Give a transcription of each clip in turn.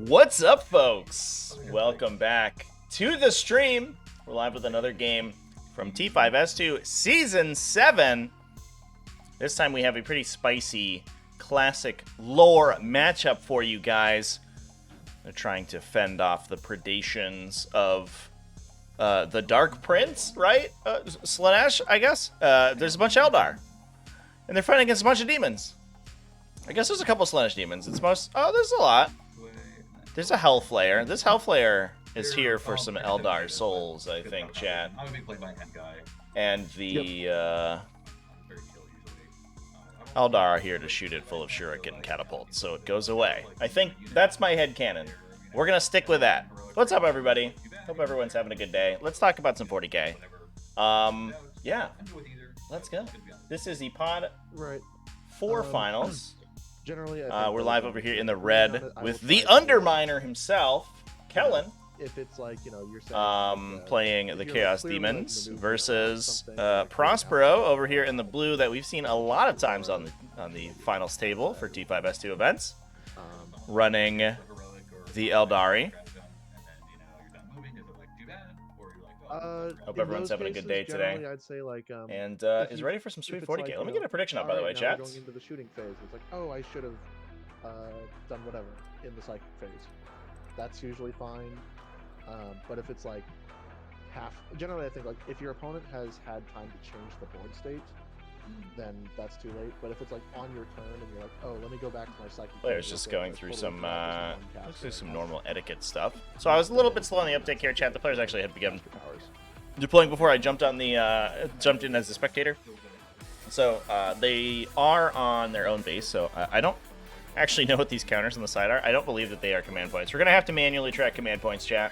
What's up, folks? Welcome back to the stream. We're live with another game from T5S2 Season 7. This time we have a pretty spicy classic lore matchup for you guys. They're trying to fend off the predations of the Dark Prince, right? Slaanesh, I guess? There's a bunch of Aeldari. And they're fighting against a bunch of demons. I guess there's a couple of Slaanesh demons. It's most... Oh, there's a lot. There's a Hellflayer. This Hellflayer is here for some Aeldari souls, I think, chat. I'm gonna be played by a head guy. And the Aeldari are here to shoot it full of shuriken and catapults, so it goes away. I think that's my headcanon. We're gonna stick with that. What's up, everybody? Hope everyone's having a good day. Let's talk about some 40k. Yeah, let's go. This is the Pod 4 finals. Generally, we're live over here in the red with the Underminder himself, Kellen. If it's like, you know, you're saying, playing the Chaos Demons versus Prospero over here in the blue that we've seen a lot of times on the finals table for T5S2 events, running the Aeldari. Hope everyone's having a good day today. I'd say like, and is ready for some sweet 40k. Like, Let me get a prediction up, by the way, chat. Going into the shooting phase, it's like, oh, I should have done whatever in the psychic phase. That's usually fine. But if it's like generally I think like if your opponent has had time to change the board state, then that's too late. But if it's like on your turn and you're like, oh, let me go back to my psychic. Player's just going through some normal etiquette stuff. So I was a little bit slow on the uptake here, chat. The players actually had begun deploying before I jumped on the jumped in as a spectator. So they are on their own base. So I don't actually know what these counters on the side are. I don't believe that they are command points. We're gonna have to manually track command points, chat.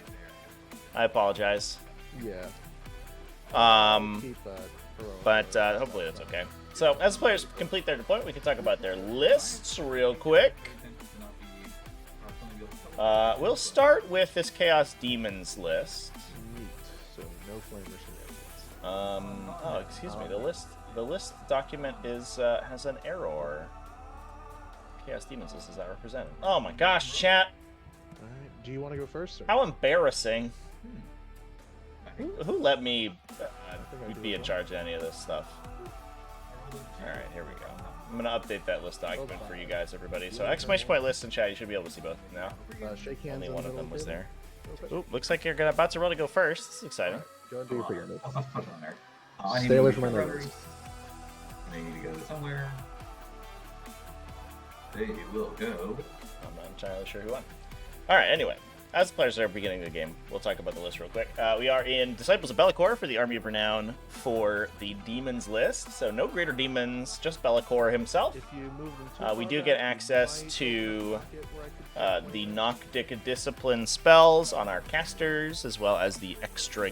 I apologize. Yeah. But hopefully that's okay. So as the players complete their deployment, we can talk about their lists real quick. We'll start with this Chaos Demons list. So no flamers. Oh, excuse me. The list document is has an error. Chaos Demons list is not represented. Oh my gosh, chat. All right. Do you want to go first? Or? How embarrassing. Who let me be in charge of any of this stuff? Alright, here we go. I'm going to update that list document for you guys, everybody. So, exclamation point list in chat, you should be able to see both now. Shake hands. Only one of them was there. Ooh, looks like you're about to roll to go first. This is exciting. Go and do your figure. Stay away from my numbers. They need to go somewhere. They will go. I'm not entirely sure who won. Alright, anyway. As the players are beginning the game, we'll talk about the list real quick. We are in Disciples of Be'lakor for the Army of Renown for the Demons list. So no greater demons, just Be'lakor himself. We do get access to the Noctic Discipline spells on our casters, as well as the extra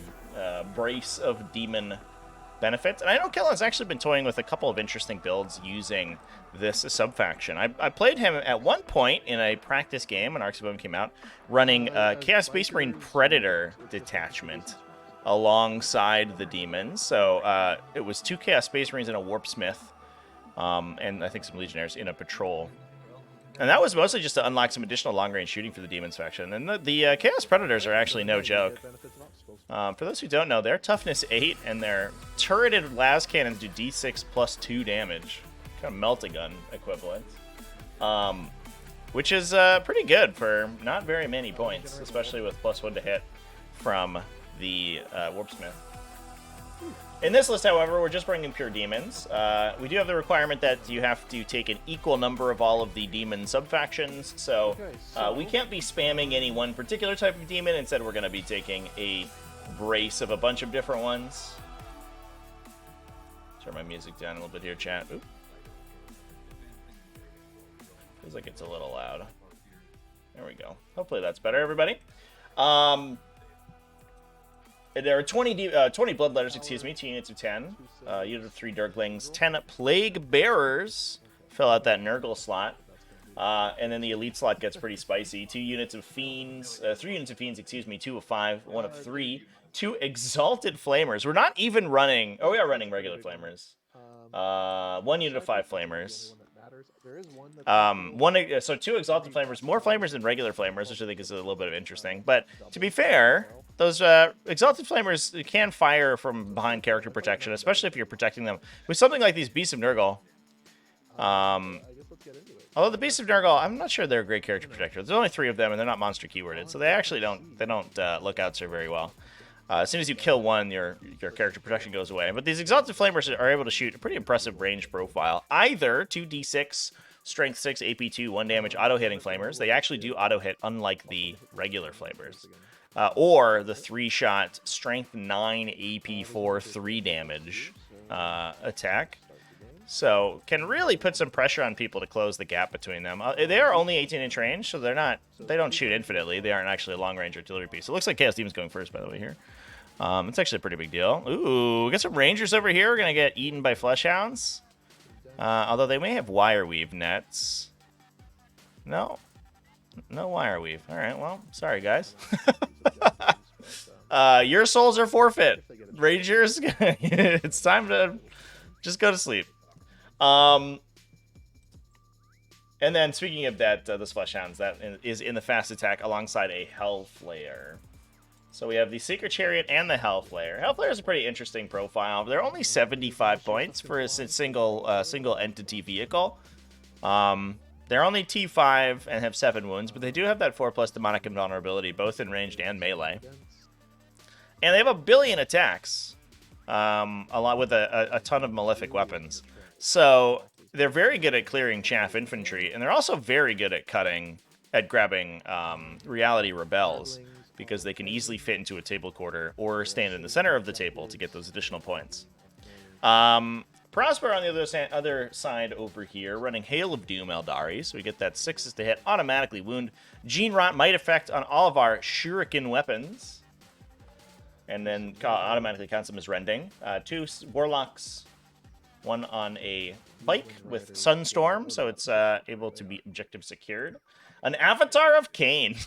brace of demon benefits. And I know Kellen's actually been toying with a couple of interesting builds using this sub-faction. I played him at one point in a practice game when Arcs of Oblivion came out, running Chaos Space Marine Predator detachment alongside the demons. So it was 2 Chaos Space Marines and a Warpsmith, and I think some Legionnaires in a patrol. And that was mostly just to unlock some additional long-range shooting for the Demons faction. And the Chaos Predators are actually no joke. For those who don't know, they're toughness 8, and their turreted las cannons do d6 plus 2 damage. Kind of melt-a-gun equivalent. Which is pretty good for not very many points, especially with +1 to hit from the Warpsmith. In this list, however, we're just bringing pure demons. We do have the requirement that you have to take an equal number of all of the demon sub-factions, so we can't be spamming any one particular type of demon. Instead, we're going to be taking a brace of a bunch of different ones. Turn my music down a little bit here, chat. Oop. Feels like it's a little loud. There we go. Hopefully that's better, everybody. There are 20 Bloodletters, excuse me, 2 units of 10. Unit of 3 Dirklings, 10 Plague Bearers. Fill out that Nurgle slot. And then the Elite slot gets pretty spicy. 2 units of Fiends, 3 units of Fiends, excuse me, 2 of 5, 1 of 3. 2 Exalted Flamers. We're not even running, oh, we are running regular Flamers. 1 unit of 5 Flamers. There is one that's So 2 Exalted Flamers, more Flamers than regular Flamers, which I think is a little bit of interesting. But to be fair, those Exalted Flamers can fire from behind character protection, especially if you're protecting them with something like these Beasts of Nurgle. I guess let's get into it. Although the Beasts of Nurgle, I'm not sure they're a great character protector. There's only 3 of them, and they're not monster keyworded, so they actually don't look out so very well. As soon as you kill one, your character protection goes away. But these Exalted Flamers are able to shoot a pretty impressive range profile. Either 2d6, Strength 6, AP2, 1 damage auto-hitting Flamers. They actually do auto-hit, unlike the regular Flamers. Or the 3-shot Strength 9, AP4, 3 damage attack. So can really put some pressure on people to close the gap between them. They are only 18-inch range, so they don't shoot infinitely. They aren't actually a long-range artillery piece. It looks like Chaos Demon's going first, by the way, here. It's actually a pretty big deal. Ooh, we got some Rangers over here. We're going to get eaten by Fleshhounds. Although they may have wire weave nets. No wire weave. All right, well, sorry, guys. Your souls are forfeit. Rangers, it's time to just go to sleep. And then speaking of that, those Fleshhounds, that is in the fast attack alongside a Hellflayer. So we have the Secret Chariot and the Hellflayer. Hellflayer is a pretty interesting profile. They're only 75 points for a single entity vehicle. They're only T5 and have 7 wounds, but they do have that 4+ demonic invulnerability, both in ranged and melee. And they have a billion attacks, along with a ton of malefic weapons. So they're very good at clearing chaff infantry, and they're also very good at grabbing reality rebels, because they can easily fit into a table quarter or stand in the center of the table to get those additional points. Prospero on the other side over here, running Hail of Doom Aeldari, so we get that 6s to hit, automatically wound. Gene Rot might affect on all of our shuriken weapons, and then automatically counts them as rending. 2 Warlocks, 1 on a bike with Sunstorm, so it's able to be objective secured. An Avatar of Cain.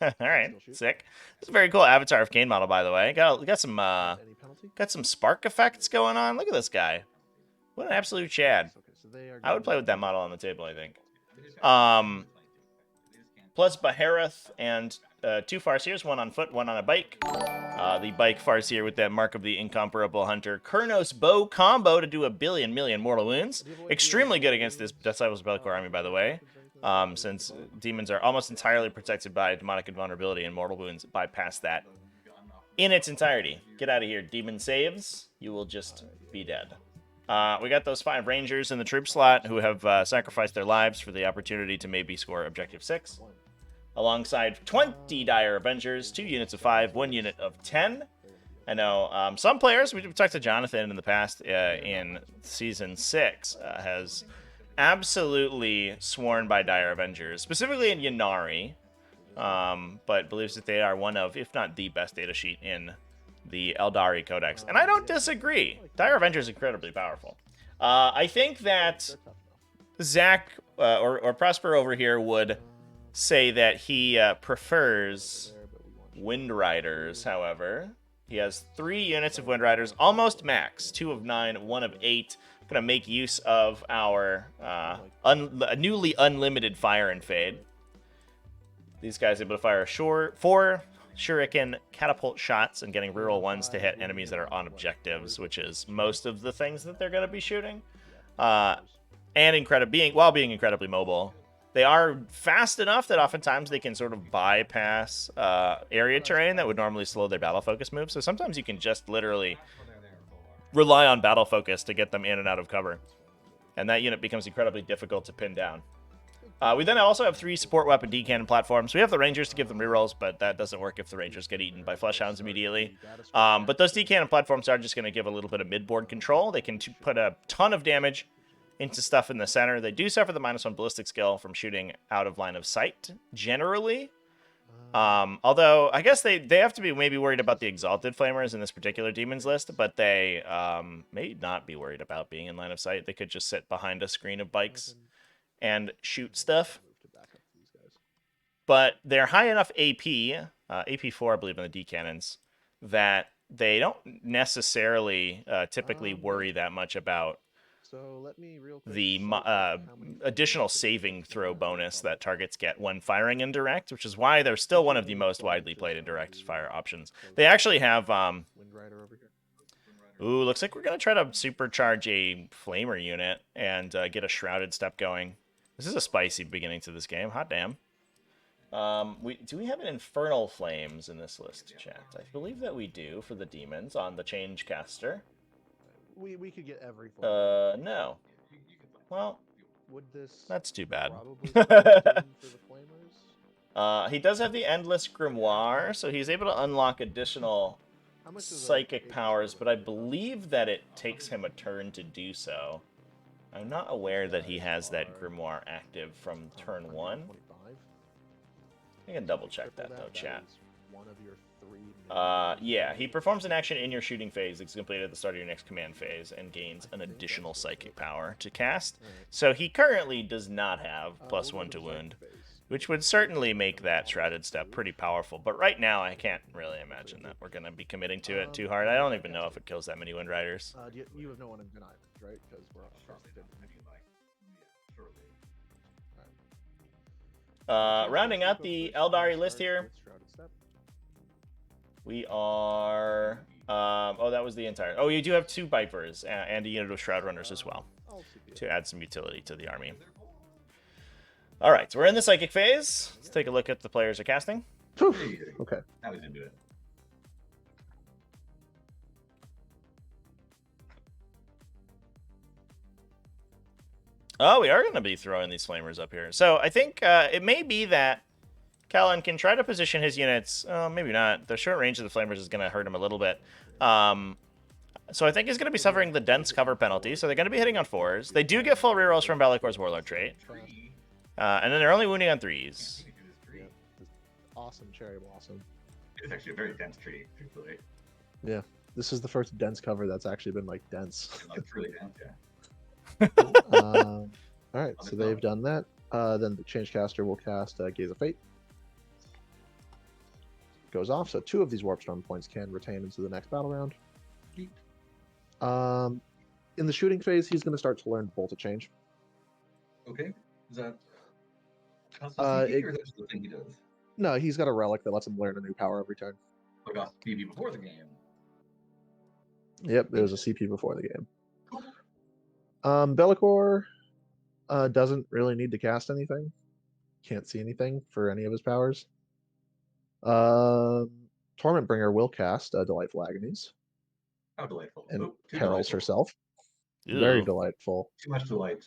All right, sick. It's a very cool Avatar of Cain model, by the way. Got some spark effects going on. Look at this guy. What an absolute Chad. I would play with that model on the table, I think. Plus Bahareth and 2 Farseers, 1 on foot, 1 on a bike. The bike Farseer with that Mark of the Incomparable Hunter Kurnos bow combo to do a million mortal wounds. Extremely good against this Disciples of Bellicor army, by the way. Since demons are almost entirely protected by demonic invulnerability, and mortal wounds bypass that in its entirety. Get out of here, demon saves. You will just be dead. We got those 5 Rangers in the troop slot who have sacrificed their lives for the opportunity to maybe score objective 6. Alongside 20 Dire Avengers, 2 units of 5, 1 unit of 10. I know some players, we've talked to Jonathan in the past in Season 6, has absolutely sworn by Dire Avengers, specifically in Ynnari, but believes that they are one of, if not the best data sheet in the Aeldari Codex. And I don't disagree. Dire Avengers is incredibly powerful. I think that Zach or Prosper over here would say that he prefers Wind Riders, however. He has 3 units of Wind Riders, almost max, 2 of 9, 1 of 8. Going to make use of our newly unlimited Fire and Fade. These guys are able to fire 4 shuriken catapult shots and getting reroll 1s to hit enemies that are on objectives, which is most of the things that they're going to be shooting. And while being incredibly mobile. They are fast enough that oftentimes they can sort of bypass area terrain that would normally slow their battle focus moves. So sometimes you can just literally rely on battle focus to get them in and out of cover. And that unit becomes incredibly difficult to pin down. We then also have 3 support weapon D-cannon platforms. We have the Rangers to give them rerolls, but that doesn't work if the Rangers get eaten by Fleshhounds immediately. But those D-cannon platforms are just going to give a little bit of mid-board control. They can put a ton of damage into stuff in the center. They do suffer the -1 ballistic skill from shooting out of line of sight, generally. Although, I guess they have to be maybe worried about the Exalted Flamers in this particular Demons list, but they may not be worried about being in line of sight. They could just sit behind a screen of bikes and shoot stuff. But they're high enough AP, AP4, I believe, in the D-cannons, that they don't necessarily typically worry that much about So let me real quick. the see how many additional saving throw bonus that targets get when firing indirect, which is why they're still one of the most widely played indirect fire options. They actually have Wind Rider over here. ooh, looks like we're gonna try to supercharge a flamer unit and get a shrouded step going. This is a spicy beginning to this game. Hot damn. Do we have an Infernal Flames in this list, chat? I believe that we do for the demons on the change caster. We could get every flame. No. Well, Would this that's too bad. probably be the for the flamers? He does have the Endless Grimoire, so he's able to unlock additional How much is psychic powers, but I believe that it takes him a turn to do so. I'm not aware that he has that Grimoire active from turn 1. 25? I can double check Triple that though, chat. is one of your 3 Yeah, he performs an action in your shooting phase that's completed at the start of your next command phase and gains an additional psychic power to cast. So he currently does not have +1 to wound, which would certainly make that shrouded step pretty powerful. But right now, I can't really imagine that we're going to be committing to it too hard. I don't even know if it kills that many Wind Riders. You have no one in Diamond, right? Because we're on Rounding out the Aeldari list here, we are... oh, that was the entire... Oh, you do have 2 Vipers and a unit of Shroud Runners as well to add some utility to the army. All right, so we're in the Psychic phase. Let's take a look at the players are casting. Okay. Now he's into it. Oh, we are going to be throwing these Flamers up here. So I think it may be that Callan can try to position his units. Maybe not. The short range of the Flamers is going to hurt him a little bit. So I think he's going to be suffering the dense cover penalty. So they're going to be hitting on 4s. They do get full rerolls from Bellacor's Warlord trait. And then they're only wounding on 3s. Yeah, awesome cherry blossom. It's actually a very dense tree, truthfully. Yeah, this is the first dense cover that's actually been like dense. It's really dense, yeah. All right, so they've done that. Then the change caster will cast Gaze of Fate. Goes off, so 2 of these Warp Storm points can retain into the next battle round. In the shooting phase, he's going to start to learn Bolt of Change. Okay. Is that constant CP, or is that just the thing he does? No, he's got a relic that lets him learn a new power every turn. What about CP before the game? Yep, there's a CP before the game. Be'lakor doesn't really need to cast anything. Can't see anything for any of his powers. Tormentbringer will cast Delightful Agonies. How delightful. And too perils delightful. herself. Ew. Very delightful. Too much delight.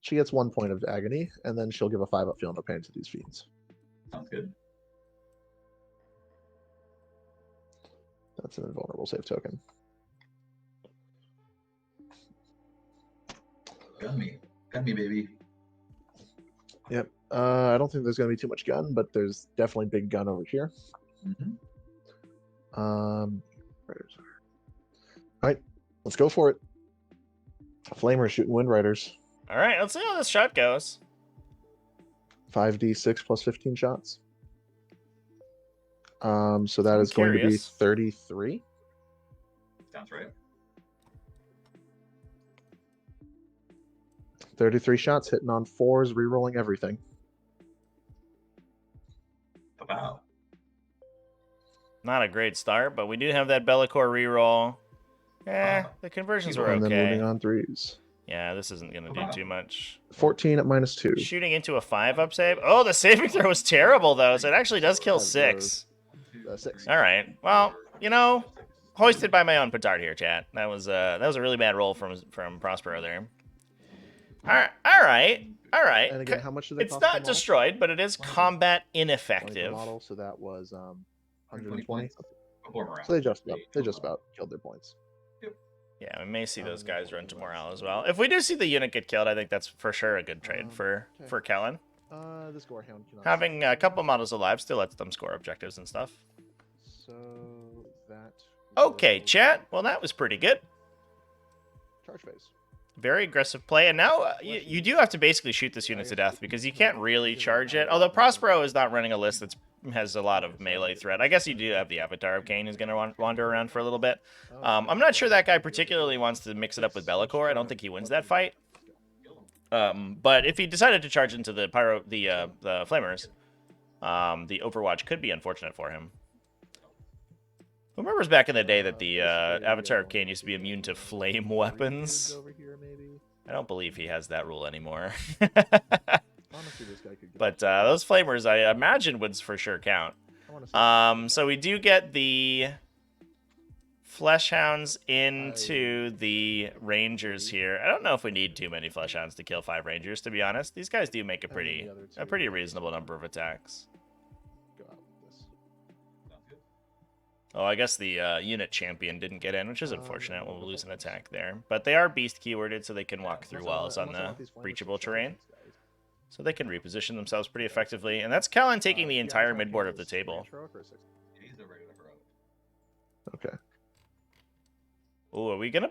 She gets 1 point of agony, and then she'll give a 5-up feel no pain to these fiends. Sounds good. That's an invulnerable save token. Gun me, baby. Yep. I don't think there's going to be too much gun, but there's definitely big gun over here. Riders. All right, let's go for it. Flamer shooting Wind Riders. All right, let's see how this shot goes. 5d6 plus 15 shots. So that I'm is going to be curious. 33. Sounds right. 33 shots hitting on 4s, rerolling everything. Wow. Not a great start, but we do have that Be'lakor reroll. The conversions were And then moving okay. on 3s. Yeah, this isn't going to do too much. 14 at -2. Shooting into a 5-up save. Oh, the saving throw was terrible, though, so it actually does kill 6. 6. All right. Well, you know, hoisted by my own petard here, chat. That was a really bad roll from Prospero there. All right. And again, how much did they It's cost not per model? destroyed, but it is combat 20 per ineffective. model, so that was 120. Before morale. So they just about killed their points. Yeah, we may see those guys run to morale as well. If we do see the unit get killed, I think that's for sure a good trade for Kellen. This Gorehound cannot. Having a couple models alive still lets them score objectives and stuff. So that. Okay, will- chat. Well, that was pretty good. Charge phase. Very aggressive play, and now you do have to basically shoot this unit to death because you can't really charge it. Although Prospero is not running a list that's has a lot of melee threat. I guess you do have the Avatar of Cain who's going to wander around for a little bit. I'm not sure that guy particularly wants to mix it up with Be'lakor. I don't think he wins that fight. But if he decided to charge into the Flamers, the Overwatch could be unfortunate for him. Who remembers back in the day that the Avatar of Cain used to be immune to flame weapons? I don't believe he has that rule anymore. Honestly, this guy could go. But those flamers, I imagine, would for sure count. So we do get the Fleshhounds into the Rangers here. I don't know if we need too many Fleshhounds to kill 5 Rangers, to be honest. These guys do make a pretty reasonable number of attacks. Go out with this. Oh, I guess the unit champion didn't get in, which is unfortunate. We'll lose an attack there. But they are beast keyworded, so they can walk through walls on the breachable terrain. So they can reposition themselves pretty effectively. And that's Callan taking the entire midboard of the table. Okay. Ooh, are we gonna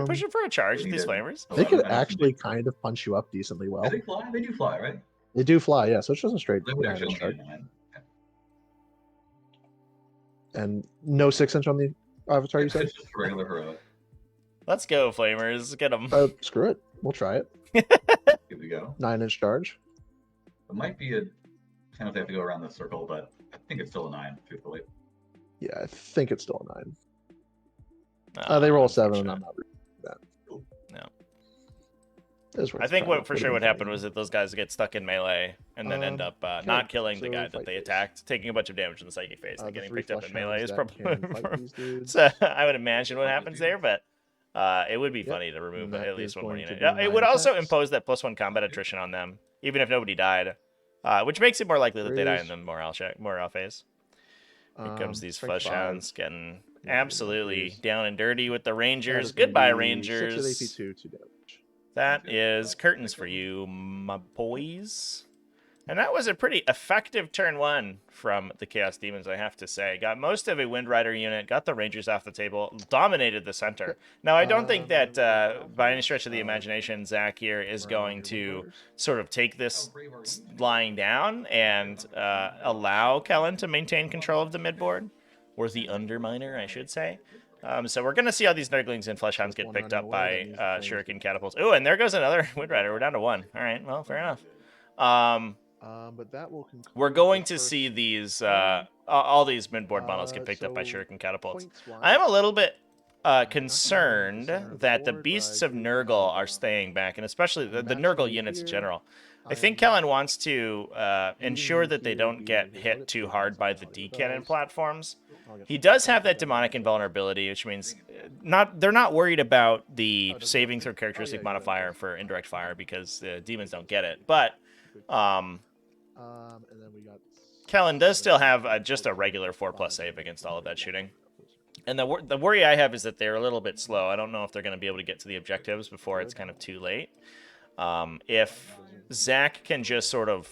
push him for a charge with these flamers? They could actually kind of punch you up decently well. Do they fly? They do fly, right? They do fly, yeah. So it's just a straight They would damage actually charge. only get 9. And no 6-inch on the Avatar, you said? It's just a regular heroic. Let's go, flamers. Get them. Screw it. We'll try it. Here we go. 9-inch charge. It might be a 10 if they have to go around the circle, but I think it's still a 9, truthfully. Yeah, I think it's still a 9. They roll 7, and I'm not reading that. No. I think what for sure would happen was that those guys get stuck in melee and then end up not killing the guy that they attacked, taking a bunch of damage in the psychic phase and getting picked up in melee is probably. So I would imagine what happens there, but it would be funny to remove at least one more unit. It would also impose that +1 combat attrition on them, even if nobody died, which makes it more likely that they die in the morale phase. Here comes these Fleshhounds getting absolutely down and dirty with the Rangers. Goodbye, Rangers. 6 AP2 damage. That is curtains for you, my boys. And that was a pretty effective turn 1 from the Chaos Demons, I have to say. Got most of a Wind Rider unit, got the Rangers off the table, dominated the center. Now, I don't think that, by any stretch of the imagination, Zach here is going to sort of take this lying down and allow Kellen to maintain control of the midboard, or the Underminer, I should say. So we're going to see how these Nurglings and Fleshhounds get picked up by Shuriken Catapults. Oh, and there goes another Wind Rider. We're down to 1. All right, well, fair enough. But that will we're going to see these all these midboard models get picked up by Shuriken Catapults. I am a little bit concerned that the Beasts of Nurgle are staying back, and especially the Nurgle units in general. I think Kellen wants to ensure that they don't get hit too hard by the D-cannon platforms. He does have that demonic invulnerability, which means they're not worried about the saving throw characteristic modifier for indirect fire because the demons don't get it. But and then we got Kellen does still have just a regular 4+ save against all of that shooting. And the worry I have is that they're a little bit slow. I don't know if they're going to be able to get to the objectives before it's kind of too late. If Zach can just sort of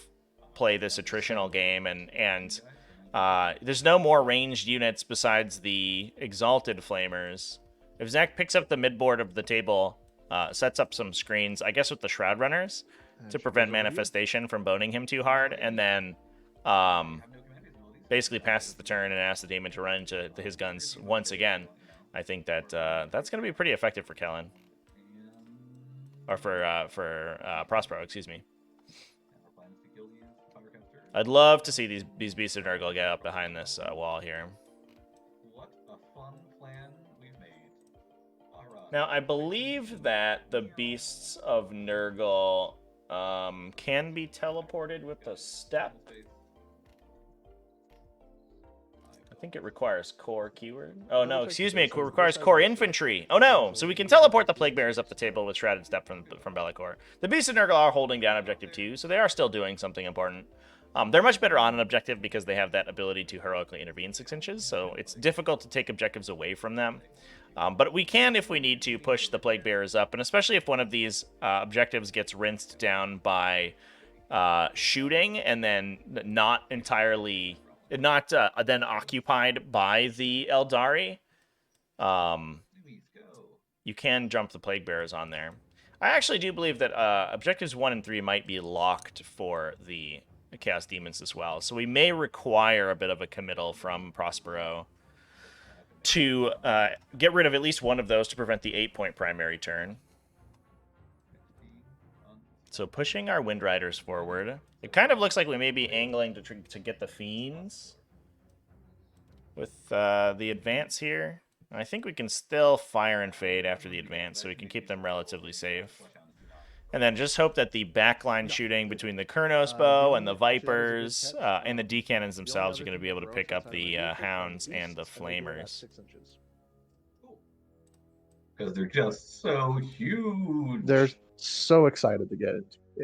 play this attritional game and there's no more ranged units besides the Exalted Flamers. If Zach picks up the midboard of the table, sets up some screens, I guess with the Shroud Runners, to prevent Manifestation from boning him too hard, and then basically passes the turn and asks the Demon to run into his guns once again, I think that that's going to be pretty effective for Kellen. Or for Prospero, excuse me. I'd love to see these Beasts of Nurgle get up behind this wall here. What a fun plan we've made. All right. Now, I believe that the Beasts of Nurgle can be teleported with a step. I think it requires core keyword. Oh, no, excuse me. It requires core infantry. Oh, no. So we can teleport the Plague Bearers up the table with Shrouded Step from Be'lakor. The Beasts of Nurgle are holding down Objective 2, so they are still doing something important. They're much better on an objective because they have that ability to heroically intervene 6 inches, so it's difficult to take objectives away from them. But we can, if we need to, push the Plague Bearers up, and especially if one of these objectives gets rinsed down by shooting and then not then occupied by the Aeldari, you can jump the Plague Bearers on there. I actually do believe that objectives 1 and 3 might be locked for the Chaos Demons as well. So we may require a bit of a committal from Prospero to get rid of at least one of those to prevent the 8-point primary turn. So pushing our Wind Riders forward. It kind of looks like we may be angling to get the Fiends with the advance here. I think we can still fire and fade after the advance, so we can keep them relatively safe. And then just hope that the backline shooting between the Kurnos bow and the Vipers and the D-cannons themselves are going to be able to pick up the Hounds and the Flamers. Because they're just so huge. They're so excited to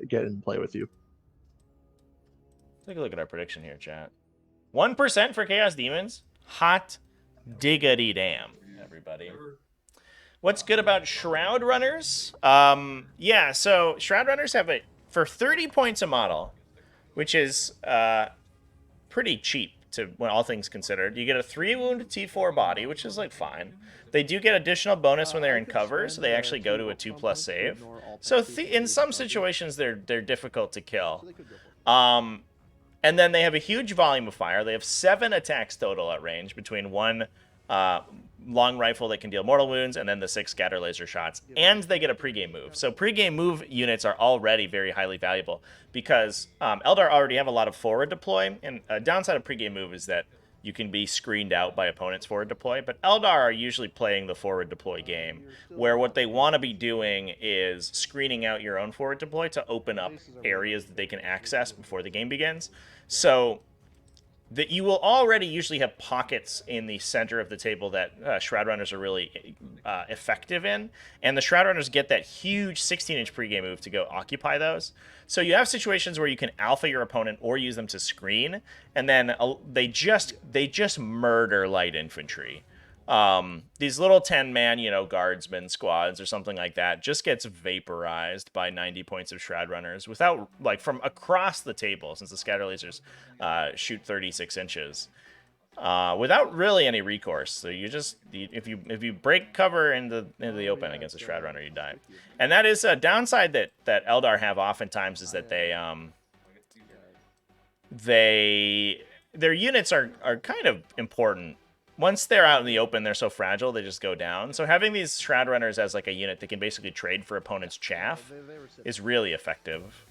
get in play with you. Take a look at our prediction here, chat. 1% for Chaos Demons. Hot diggity damn, everybody. What's good about Shroud Runners? Yeah, so Shroud Runners have for 30 points a model, which is pretty cheap to when all things considered. You get a 3-wound T4 body, which is like fine. They do get additional bonus when they're in cover, so they actually go to a 2+ save. So in some situations they're difficult to kill. And then they have a huge volume of fire. They have 7 attacks total at range between 1 long rifle that can deal mortal wounds and then the 6 scatter laser shots. And they get a pregame move. So pregame move units are already very highly valuable because Eldar already have a lot of forward deploy. And a downside of pregame move is that you can be screened out by opponents' forward deploy. But Eldar are usually playing the forward deploy game, where what they want to be doing is screening out your own forward deploy to open up areas that they can access before the game begins. So that you will already usually have pockets in the center of the table that Shroud Runners are really effective in. And the Shroud Runners get that huge 16-inch pregame move to go occupy those. So you have situations where you can alpha your opponent or use them to screen, and then they just murder light infantry. These little 10-man, guardsmen squads or something like that just gets vaporized by 90 points of Shroud Runners without, from across the table, since the scatter lasers shoot 36 inches, without really any recourse. So if you break cover into the open against a Shroud Runner, you die. And that is a downside that Eldar have oftentimes, is that their units are kind of important. Once they're out in the open, they're so fragile, they just go down. So having these Shroud Runners as like a unit that can basically trade for opponents' chaff is really effective.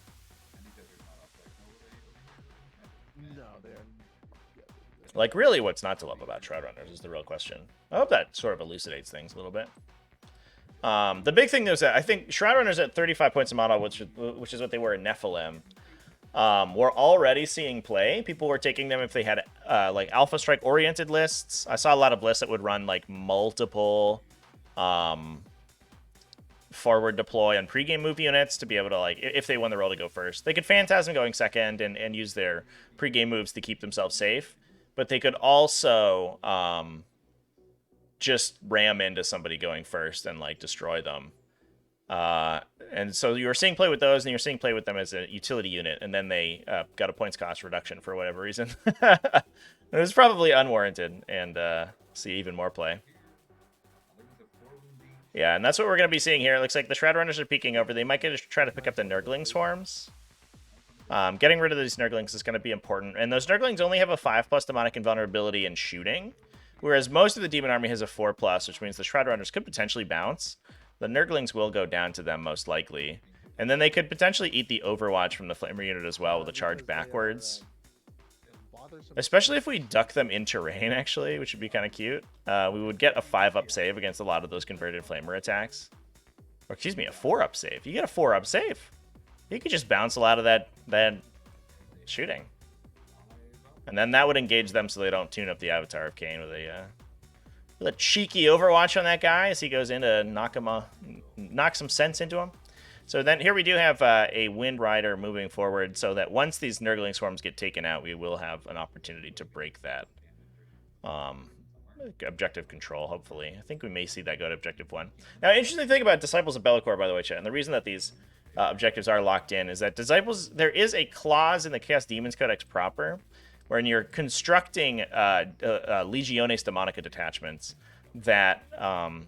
Like, really, what's not to love about Shroud Runners is the real question. I hope that sort of elucidates things a little bit. The big thing, though, is that I think Shroud Runners at 35 points a model, which is what they were in Nephilim, we're already seeing play. People were taking them if they had like Alpha Strike oriented lists. I saw a lot of lists that would run like multiple forward deploy on pregame move units to be able to, like, if they won the roll, to go first. They could Phantasm going second and use their pregame moves to keep themselves safe. But they could also just ram into somebody going first and like destroy them. And so you were seeing play with those, and you're seeing play with them as a utility unit, and then they got a points cost reduction for whatever reason. It was probably unwarranted, and see even more play. Yeah, and that's what we're going to be seeing here. It looks like the Shroud Runners are peeking over. They might try to pick up the Nurgling Swarms. Getting rid of these Nurglings is going to be important. And those Nurglings only have a 5+ demonic invulnerability in shooting, whereas most of the Demon Army has a 4+, which means the Shroud Runners could potentially bounce. The Nurglings will go down to them, most likely. And then they could potentially eat the Overwatch from the Flamer unit as well with a charge backwards. Especially if we duck them in terrain, actually, which would be kind of cute. We would get a 5-up save against a lot of those converted Flamer attacks. Or, excuse me, a 4-up save. You get a 4-up save. You could just bounce a lot of that shooting. And then that would engage them so they don't tune up the Avatar of Cain with a cheeky Overwatch on that guy as he goes in to knock some sense into him. So then here we do have a Wind Rider moving forward, so that once these Nurgling Swarms get taken out, we will have an opportunity to break that objective control, hopefully. I think we may see that go to objective 1. Now, interesting thing about Disciples of Be'lakor, by the way, chat, and the reason that these objectives are locked in is that there is a clause in the Chaos Demons Codex proper wherein you're constructing Legiones Demonica detachments that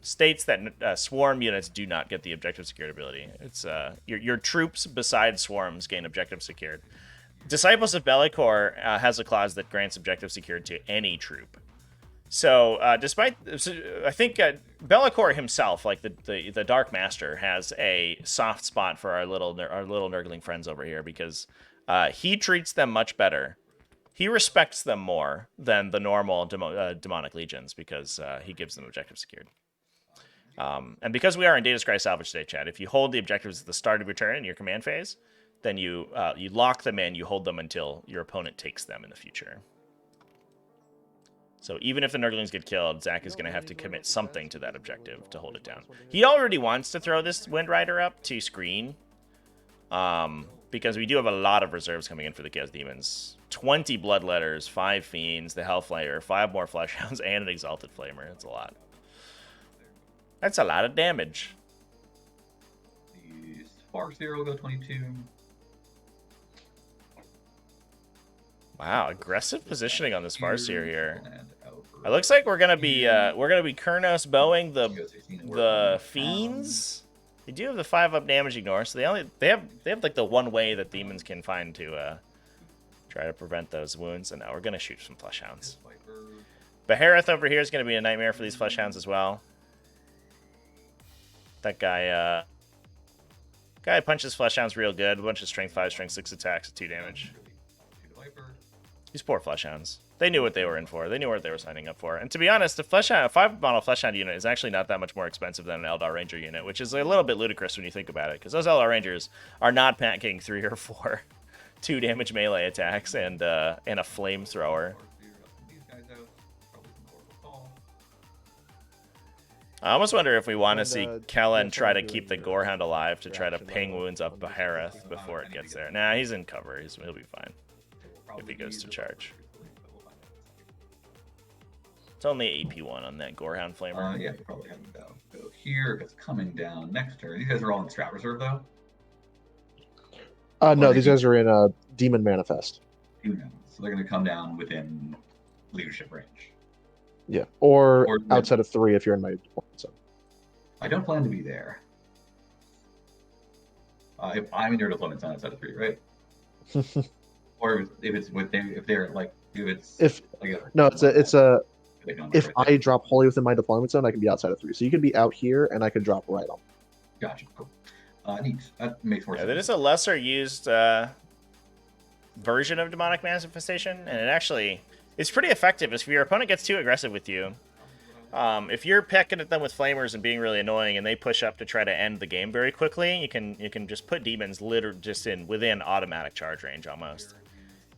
states that swarm units do not get the objective secured ability. It's your troops besides swarms gain objective secured. Disciples of Bellicor has a clause that grants objective secured to any troop. So, I think Bellicor himself, like the Dark Master, has a soft spot for our little nurgling friends over here because he treats them much better. He respects them more than the normal demonic legions because he gives them objective secured. And because we are in Data Scry Salvage today, Chad, if you hold the objectives at the start of your turn in your command phase, then you lock them in, you hold them until your opponent takes them in the future. So even if the Nurglings get killed, Zach is going to have to commit something to that objective to hold it down. He already wants to throw this Wind Rider up to screen, because we do have a lot of reserves coming in for the Chaos Demons. 20 Bloodletters, 5 Fiends, the Hellflayer, 5 more Fleshhounds, and an Exalted Flamer. That's a lot. That's a lot of damage. The Farseer will go 22. Wow, aggressive positioning on this Farseer here. It looks like we're gonna be Kurnos bowing the Fiends. They do have the 5-up damage ignore, so they have like the one way that demons can find to try to prevent those wounds. And now we're gonna shoot some Fleshhounds. Behareth over here is gonna be a nightmare for these Fleshhounds as well. That guy punches Fleshhounds real good. A bunch of strength 5, strength 6 attacks at 2 damage. These poor Fleshhounds. They knew what they were in for. They knew what they were signing up for. And to be honest, a 5-model Fleshhound unit is actually not that much more expensive than an Eldar Ranger unit, which is a little bit ludicrous when you think about it, because those Eldar Rangers are not packing 3 or 4 2-damage melee attacks and a flamethrower. I almost wonder if we want to see Kellen try to keep the Gorehound alive to try to ping wounds up Behareth before it gets there. Nah, he's in cover. He'll be fine if he goes to charge. It's only AP1 on that Gorehound Flamer. Yeah, probably have him down. Go here, it's coming down next turn. These guys are all in Strat Reserve, though? No, these guys are in a Demon Manifest. Demons. So they're going to come down within leadership range. Yeah, or outside of 3 if you're in my deployment zone. I don't plan to be there. If I'm in your deployment zone outside of 3, right? Or if I drop wholly within my deployment zone, I can be outside of 3. So you could be out here, and I could drop right on. Gotcha. Cool. Neat. That makes more sense. That is a lesser used version of Demonic Manifestation, and it actually is pretty effective. If your opponent gets too aggressive with you, if you're pecking at them with flamers and being really annoying, and they push up to try to end the game very quickly, you can just put demons within automatic charge range almost.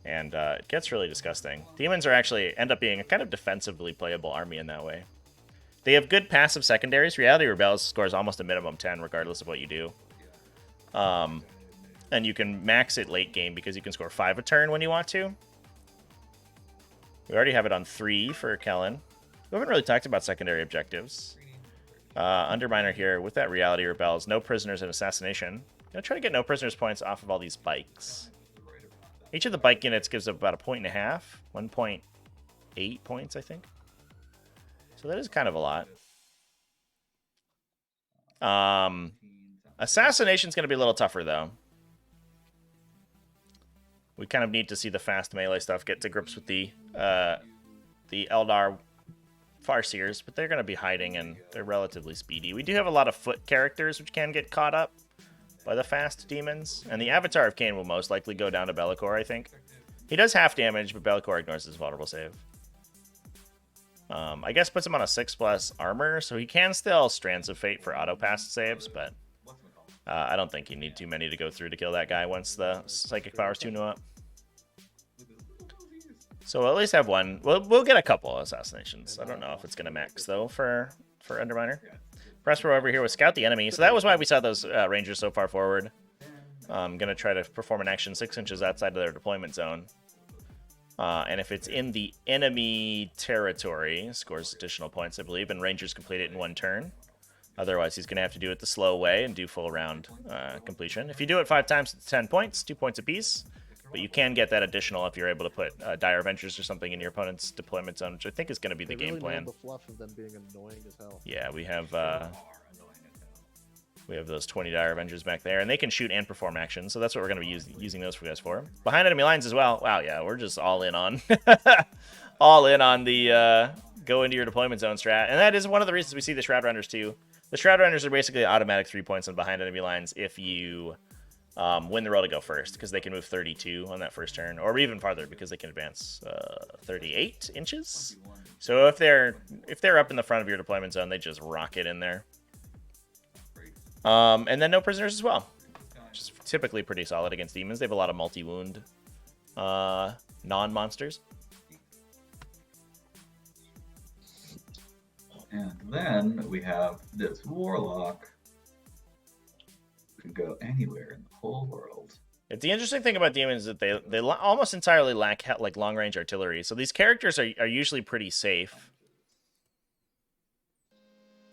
And it gets really disgusting. Demons end up being a kind of defensively playable army in that way. They have good passive secondaries. Reality Rebels scores almost a minimum 10 regardless of what you do. And you can max it late game because you can score 5 a turn when you want to. We already have it on 3 for Kellen. We haven't really talked about secondary objectives. Underminer here with that Reality Rebels. No prisoners and assassination. I'm going to try to get no prisoners points off of all these bikes. Each of the bike units gives up about 1.5 points, 1.8 points, I think. So that is kind of a lot. Assassination's going to be a little tougher, though. We kind of need to see the fast melee stuff get to grips with the Eldar Farseers, but they're going to be hiding, and they're relatively speedy. We do have a lot of foot characters, which can get caught up by the fast demons, and the Avatar of Cain will most likely go down to Bellicor, I think. He does half damage, but Bellicor ignores his vulnerable save. I guess puts him on a 6+ armor, so he can still Strands of Fate for auto-pass saves, but I don't think you need too many to go through to kill that guy once the Psychic Powers tune him up. So we'll at least have one. We'll get a couple assassinations. I don't know if it's going to max, though, for Underminer. Prospero over here with Scout the Enemy. So that was why we saw those Rangers so far forward. I'm going to try to perform an action 6 inches outside of their deployment zone. And if it's in the enemy territory, scores additional points, I believe, and Rangers complete it in 1 turn. Otherwise, he's going to have to do it the slow way and do full round completion. If you do it 5 times, it's 10 points, 2 points apiece. But you can get that additional if you're able to put Dire Ventures or something in your opponent's deployment zone, which I think is going to be the game plan. The fluff of them being annoying as hell. Yeah, we have We have those 20 Dire Avengers back there, and they can shoot and perform actions, so that's what we're going to be using those for you guys for. Behind enemy lines as well. Wow, yeah, we're just all in on all in on the go into your deployment zone strat, and that is one of the reasons we see the Shroud Runners too. The Shroud Runners are basically automatic 3 points on behind enemy lines if you win the roll to go first, because they can move 32 on that first turn, or even farther because they can advance 38 inches. So if they're up in the front of your deployment zone, they just rock it in there. And then no prisoners as well, which is typically pretty solid against demons. They have a lot of multi-wound non-monsters. And then we have this warlock who can go anywhere in the whole world. The interesting thing about demons is that they almost entirely lack like long-range artillery. So these characters are usually pretty safe.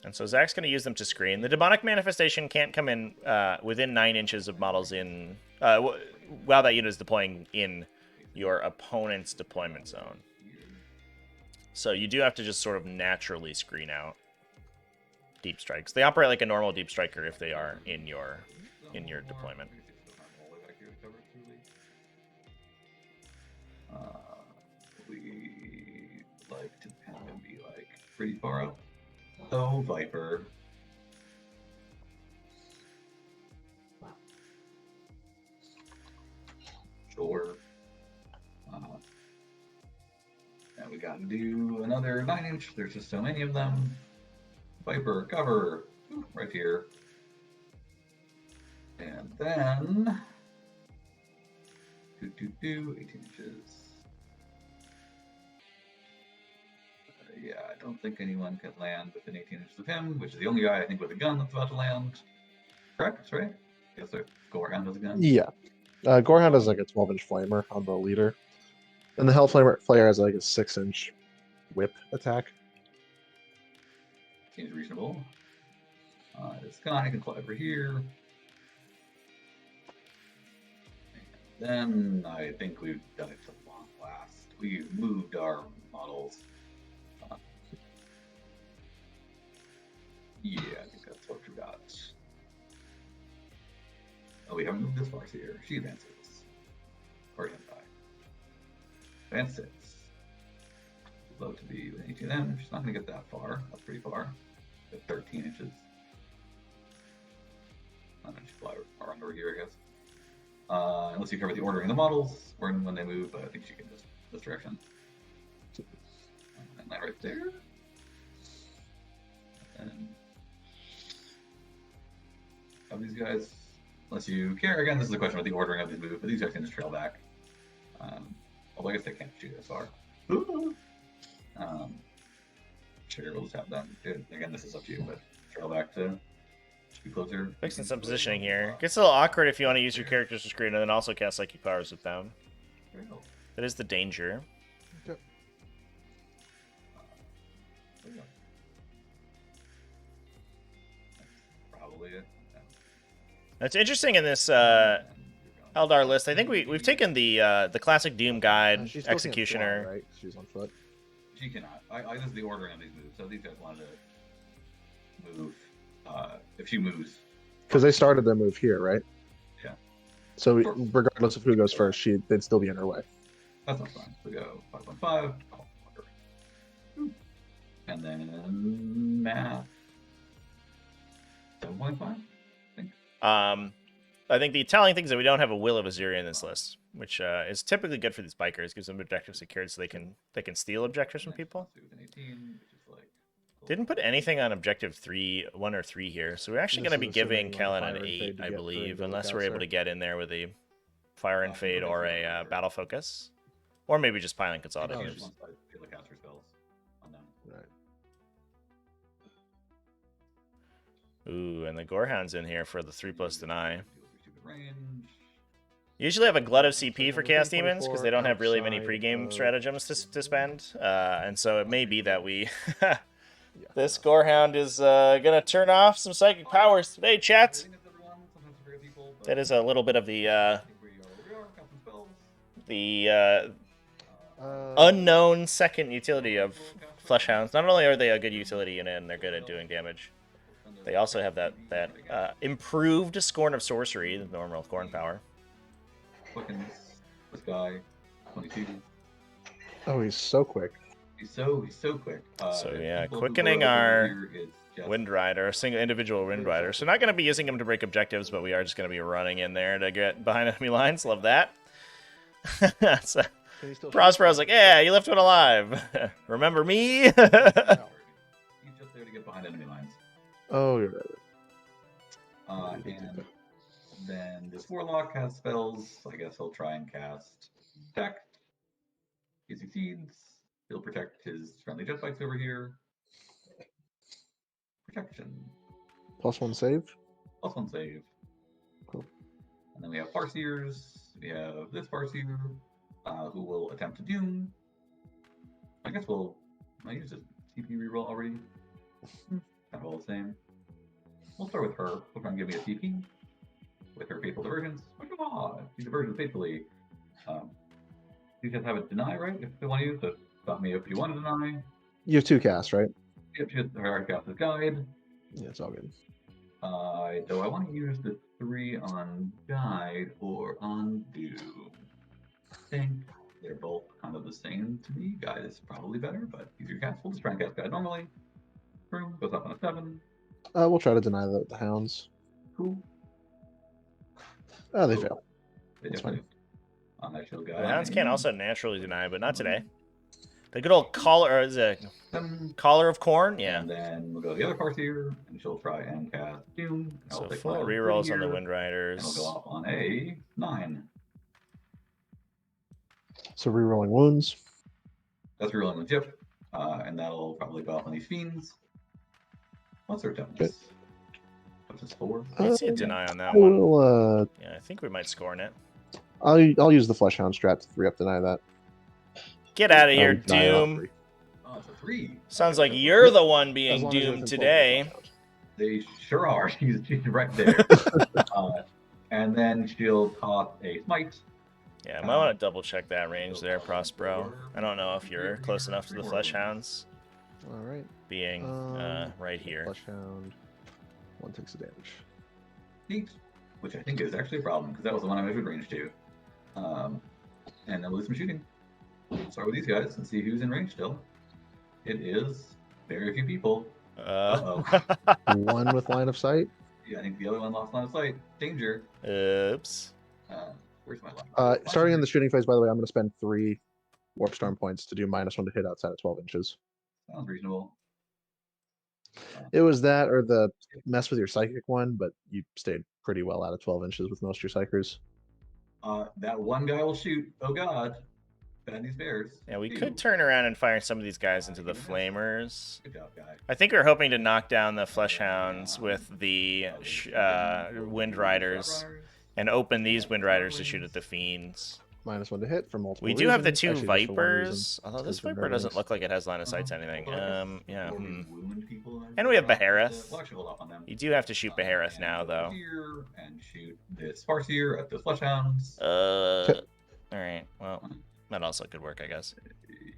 And so Zach's going to use them to screen. The demonic manifestation can't come in within 9 inches of models in while that unit is deploying in your opponent's deployment zone. So you do have to just sort of naturally screen out deep strikes. They operate like a normal deep striker if they are in your deployment. We like to have him be like pretty far up. So Viper. Sure. And we got to do another 9-inch. There's just so many of them. Viper, cover. Right here. And then 18 inches. Yeah, I don't think anyone can land within 18 inches of him, which is the only guy I think with a gun that's about to land. Correct? That's right? Yes, sir. Gorehound has a gun. Yeah. Gorehound has like a 12-inch flamer on the leader. And the Hellflayer has like a 6-inch whip attack. Seems reasonable. This guy can fly over here. And then I think we've done it to long last. We've moved our models. Yeah, I think that's what we got. Oh, we haven't moved this far here. She advances. Or advances. Low to be with 18 M. She's not going to get that far. That's pretty far. At 13 inches. I'm going to fly around over here, I guess. Unless you cover the ordering of the models, or when they move, but I think she can just this direction. And that right there. And of these guys, unless you care, again, this is a question about the ordering of these moves, but these guys can just trail back. Although I guess they can't shoot as far. Sure, we'll just have them. Again, this is up to you, but trail back to be closer. Fixing some positioning here. Gets a little awkward if you want to use your characters to screen and then also cast psychic powers with them. That is the danger. Okay. Probably it. That's interesting in this Eldar list. I think we've taken the classic Doom guide, She's still can't Executioner. fly, right? She's on foot. She cannot. This is the ordering of these moves. So these guys wanted to move. If she moves, Because they started their move here, right? Yeah. So regardless of who goes first, they'd still be in her way. that's not fine. We go 5.5. And then math. 7.5. I think the telling thing is that we don't have a Will of Azuria in this list, which is typically good for these bikers. Gives them objectives secured so they can steal objectives from people. Didn't put anything on objective 1 or 3 here, so we're actually going to be giving Kellen an 8, I believe, unless we're able to get in there with a Fire and Fade or a Battle Focus, or maybe just Piling Consolidate. Ooh, and the Gorehound's in here for the 3+ deny. Usually have a glut of CP for Chaos Demons because they don't have really many pregame stratagems to spend, and so it may be that we this Gorehound is gonna turn off some psychic powers today, chat. That is a little bit of the unknown second utility of Fleshhounds. Not only are they a good utility unit and they're good at doing damage, They also have that improved Scorn of Sorcery, the normal Corn power. Quickens this guy, 22. Oh, he's so quick. He's so quick. So yeah, people who quickening are over our here is just- Wind Rider, a single individual Wind Rider. So not going to be using him to break objectives, but we are just going to be running in there to get behind enemy lines. Love that. So, Can he still shoot? Prospero's like, yeah, you left one alive. Remember me? He's just there to get behind enemy lines. Oh, you're right. And then this Warlock has spells. So I guess he'll try and cast Protect. He succeeds. He'll protect his friendly jet bikes over here. Protection. +1 save. +1 save. Cool. And then we have Farseers. We have this Farseer, who will attempt to Doom. I guess I used a TP reroll already. Kind of all the same. We'll start with her. We'll try and give me a TP with her Faithful Divergence. She diverges faithfully. You guys have a deny, right? If they want to use it, stop me if you want to deny. You have 2 casts, right? Yep, she has her cast as guide. Yeah, it's all good. Though I want to use the 3 on guide or on doom. I think they're both kind of the same to me. Guide is probably better, but use your cast. We'll just try and cast guide normally. Boom, goes up on a 7. We'll try to deny the hounds. Cool. Oh, they Cool. fail. They That's definitely on that shield guide. The hounds can also naturally deny, but not today. The good old collar, or is it collar of corn? Yeah. And then we'll go to the other Farseer, and she'll try and cast Doom. And So I'll take full my rerolls on the here, Wind And Riders. we'll go off on a 9. So rerolling wounds. That's rerolling with Jip. And that'll probably go off on these fiends. What's their toughness? Okay. Toughness 4. I see a deny on that I one. will, Yeah, I think we might scorn it. I'll use the Flesh Hound strat to 3-up deny that. Get out of here, Deny it on Doom. 3. Oh, it's a 3. Sounds like Okay. you're the one As being long as you're doomed within 12 today. of the Flesh Hound. They sure are. She's right there. And then she'll toss a smite. Yeah, I might want to double check that range there, Prospero. I don't know if you're close enough to the Flesh Hounds All right. being right here. Flesh Hound. 1 takes the damage. Neat. Which I think is actually a problem, because that was the one I measured range to. And then we'll do some shooting. Start with these guys and see who's in range still. It is very few people. Uh-oh. 1 with line of sight. Yeah, I think the other one lost line of sight. Danger. Oops. Where's my line? Starting in the shooting phase, by the way, I'm going to spend 3 Warp Storm points to do -1 to hit outside of 12 inches. Sounds reasonable. It was that or the mess with your psychic one, but you stayed pretty well out of 12 inches with most of your psychers. That one guy will shoot. Oh god. Bad news bears. Yeah, we Ew. could turn around and fire some of these guys into the Flamers. Good job, guy. I think we're hoping to knock down the Flesh Hounds with the Wind Riders and open these Wind Riders to shoot at the Fiends. -1 to hit for multiple We do have the reasons. 2 Actually, just for one Vipers, reason. although It's this 'cause Wind Viper doesn't Riders. look like it has line of sight to anything. Yeah. Or we wound people, And we have Well, Behareth. actually, hold off on them. You do have to shoot Behareth And now, go though. Here and shoot this Farseer at the Flesh Hounds. Alright, well, that also could work, I guess.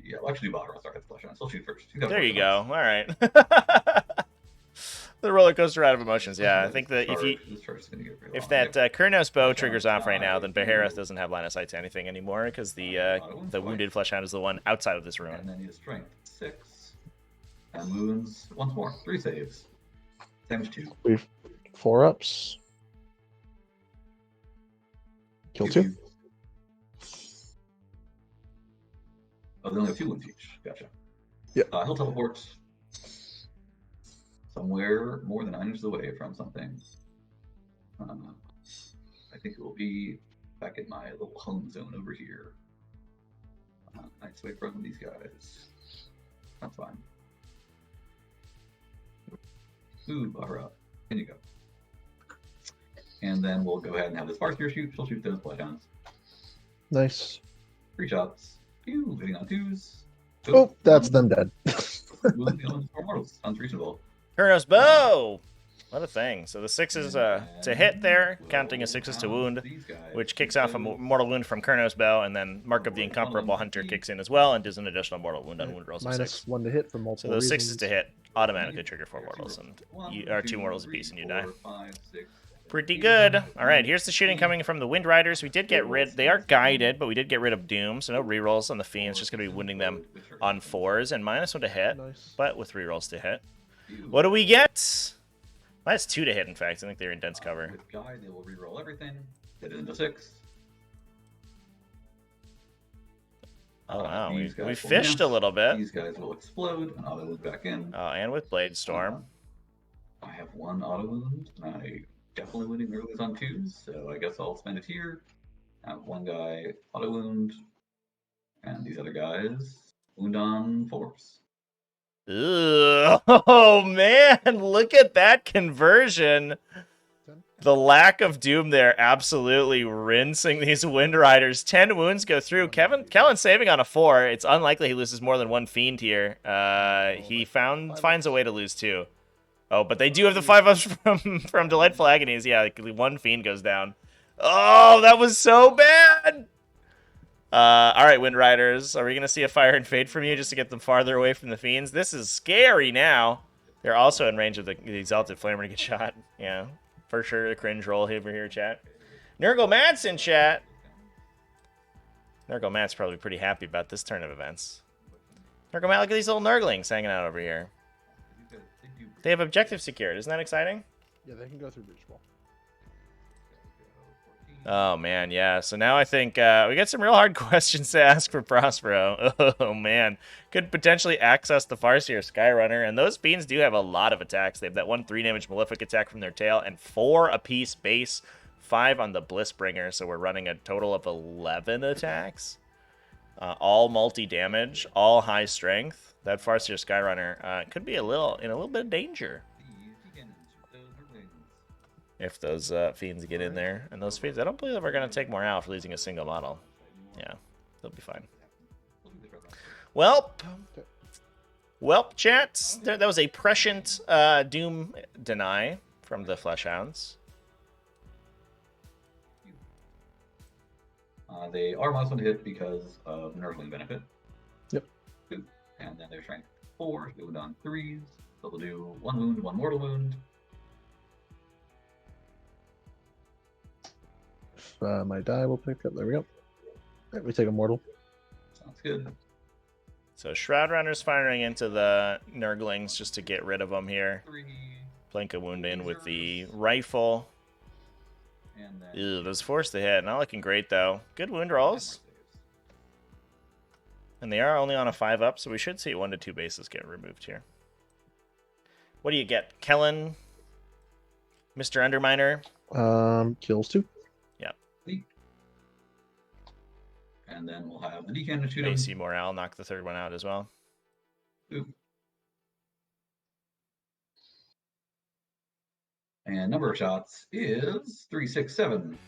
Yeah, we'll actually do Bahareth. Sorry, the Flesh Hounds. He'll shoot first. There you go, alright. The roller coaster ride of emotions, yeah. I think that if that Kurnos bow triggers off right now, then Behareth doesn't have line of sight to anything anymore, because the wounded Flesh Hound is the one outside of this And ruin. then he has strength 6. And wounds once more. 3 saves. Damage 2. 4-ups. Kill 2. Oh, they only have 2 wounds each. Gotcha. Yeah. He'll teleport somewhere more than 9 inches away from something. I think it will be back in my little home zone over here. Nice away from these guys. That's fine. Ooh, bar up. In you go. And then we'll go ahead and have this Farseer shoot. She'll shoot those Bloodhounds. Nice. 3 shots. Pew, hitting on 2s. Oh, that's them dead. Wounding on 4 mortals. Sounds reasonable. Kurnos bow! What a thing. So the 6s to hit there, counting as 6s to wound, These guys, which kicks off a mortal wound from Kurno's Bow, and then Mark of the Incomparable Hunter kicks in as well and does an additional mortal wound on wound rolls of 6. -1 to hit for So multiple those reasons. 6s to hit automatically trigger 4 mortals, and you are 2 mortals apiece, and you die. Pretty good. All right, here's the shooting coming from the Wind Riders. We did get rid... They are guided, but we did get rid of Doom, so no rerolls on the Fiends. Just going to be wounding them on 4s and -1 to hit, Nice. but with rerolls to hit. What do we get? -2 to hit, in fact. I think they're in dense cover. With Guide, they will reroll everything. Hit it into 6. Oh, wow. We These guys will fished a miss. little bit. These guys will explode, and auto wound back in. And with Blade Storm. I have 1 auto wound, and I definitely winning early on 2s, so I guess I'll spend it here. I have 1 guy auto wound, and these other guys wound on 4s. Ugh. Oh, man. Look at that conversion. The lack of Doom there absolutely rinsing these Wind Riders. 10 wounds go through. Kellen saving on a 4. It's unlikely he loses more than 1 Fiend here. He finds a way to lose 2. Oh, but they do have the 5-ups from Delightful Agonies. Yeah, like 1 Fiend goes down. Oh, that was so bad! All right, Wind Riders. Are we going to see a Fire and Fade from you just to get them farther away from the Fiends? This is scary now. They're also in range of the Exalted Flamer to get shot. Yeah, for sure. A cringe roll over here, chat. Nurgle Matt's in chat. Nurgle Matt's probably pretty happy about this turn of events. Nurgle Matt, look at these little Nurglings hanging out over here. They have objective secured. Isn't that exciting? Yeah, they can go through Breach Wall. Oh, man, yeah. So now I think we got some real hard questions to ask for Prospero. Oh, man. Could potentially access the Farseer Skyrunner, and those beans do have a lot of attacks. They have that 1 3-damage Malefic attack from their tail, and 4 apiece base, 5 on the Blissbringer, so we're running a total of 11 attacks. All multi-damage, all high strength. That Farseer Skyrunner could be in a little bit of danger if those Fiends get in there. And those Fiends, I don't believe we're going to take more out for losing a single model. Yeah, they'll be fine. Welp, chat. That was a prescient Doom deny from the Fleshhounds. They are -1 to hit because of Nurgling benefit. Yep. And then they're strength 4, so wound on 3s. So they'll do 1 wound, 1 mortal wound. My die will pick up. There we go. Right, we take a mortal. Sounds good. So Shroud Runner's firing into the Nurglings just to get rid of them here. 3. Blink a wound in with the rifle. And then Ew, those force to hit. Not looking great, though. Good wound rolls. And they are only on a 5-up, so we should see 1 to 2 bases get removed here. What do you get? Kellen? Mr. Underminer? Kills 2. And then we'll have the decanter shoot him. AC Morale, knock the 3rd one out as well. Oop. And number of shots is 3, 6, 7.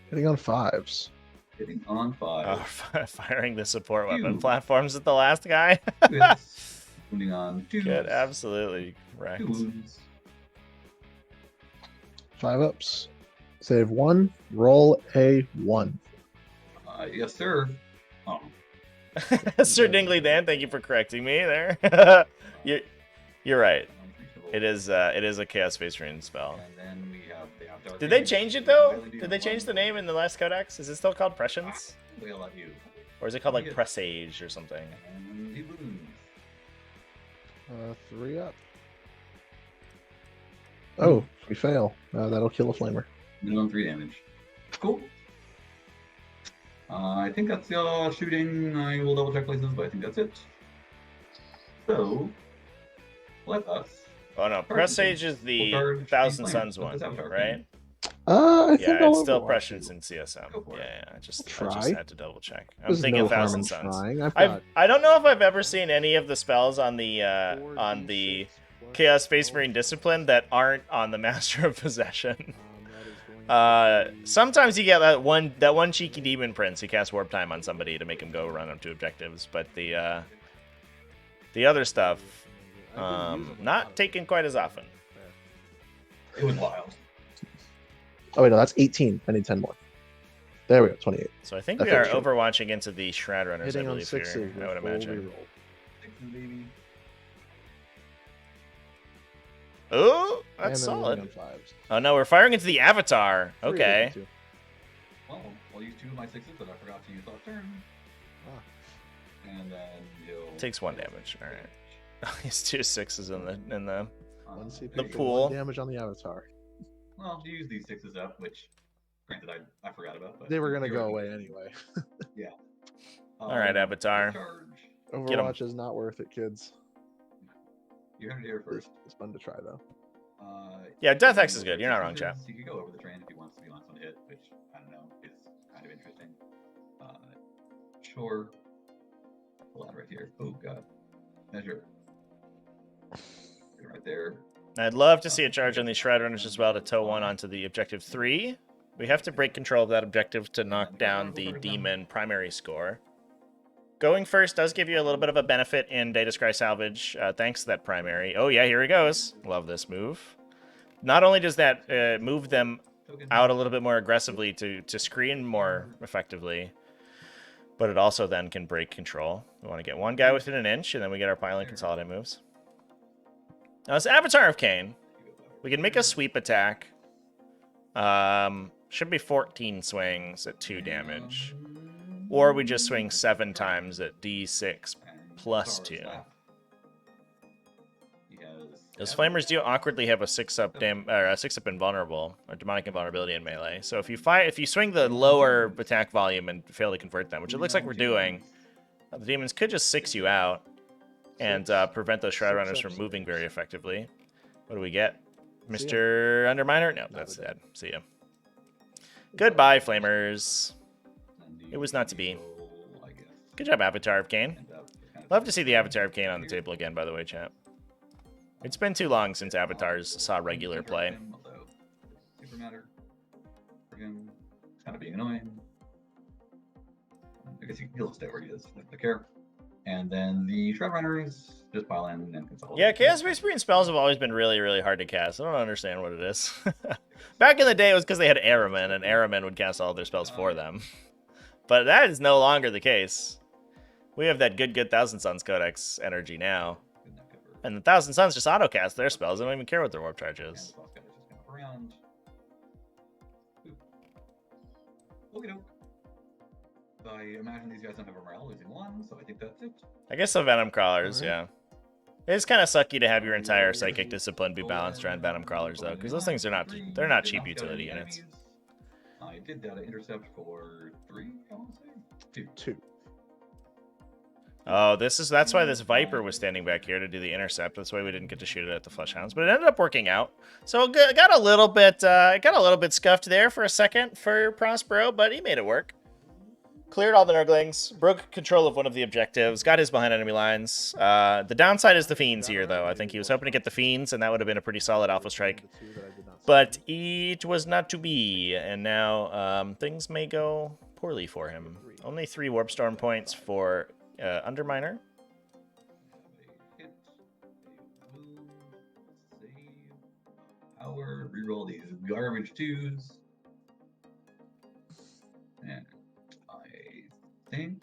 Hitting on 5s. Hitting on 5. Oh, firing the support weapon Ew. platforms at the last guy. Hits. Wounding on 2. Good, absolutely correct. 2 wounds. 5-ups. Save 1. Roll a 1. Yes, sir. Oh. Sir Dingley Dan, thank you for correcting me there. You're right. It is a Chaos Space Marine spell. And then we have the Outdoor Did they Game. change it though? Did they change the name in the last codex? Is it still called Prescience? We'll let you. Or is it called like Presage or something? And the wounds. 3 up. Oh, we fail. That'll kill a flamer. Minimum 3 damage. Cool. I think that's the shooting. I will double check places, but I think that's it. So, let us. Oh no, Presage is the Thousand Suns one, right? I think Yeah, I'll it's still overwatch Prescience you. in CSM. Go for it. Yeah, I just Try. had to double check. I'm There's thinking no harm Thousand in Suns. trying. I've got I don't know if I've ever seen any of the spells on the 4d6 plus Chaos Space 12. Marine Discipline that aren't on the Master of Possession. That is going to be- Sometimes you get that one cheeky demon prince who casts warp time on somebody to make him go run up to objectives, but the other stuff, I do use them a lot Not of taken times. quite as often. It was wild. Oh wait, no, that's 18. I need 10 more. There we go, 28. So I think That we are feels true. overwatching into the Shroud Runners, Hitting I on believe, sixes here, I would with full imagine. reroll. Sixes, baby. Oh, And that's then solid. hitting on fives. Oh no, we're firing into the Avatar. Three of Okay. 52. Well, I'll use 2 of my 6s that I forgot to use last turn. Ah. And then you'll... Takes 1 damage. All right. He's 2 6s in the. One CP, The and pool. 1 damage on the Avatar. Well, you use these 6s up, which, granted, I forgot about. But They were gonna you go already- away anyway. Yeah. All right, Avatar. Charge. Overwatch is not worth it, kids. You heard it here first. It's fun to try though. Yeah, Death X is good. You're not wrong, chap. You could go over the train if you want to be on hit, which I don't know is kind of interesting. Sure. Pull out right here. Oh god. Measure. Right there. I'd love to see a charge on these Shroud Runners as well to tow 1 onto the objective 3. We have to break control of that objective to knock down the demon primary score. Going first does give you a little bit of a benefit in Data Scry Salvage, thanks to that primary. Oh yeah, here he goes. Love this move. Not only does that move them out a little bit more aggressively to screen more effectively, but it also then can break control. We want to get 1 guy within an inch, and then we get our pile and consolidate moves. Now it's Avatar of Cain. We can make a sweep attack. Should be 14 swings at 2 damage. Or we just swing 7 times at D6 plus 2. Those flamers do awkwardly have a 6-up invulnerable or demonic invulnerability in melee. So if you swing the lower attack volume and fail to convert them, which it looks like we're doing, the demons could just 6 you out and prevent those Shroud Runners from moving very effectively. What do we get? Mr. Underminer? No, that's dead. See ya. Goodbye, flamers. It was not to be. Good job, Avatar of Cain. Love to see the Avatar of Cain on the table again, by the way, chat. It's been too long since Avatars saw regular play. Super matter. Friggin' kind of being annoying. I guess he'll stay where he is if they care. And then the Shroud Runners just pile in and consolidate. Yeah, Chaos Space Marine spells have always been really, really hard to cast. I don't understand what it is. Back in the day, it was because they had Aramen, and Aramen would cast all their spells for them. But that is no longer the case. We have that good Thousand Suns Codex energy now. And the Thousand Suns just auto-cast their spells. They don't even care what their warp charge is. I imagine these guys don't have a morale losing 1, so I think that's it. I guess the Venom Crawlers, yeah. It's kind of sucky to have your entire Psychic Discipline be balanced around Venom Crawlers, though, because those things are they're not cheap utility units. I did data intercept for 3, I want to say. 2. Oh, that's why this Viper was standing back here to do the intercept. That's why we didn't get to shoot it at the Fleshhounds, but it ended up working out. So it got a little bit scuffed there for a second for Prospero, but he made it work. Cleared all the Nurglings, broke control of one of the objectives, got his behind enemy lines. The downside is the Fiends here, though. I think he was hoping to get the Fiends, and that would have been a pretty solid Alpha Strike. But it was not to be, and now things may go poorly for him. Only 3 Warp Storm points for Underminer. Power, reroll these garbage 2s. And I think.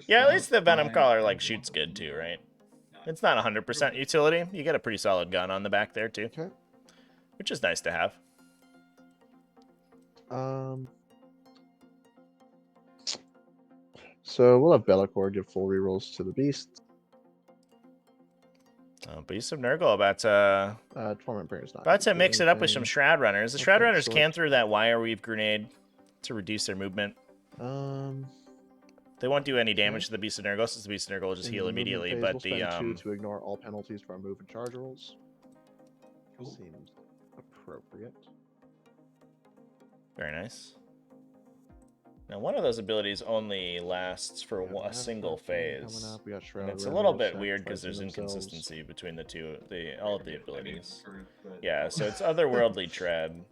Yeah, at least the Venom Caller like shoots good too, right? It's not 100% utility. You get a pretty solid gun on the back there too, Okay. which is nice to have. So we'll have Be'lakor give full rerolls to the beast. Beast of Nurgle about to Torment Parent's not. about to gonna do mix it up with some anything. Shroud Runners. The Okay, Shroud Runners short. can through that Wire Weave Grenade to reduce their movement. They won't do any damage to the Beast of Nurgle, since the Beast of Nurgle will just In heal the movement immediately. phase, But we'll the spend 2 to ignore all penalties for our move and charge rolls. Cool. Seems appropriate. very nice. Now, one of those abilities only lasts for We got a single Master King phase. coming up, we got Shroud And it's a Runners little bit weird because sacrificing there's themselves. inconsistency between all of the abilities. But- Yeah, so it's Otherworldly Tread.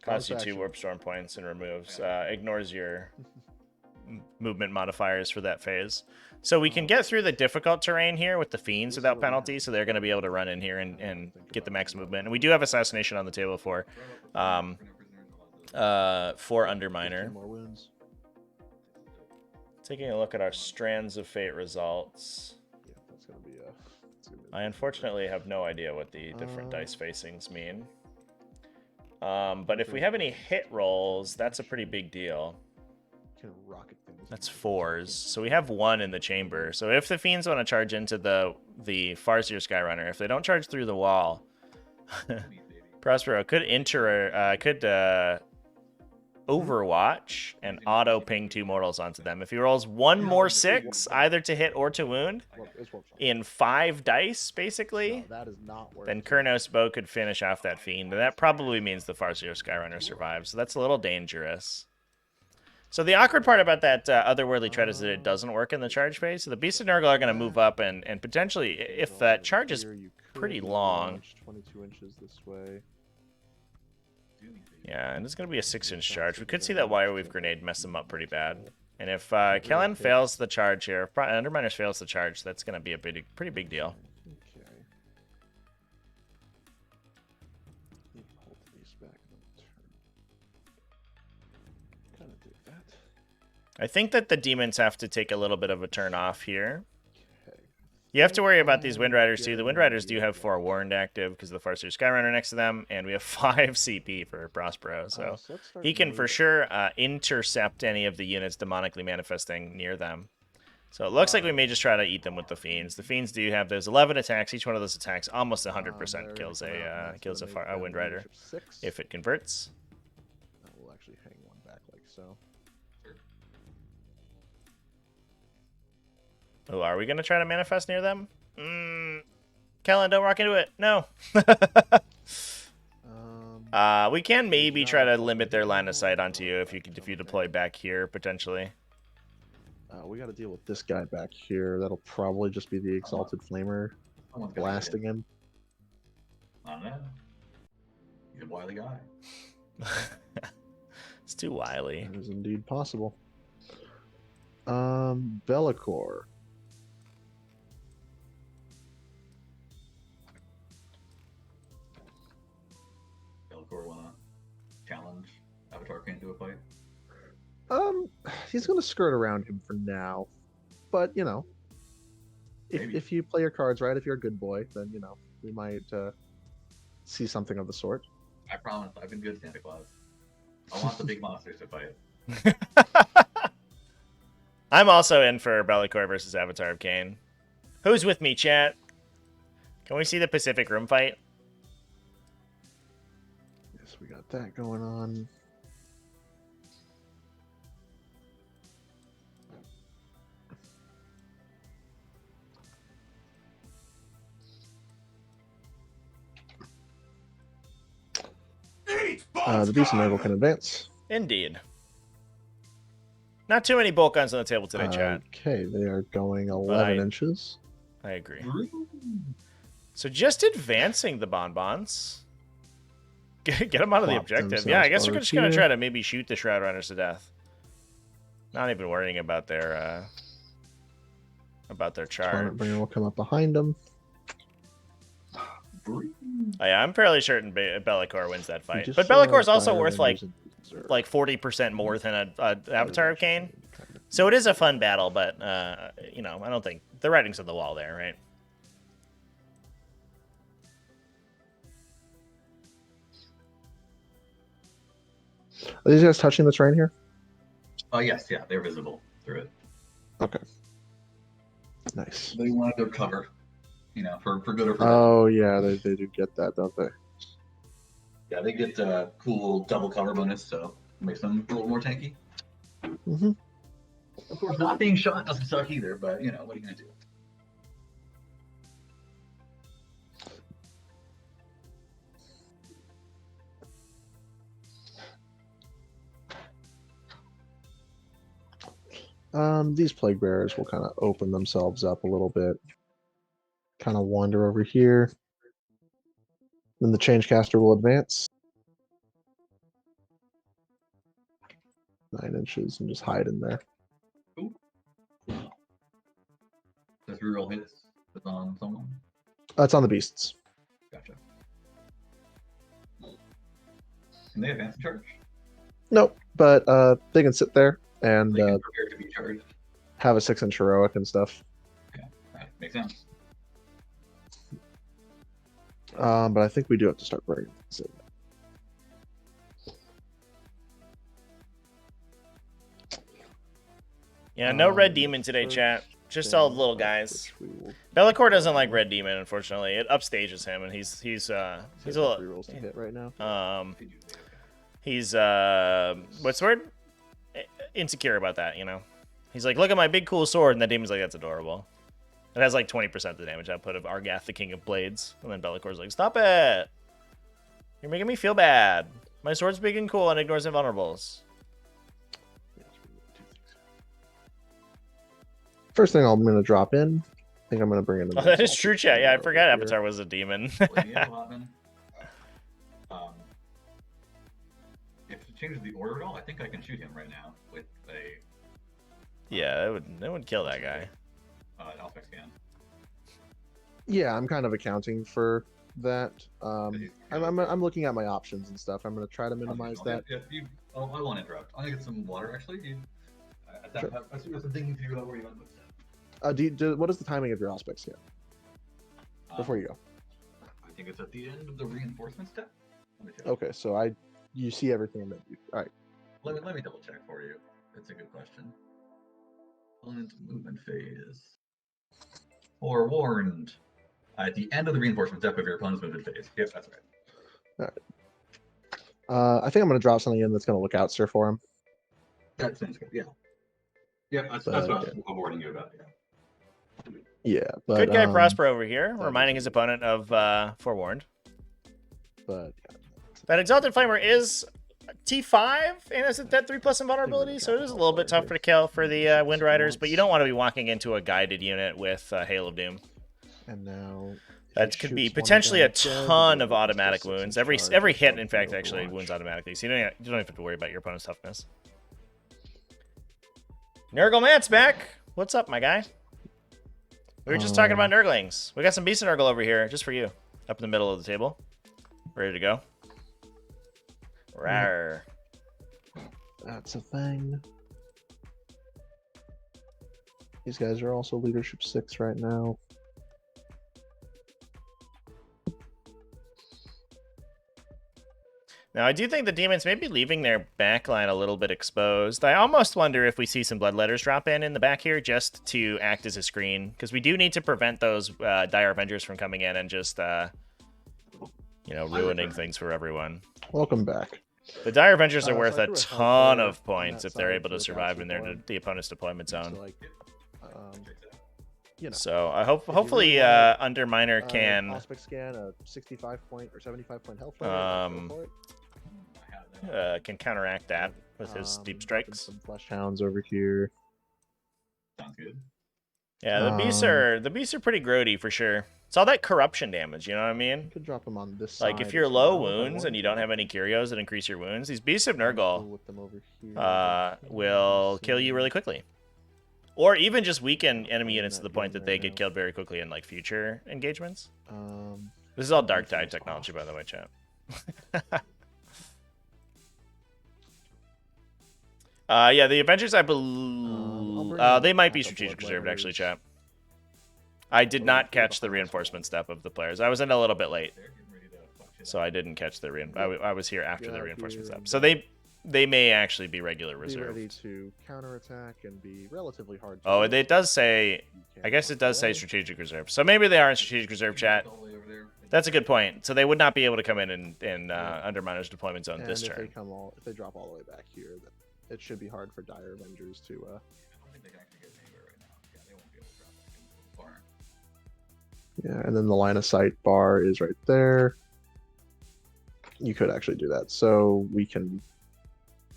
Costs you Bonus 2 action. Warp Storm points and removes. Ignores your movement modifiers for that phase. So we can get through the difficult terrain here with the Fiends without penalty, so they're going to be able to run in here and get the max movement. And we do have Assassination on the table for Underminer. 15 more wounds. Taking a look at our Strands of Fate results. Yeah, that's gonna be I unfortunately have no idea what the different dice facings mean. But if we have any hit rolls, that's a pretty big deal. Can rocket things. That's 4s. So we have 1 in the chamber. So if the Fiends want to charge into the Farseer Skyrunner, if they don't charge through the wall, Prospero could Overwatch and auto ping 2 mortals onto them. If he rolls 1 more 6, either to hit or to wound, in 5 dice, basically, no, that is not then Kurnos Bow could finish off that Fiend. And that probably means the Farseer Skyrunner survives. So that's a little dangerous. So the awkward part about that Otherworldly Tread is that it doesn't work in the charge phase. So the Beast of Nurgle are going to move up and potentially, if that charge is pretty long... 22 inches this way. Yeah, and it's going to be a 6-inch charge. We could see that Wire Weave Grenade mess them up pretty bad. And if Kellen fails the charge here, if Underminers fails the charge, that's going to be a pretty big deal. Okay. Hold these back and turn. Kind of do that. I think that the Demons have to take a little bit of a turn off here. Okay. You have to worry about these Wind Riders too. The Wind Riders do have Forewarned active because of the Farseer Skyrunner next to them, and we have 5 CP for Prospero, so he can for sure intercept any of the units demonically manifesting near them. So it looks like we may just try to eat them with the Fiends. The Fiends do have those 11 attacks. Each one of those attacks almost 100% kills a Wind Rider if it converts. We'll actually hang one back like so. Oh, are we going to try to manifest near them? Kellen, don't rock into it. No. We can maybe try to limit their line of sight onto you if you deploy back here, potentially. We got to deal with this guy back here. That'll probably just be the Exalted Flamer blasting him. I don't know. He's a wily guy. It's too wily. That is indeed possible. Be'lakor. Be'lakor wanna challenge Avatar King to a fight? He's gonna skirt around him for now, but you know, if you play your cards right, if you're a good boy, then you know we might see something of the sort. I promise, I've been good, Santa Claus. I want the big monsters to fight. I'm also in for Be'lakor versus Avatar of Cain. Who's with me, chat? Can we see the Pacific Rim fight? Yes, we got that going on. The Beast of Nurgle can advance. Indeed. Not too many bolt guns on the table today, chat. Okay, they are going 11 inches. I agree. So just advancing the bonbons. Get them out of the objective. Yeah, I guess we're just going to try to maybe shoot the Shroud Runners to death. Not even worrying about their charge. Bringer will come up behind them. Oh, yeah, I'm fairly certain Be'lakor wins that fight. But Be'lakor is also worth like 40% more than a Avatar of Cain. So it is a fun battle, but you know, I don't think the writing's on the wall there, right? Are these guys touching the terrain here? Oh yes, yeah, they're visible through it. Okay. Nice. They wanted their cover, you know, for good or for bad. Oh yeah, they do get that, don't they? Yeah, they get a cool double cover bonus, so it makes them a little more tanky. Mm-hmm. Of course, not being shot doesn't suck either, but you know, what are you gonna do? These Plague Bearers will kind of open themselves up a little bit. Kind of wander over here. Then the Changecaster will advance. 9 inches and just hide in there. reroll hits that's on someone? It's on the beasts. Gotcha. Can they advance the charge? Nope, but they can sit there and They can prepare to be charged. have a 6-inch heroic and stuff. That makes sense. But I think we do have to start bringing things in. Yeah, no red demon today, chat. Just all little guys. Be'lakor doesn't like red demon, unfortunately. It upstages him, and he's a little rolls to hit right now. He's what's the word? Insecure about that, you know. He's like, look at my big cool sword, and the demon's like, that's adorable. It has like 20% of the damage output of Argath, the King of Blades, and then Be'lakor's like, stop it! You're making me feel bad. My sword's big and cool and ignores invulnerables. First thing I'm going to drop in, I think I'm going to bring in. Oh, that is true, chat. Yeah, I forgot Avatar was a demon. If it changes the order at all, I think I can shoot him right now with a. Yeah, that would kill that guy. Aspect scan. Yeah, I'm kind of accounting for that. I'm looking at my options and stuff. I'm going to try to minimize that. I won't interrupt. I'm gonna get some water actually. Sure. I still got some thinking to do about where you want to put that. What is the timing of your aspect scan? Before you go. I think it's at the end of the reinforcement step. Okay, so you see everything that you. All right. Let me double check for you. That's a good question. Opponent movement phase. Forewarned. At the end of the reinforcement step of your opponent's movement phase. Yep, that's right. All right. I think I'm going to drop something in that's going to look out, sir, for him. That sounds good. Yeah. Yeah, that's what I was warning you about. Yeah, but good guy Prospero over here, reminding his opponent of forewarned. But that Exalted Flamer is T5 and has that 3+ invulnerability, so it is a little bit tougher to kill for the Wind Riders, but you don't want to be walking into a guided unit with Hail of Doom. And now that could be potentially a ton of automatic wounds. Every hit, in fact, actually wounds automatically, so you don't even have to worry about your opponent's toughness. Nurgle Matt's back. What's up, my guy? We were just talking about Nurglings. We got some Beast Nurgle over here, just for you. Up in the middle of the table. Ready to go. Rawr. That's a thing. These guys are also leadership 6 right now. Now, I do think the demons may be leaving their backline a little bit exposed. I almost wonder if we see some Bloodletters drop in the back here just to act as a screen, because we do need to prevent those Dire Avengers from coming in and just, ruining things for everyone. Welcome back. The Dire Avengers are worth a ton of points if they're able to survive in the opponent's deployment zone. So I hopefully Underminer can aspect scan a 65 point or 75 point health. Can counteract that with his deep strikes. Some flesh hounds over here. Sounds good. Yeah, the beasts are pretty grody for sure. It's all that corruption damage, you know what I mean? Could drop them on this like side if you're low wounds and you don't have any curios that increase your wounds, these beasts of Nurgle will kill you really quickly. Or even just weaken enemy units to the point that they get killed very quickly in like future engagements. This is all Dark Tide technology, by the way, chat. Yeah, the Avengers, I believe they might be strategic reserved, actually, chat. I did not catch the reinforcement step of the players. I was in a little bit late, so I didn't catch the I was here after the reinforcement step. So they may actually be regular reserved. Be ready to counterattack and be relatively hard to it does say, I guess it does say strategic reserve. So maybe they are in strategic reserve, chat. That's a good point. So they would not be able to come in Underminer's deployment zone this turn. If they drop all the way back here, then it should be hard for Dire Avengers to. I don't think they can actually get anywhere right now. Yeah, they won't be able to drop back far. Yeah, and then the line of sight bar is right there. You could actually do that. So we can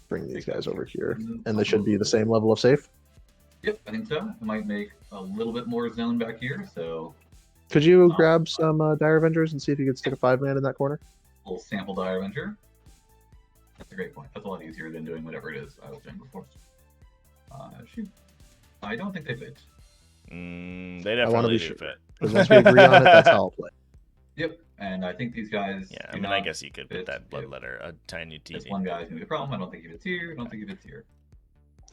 bring these guys over here, and they should be the same level of safe. Yep, I think so. I might make a little bit more zone back here, so... Could you grab some Dire Avengers and see if you could stick a 5-man in that corner? A little sample Dire Avenger. That's a great point. That's a lot easier than doing whatever it is I was doing before. Shoot. I don't think they fit. They I want to definitely be do sure. fit. Because once we agree on it, that's how I'll play. Yep, and I think these guys. Yeah, I do mean, I not guess you could put fit. that Yep. bloodletter a tiny This teeny. one guy's gonna be a problem. I don't think he fits here. I don't think he fits here.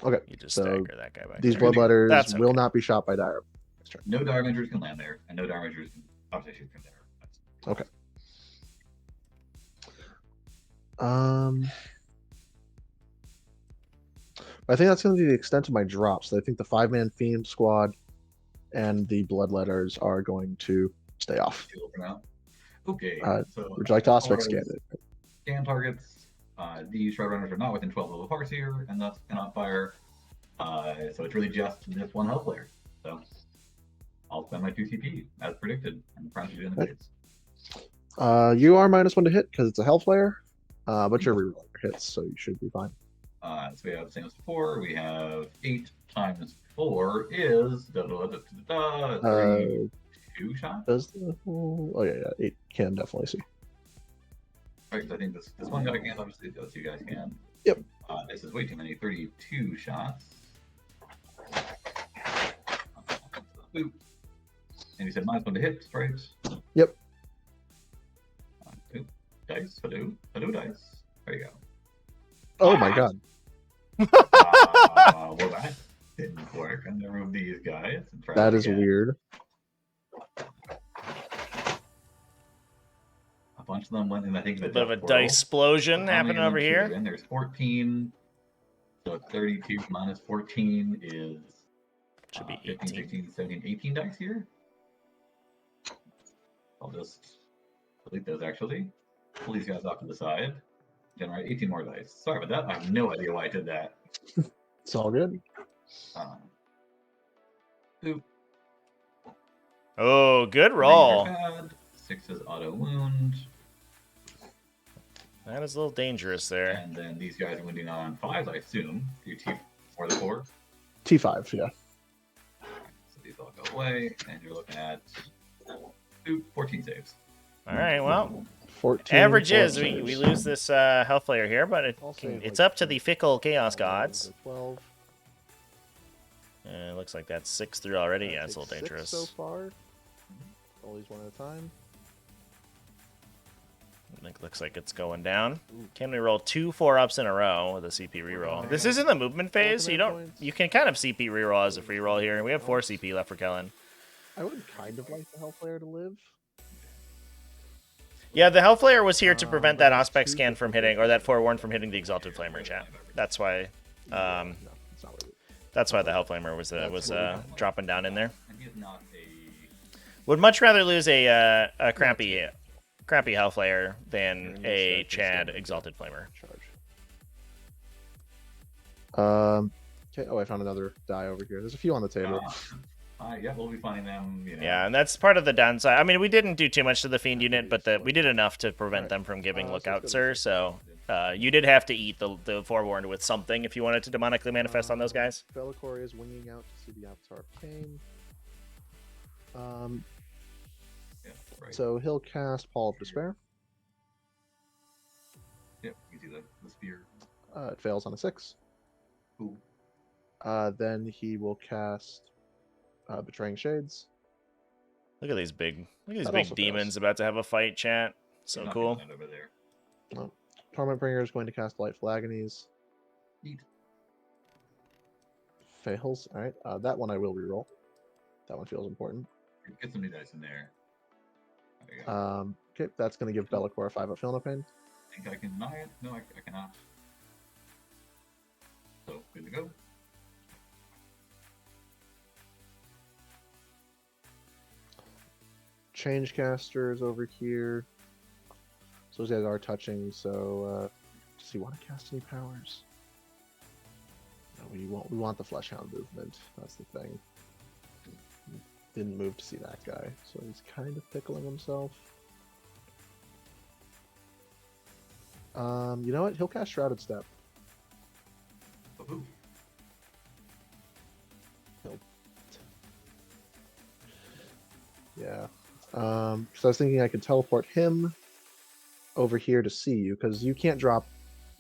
Okay. You just So stagger that guy back these there. bloodletters That's will okay. not be shot by dire. No dire avengers can land there, and no dire avengers can obviously shoot from there. Okay. I think that's going to be the extent of my drops. I think the 5-man Fiend squad and the bloodletters are going to stay off. For now. Okay. So would you like to as aspect far scan as it? Scan targets. These Shroudrunners are not within 12 level Farseer, and thus cannot fire. So it's really just this one health player. So I'll spend my 2 CP as predicted, and the is in the bids. You are -1 to hit because it's a hell player, but you're rerolling your hits, so you should be fine. So we have same as before. We have 8 times 4 is 32 shots. Does the yeah, 8 can definitely see. Right, I think this one guy can, obviously those 2 guys can. Yep. This is way too many. 32 shots. Boop. And you said -1 to hit, right? Yep. Dice, hello, dice. There you go. Oh my god. Well, that didn't work. I'm gonna remove these guys. And try That is again. weird. A bunch of them went in, I think, the A bit of a death portal. dice explosion happening over here. And there's 14. So 32 minus 14 is Should be 15, 18. 16, 17, 18 dice here. I'll just delete those actually. Pull these guys off to the side. Generate 18 more dice. Sorry about that. I have no idea why I did that. It's all good. Oop. Oh, good roll. 6 is auto wound. That is a little dangerous there. And then these guys are wounding on 5s, I assume. Your T or the 4. T5, yeah. So these all go away, and you're looking at 14 saves. All right, well, 14. average is we lose this health player here, but it's up to the fickle chaos gods. 12. It looks like that's 6 through already. Yeah, it's a little dangerous. So far. Always one at a time. It looks like it's going down. Can we roll 2 4-ups in a row with a CP reroll? This is in the movement phase, so you can kind of CP reroll as a free roll here. We have 4 CP left for Kellen. I would kind of like the health player to live. Yeah, the health player was here to prevent that aspect scan from hitting, or that forewarn from hitting the exalted flamer chat. That's why. No, it's not what it That's why the health flamer was dropping down in there. And he is not a... Would much rather lose a crappy health player than a Chad exalted flamer. charge. Okay. Oh, I found another die over here. There's a few on the table. Yeah, we'll be finding them. You know. Yeah, and that's part of the downside. I mean, we didn't do too much to the Fiend unit, but we did enough to prevent them from giving Lookout, sir. So you did have to eat the forewarned with something if you wanted to demonically manifest on those guys. Bellicor is winging out to see the Avatar of Pain. Yeah, right. So he'll cast Paul of Despair. Yep, you see the spear. It fails on a 6. Cool. Then he will cast Betraying Shades. Look at these big That big also demons fails. about to have a fight, chat. So He's not cool. getting that over there. Torment Bringer is going to cast Lightful Agonies. Eat. Fails. All right. That one I will reroll. That one feels important. Get some new dice in there. There you go. Okay, that's going to give Bellicor a 5-up Feel No Pain. Think I can deny it? No, I cannot. So, good to go. Change casters over here. So those guys are touching. So does he want to cast any powers? No, we won't. We want the Fleshhound movement. That's the thing. Didn't move to see that guy, so he's kind of pickling himself. You know what? He'll cast Shrouded Step. Woohoo. Yeah. So I was thinking I could teleport him over here to see you, because you can't drop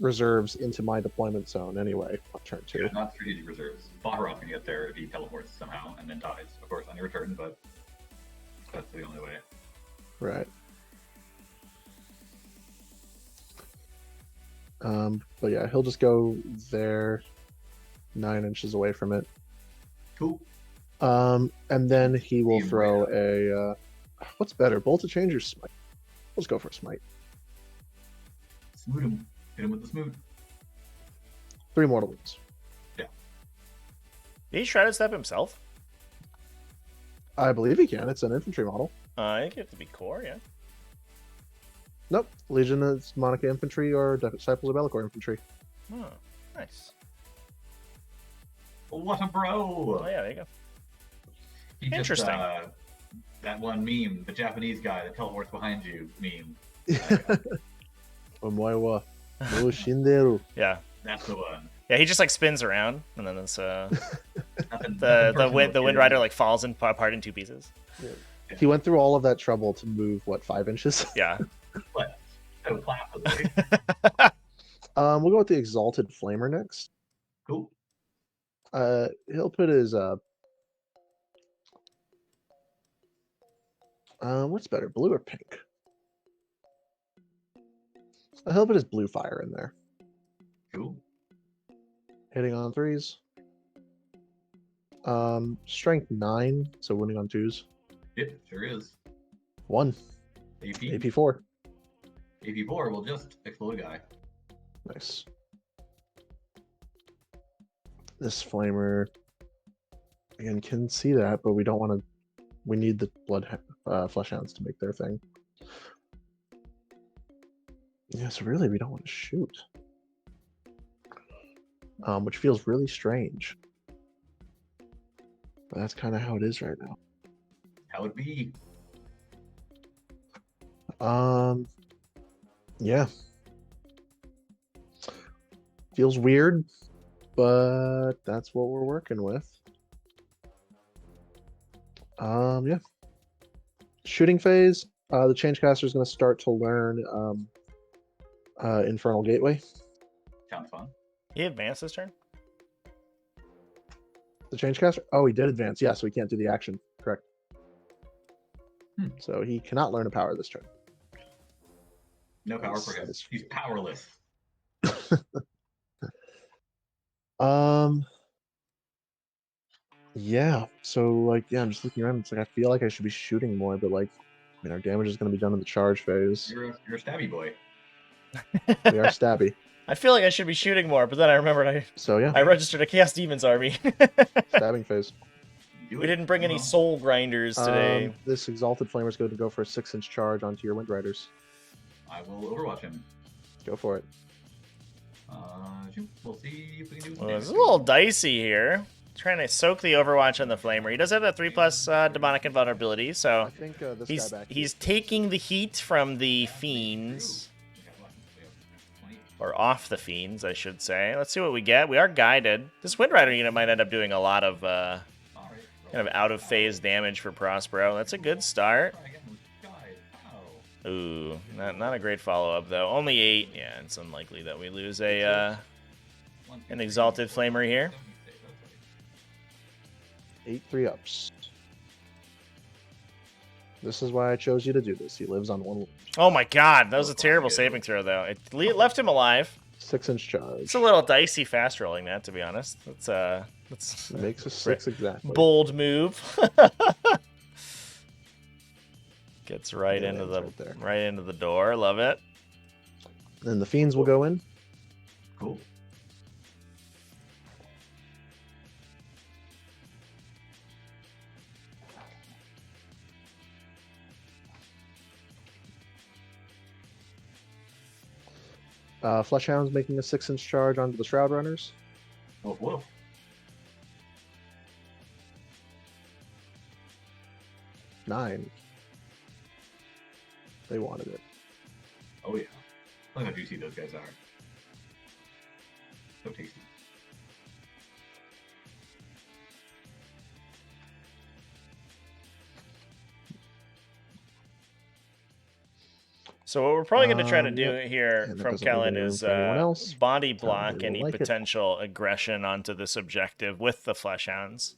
reserves into my deployment zone anyway on turn 2. Yeah, not strategic reserves. Balrog can get there if he teleports somehow and then dies. Of course, on your turn, but that's the only way. Right. But yeah, he'll just go there, 9 inches away from it. Cool. And then he will Team throw right a what's better, bolt to change or smite? Let's go for smite. Smoot him. Hit him with the smoot. 3 mortal wounds. Did he shredded step himself? I believe he can. It's an infantry model. I think you have to be core, yeah. Nope. Legion is Monica infantry or Disciples of Bellicor infantry. Oh, nice. What a bro! Oh yeah, there you go. He just, Interesting. That one meme, the Japanese guy that teleports behind you meme. Omoe wa no shinderu. Yeah. That's the one. Yeah, he just like spins around, and then it's Nothing the personal Wind here. Rider like falls apart in 2 pieces. He went through all of that trouble to move, what, 5 inches? Yeah. What? So classically. We'll go with the Exalted Flamer next. Cool. He'll put his what's better, blue or pink? He'll put his blue fire in there. Cool. Hitting on 3s. Strength 9, so winning on 2s. Yep, sure is. 1. AP. AP 4. AP4 will just explode a guy. Nice. This flamer again can see that, but we don't want to. We need the flesh hounds to make their thing. Yeah, so really we don't want to shoot, which feels really strange. But that's kind of how it is right now. How it be? Yeah. Feels weird, but that's what we're working with. Yeah. Shooting phase. The Changecaster is going to start to learn Infernal Gateway. Sounds fun. He advanced this turn? The Changecaster? Oh, he did advance. Yeah, so he can't do the action. Correct. Hmm. So he cannot learn a power this turn. No power for That him. is- He's powerless. Yeah. So like, yeah, I'm just looking around. It's like I feel like I should be shooting more, but like, I mean, our damage is going to be done in the charge phase. You're a stabby boy. We are stabby. I feel like I should be shooting more, but then I remembered So yeah, I registered a Chaos Demons army. stabbing phase. We didn't bring any soul grinders today. This Exalted Flamer is going to go for a 6-inch charge onto your Wind Riders. I will overwatch him. Go for it. Shoot. We'll see if we can do Well, damage. it's a little dicey here. Trying to soak the Overwatch on the Flamer. He does have that 3+ demonic invulnerability, I so think this he's guy back he's here- taking the heat from the fiends, or off the fiends, I should say. Let's see what we get. We are guided. This Wind Rider unit might end up doing a lot of kind of out of phase damage for Prospero. That's a good start. Ooh, not a great follow up though. Only 8. Yeah, it's unlikely that we lose an Exalted Flamer here. 8 3-ups. This is why I chose you to do this. He lives on 1 wound. Oh my god, that was a terrible saving throw though. It left him alive. 6-inch charge. It's a little dicey fast rolling that, to be honest. That's Makes a 6 exactly. bold move. Gets right Yeah, into it's the right there. right into the door. Love it. Then the fiends will go in. Cool. Fleshhound's making a 6-inch charge onto the Shroud Runners. Woof woof. Nine. They wanted it. Oh yeah. Look how juicy those guys are. So tasty. So what we're probably going to try to do Yep. here And that from doesn't leave Kellen any room is for anyone else. body Tell block me they any will like it. potential aggression onto this objective with the Fleshhounds.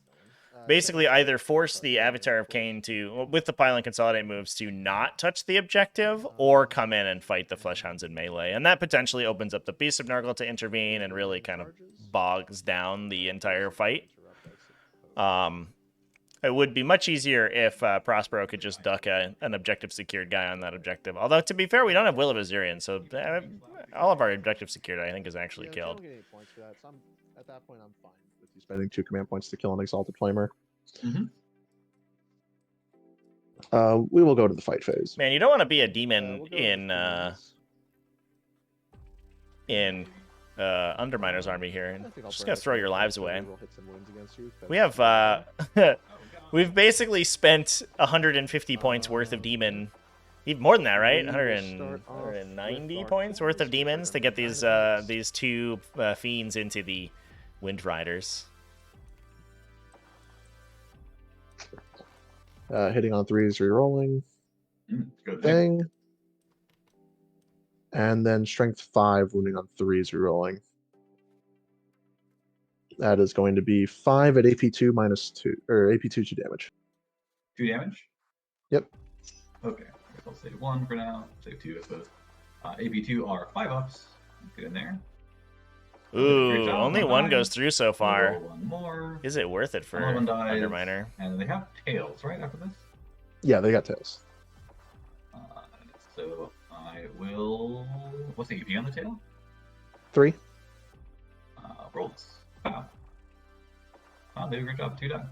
Uh, Basically, second either force sorry, the go ahead, Avatar of force. Cain to, with the pile and consolidate moves, to not touch the objective, or come in and fight the Fleshhounds in melee. And that potentially opens up the Beast of Nurgle to intervene and really kind of bogs down the entire fight. It would be much easier if Prospero could just duck an objective secured guy on that objective. Although, to be fair, we don't have Will of Azurian, so all of our objective secured, I think, is actually killed. I don't get any points for that, so at that point, I'm fine with you spending 2 command points to kill an Exalted Flamer. We will go to the fight phase. Man, you don't want to be a demon We'll go with in Underminer's army here. I think I'll Just burn gonna this throw one your first, lives so away. we will hit some wounds against you, 'cause We have we've basically spent 150 points worth of demon, even more than that, right? we will 100 start off 190 with our points worth of kings, which are demons to gonna get be these Dynamites. these two fiends into the Wind Riders. Hitting on 3s, rerolling. Good thing. Thing. And then strength 5, wounding on 3s, rerolling. That is going to be 5 at AP2 minus 2, or AP2 2 damage. 2 damage? Yep. Okay. I guess I'll save 1 for now. Save 2, I suppose. AP2 are 5 ups. Get in there. Ooh, job, only one one die. goes through so We'll far. roll 1 more. Is it worth it for Another one dies. Underminer? And they have tails, right, after this? Yeah, they got tails. So I will... What's the AP on the tail? 3. Rolls. Wow. Wow, they did a great job. 2 die.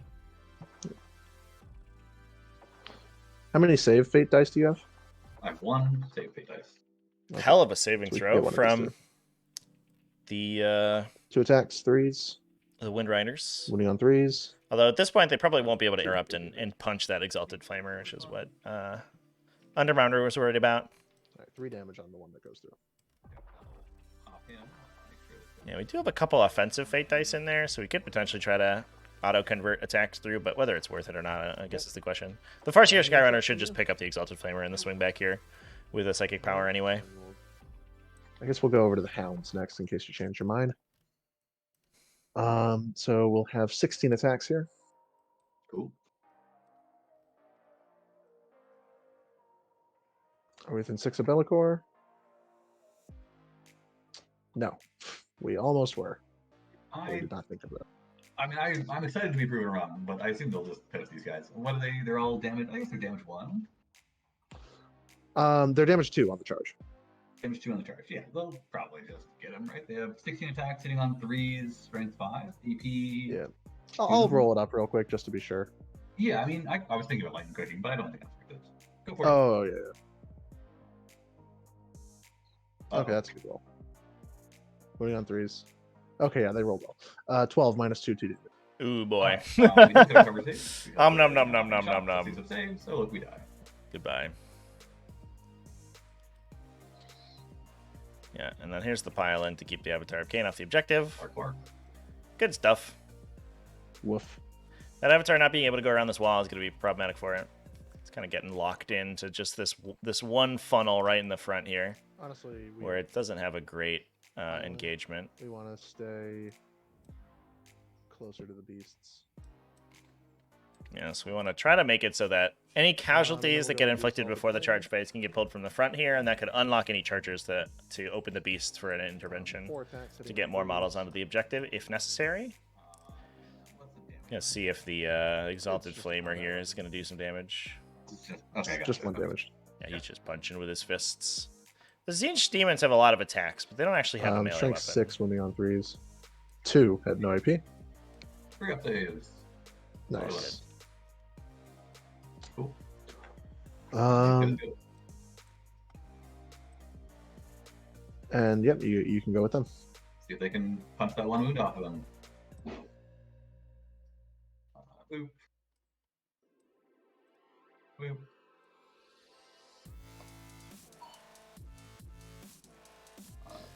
How many save fate dice do you have? I have 1 save fate dice. Okay. Hell of a saving So we can throw get one of these from two. the 2 attacks, 3s, Wind Riders. wounding on 3s. Although at this point they probably won't be able to interrupt and punch that Exalted Flamer, which is what Underminder was worried about. Alright, 3 damage on the one that goes through. Yeah, we do have a couple offensive fate dice in there, so we could potentially try to auto-convert attacks through, but whether it's worth it or not, I guess is the question. The Farseer Skyrunner should just pick up the Exalted Flamer in the swing back here with a Psychic Power anyway. I guess we'll go over to the Hounds next in case you change your mind. So we'll have 16 attacks here. Cool. Are we within 6 of Bellicor? No. We almost were. We I did not think of that. mean, I'm excited to be proven wrong, but I assume they'll just finish these guys. What are they? They're all damage. I guess they're damage 1. They're damage 2 on the charge. Damage 2 on the charge. Yeah, they'll probably just get them, right? They have 16 attacks, hitting on 3s, strength 5, EP. Yeah. I'll roll it up real quick just to be sure. Yeah, I mean, I was thinking about lightning cooking, but I don't think I'm for this. Go for it. Oh, yeah. Okay, that's a good roll. Wounding on 3s. Okay, yeah, they rolled well. 12 minus 2, 2 damage. Ooh, boy. We just got a cover save. Nom nom nom nom nom nom nom. Save, so look, we die. Goodbye. Yeah, and then here's the pile in to keep the Avatar of Cain off the objective. Bark, bark. Good stuff. Woof. That Avatar not being able to go around this wall is going to be problematic for it. It's kind of getting locked into just this one funnel right in the front here, Honestly, where it doesn't have a great engagement. we want to stay closer to the beasts. Yeah, so we want to try to make it so that any casualties we'll that go get with inflicted Exalted before the Flamer. charge phase can get pulled from the front here, and that could unlock any chargers to open the beast for an intervention 4 attacks to hitting get on more 3s. models onto the objective if necessary. Gonna see if the Exalted Flamer here is gonna do some damage. Okay, Just 1 damage. Yeah, he's just punching with his fists. The Zinch demons have a lot of attacks, but they don't actually have a melee Strength weapon. 6, wounding on 3s. 2 had no AP. 3 up saves. Nice. Cool. Um, Good. and yep, you can go with them. See if they can punch that 1 wound off of them. Boop. Boop.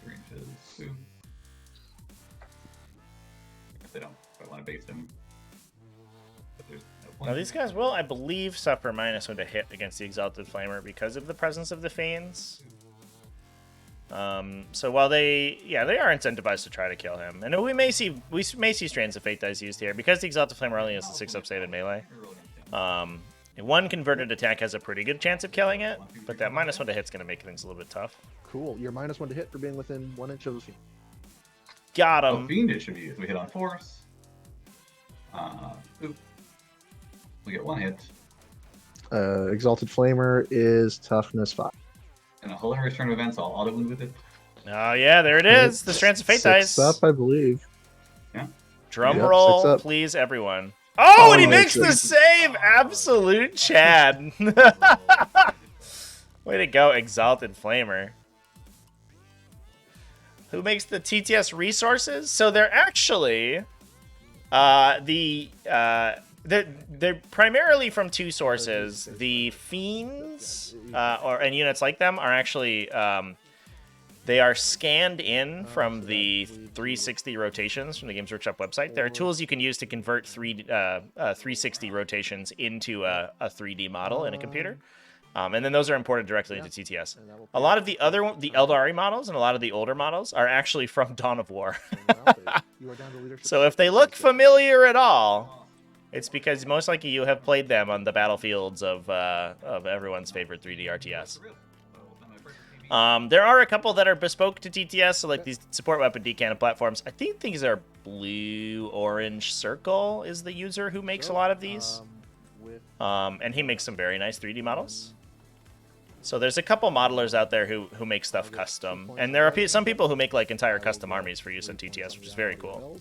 3 inches. Boop. I guess they don't. I want to base them. But there's no Now these guys will, I believe, suffer -1 to hit against the Exalted Flamer because of the presence of the Fiends. So while they are incentivized to try to kill him, and we may see Strands of Fate dice used here because the Exalted Flamer only has a 6-up save in melee. One converted attack has a pretty good chance of killing it, but that -1 to hit's going to make things a little bit tough. Cool. You're -1 to hit for being within 1 inch of the Fiend. Got Oh, him. Fiendish should be used. We hit on force. We get 1 hit. Exalted Flamer is toughness 5. And a hilarious turn of events, I'll auto wound with it. Oh yeah, there it is. The Strands of Fate dice. 6 up, I believe. Yeah. Drum Yep, 6 roll, up. please, everyone. Oh, and he Oh, makes the nice. save! Absolute Chad. Way to go, Exalted Flamer. Who makes the TTS resources? So they're actually they're primarily from 2 sources. The Fiends and units like them are actually they are scanned in from the 360 rotations from the Games Workshop website. There are tools you can use to convert 360 rotations into a 3D model in a computer. And then those are imported directly into TTS. A lot of the Aeldari models and a lot of the older models are actually from Dawn of War. So if they look familiar at all, it's because most likely you have played them on the battlefields of everyone's favorite 3D RTS. There are a couple that are bespoke to TTS, so like these support weapon decannon platforms. I think these are Blue Orange Circle is the user who makes a lot of these. And he makes some very nice 3D models. So there's a couple modelers out there who make stuff custom, and there are some people who make like entire custom armies for use in TTS, which is very cool.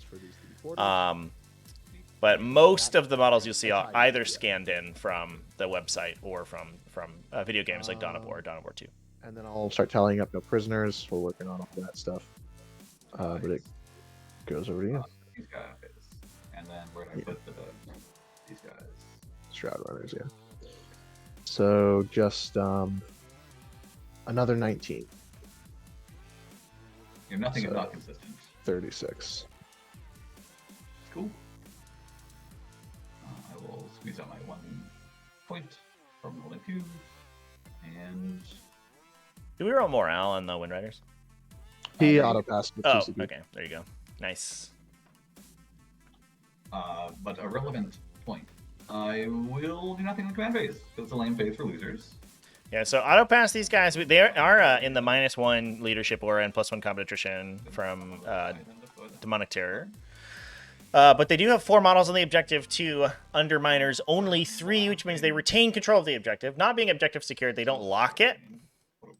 But most of the models you'll see are either scanned in from the website or from video games like Dawn of War, Dawn of War 2. And then I'll start tallying up no prisoners. We're working on all that stuff. But it goes over to you. These guys. And then where do I put these guys? Shroud Runners, yeah. So just another 19. You're nothing if So- not consistent. 36. Cool. I will squeeze out my 1 point from rolling 2. And Do we roll morale on the Wind Riders? He there you auto passed with Oh, TCP. okay. There you go. Nice. but a relevant point. I will do nothing in the command phase, because it's a lame phase for losers. Yeah, so auto pass these guys. They are in the -1 leadership aura and +1 combat attrition from Demonic Terror. But they do have 4 models on the objective, 2 Underminers, only 3, which means they retain control of the objective. Not being objective secured, they don't lock it,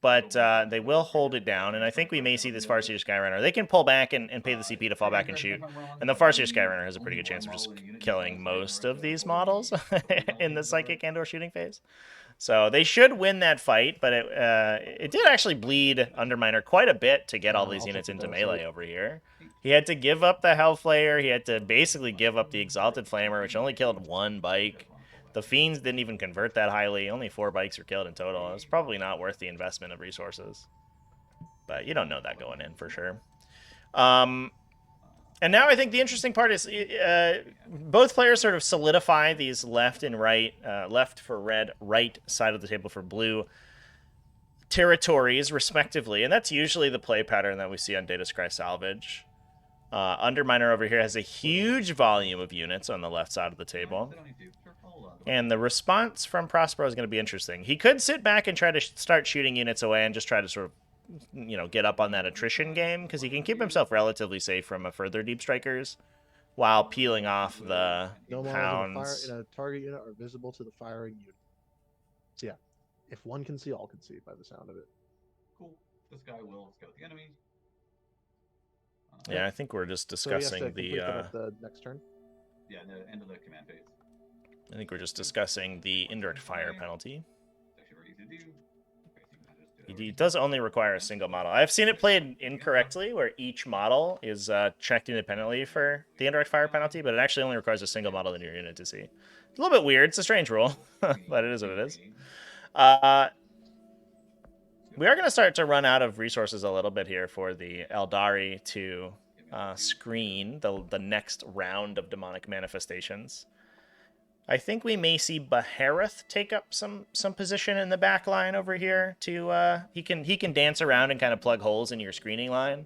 but they will hold it down. And I think we may see this Farseer Skyrunner. They can pull back and pay the CP to fall back and shoot. And the Farseer Skyrunner has a pretty good chance of just killing most of these models in the Psychic and/or shooting phase. So they should win that fight, but it did actually bleed Underminer quite a bit to get all these units into melee over here. He had to give up the Hellflayer. He had to basically give up the Exalted Flamer, which only killed 1 bike. The Fiends didn't even convert that highly. Only 4 bikes were killed in total. It's probably not worth the investment of resources. But you don't know that going in for sure. And now I think the interesting part is both players sort of solidify these left and right, left for red, right side of the table for blue territories, respectively. And that's usually the play pattern that we see on Data Scry Salvage. Underminer over here has a huge volume of units on the left side of the table. And the response from Prospero is going to be interesting. He could sit back and try to start shooting units away and just try to sort of, get up on that attrition game, because he can keep himself relatively safe from a further Deep Strikers while peeling off the No hounds. models in a target unit are visible to the firing unit. So yeah, if one can see, all can see by the sound of it. Cool. This guy will scout the enemy. Yeah, I think we're just discussing the next turn. Yeah, the end of the command phase. I think we're just discussing the indirect fire penalty. It's actually very easy to do. It does only require a single model. I've seen it played incorrectly, where each model is checked independently for the indirect fire penalty, but it actually only requires a single model in your unit to see. It's a little bit weird. It's a strange rule, but it is what it is. We are going to start to run out of resources a little bit here for the Aeldari to screen the next round of demonic manifestations. I think we may see Behareth take up some position in the back line over here. To he can dance around and kind of plug holes in your screening line.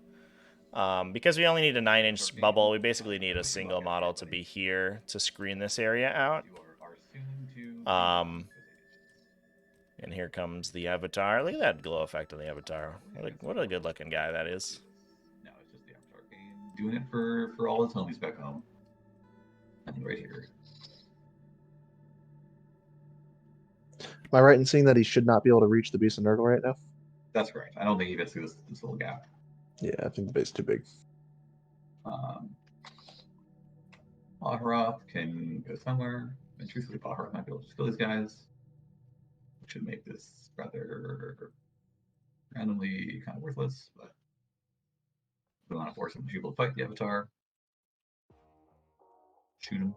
Because we only need a 9-inch bubble, we basically need a single model to be here to screen this area out. And here comes the Avatar. Look at that glow effect on the Avatar. What a good looking guy that is. No, it's just the Avatar game. Doing it for all his homies back home. I think right here. Am I right in seeing that he should not be able to reach the Beast of Nurgle right now? That's correct. I don't think he gets through this little gap. Yeah, I think the base is too big. Baharov can go somewhere. And truthfully, Baharov might be able to just kill these guys. Which should make this rather randomly kind of worthless, but we want to force him to be able to fight the Avatar. Shoot him.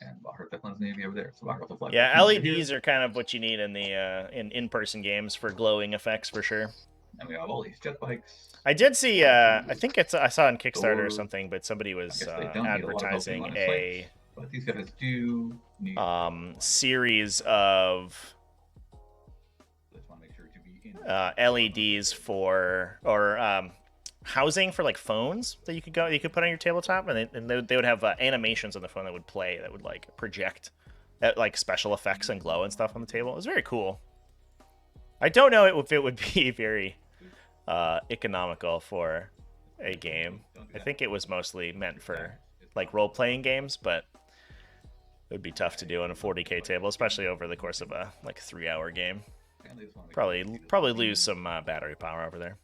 And Baharov definitely has Navy over there, so Baharov will fly. Yeah, LEDs are kind of what you need in the in-person games for glowing effects for sure. And we have all these jet bikes. I did see. I think I saw on Kickstarter or something, but somebody was advertising a but these guys do need series of LEDs for housing for like phones that you could put on your tabletop, and they would have animations on the phone that would play that would like project like special effects and glow and stuff on the table. It was very cool. I don't know if it would be very economical for a game. I think it was mostly meant for like role-playing games, but it would be tough to do on a 40K table, especially over the course of a like 3-hour game. Probably lose some battery power over there.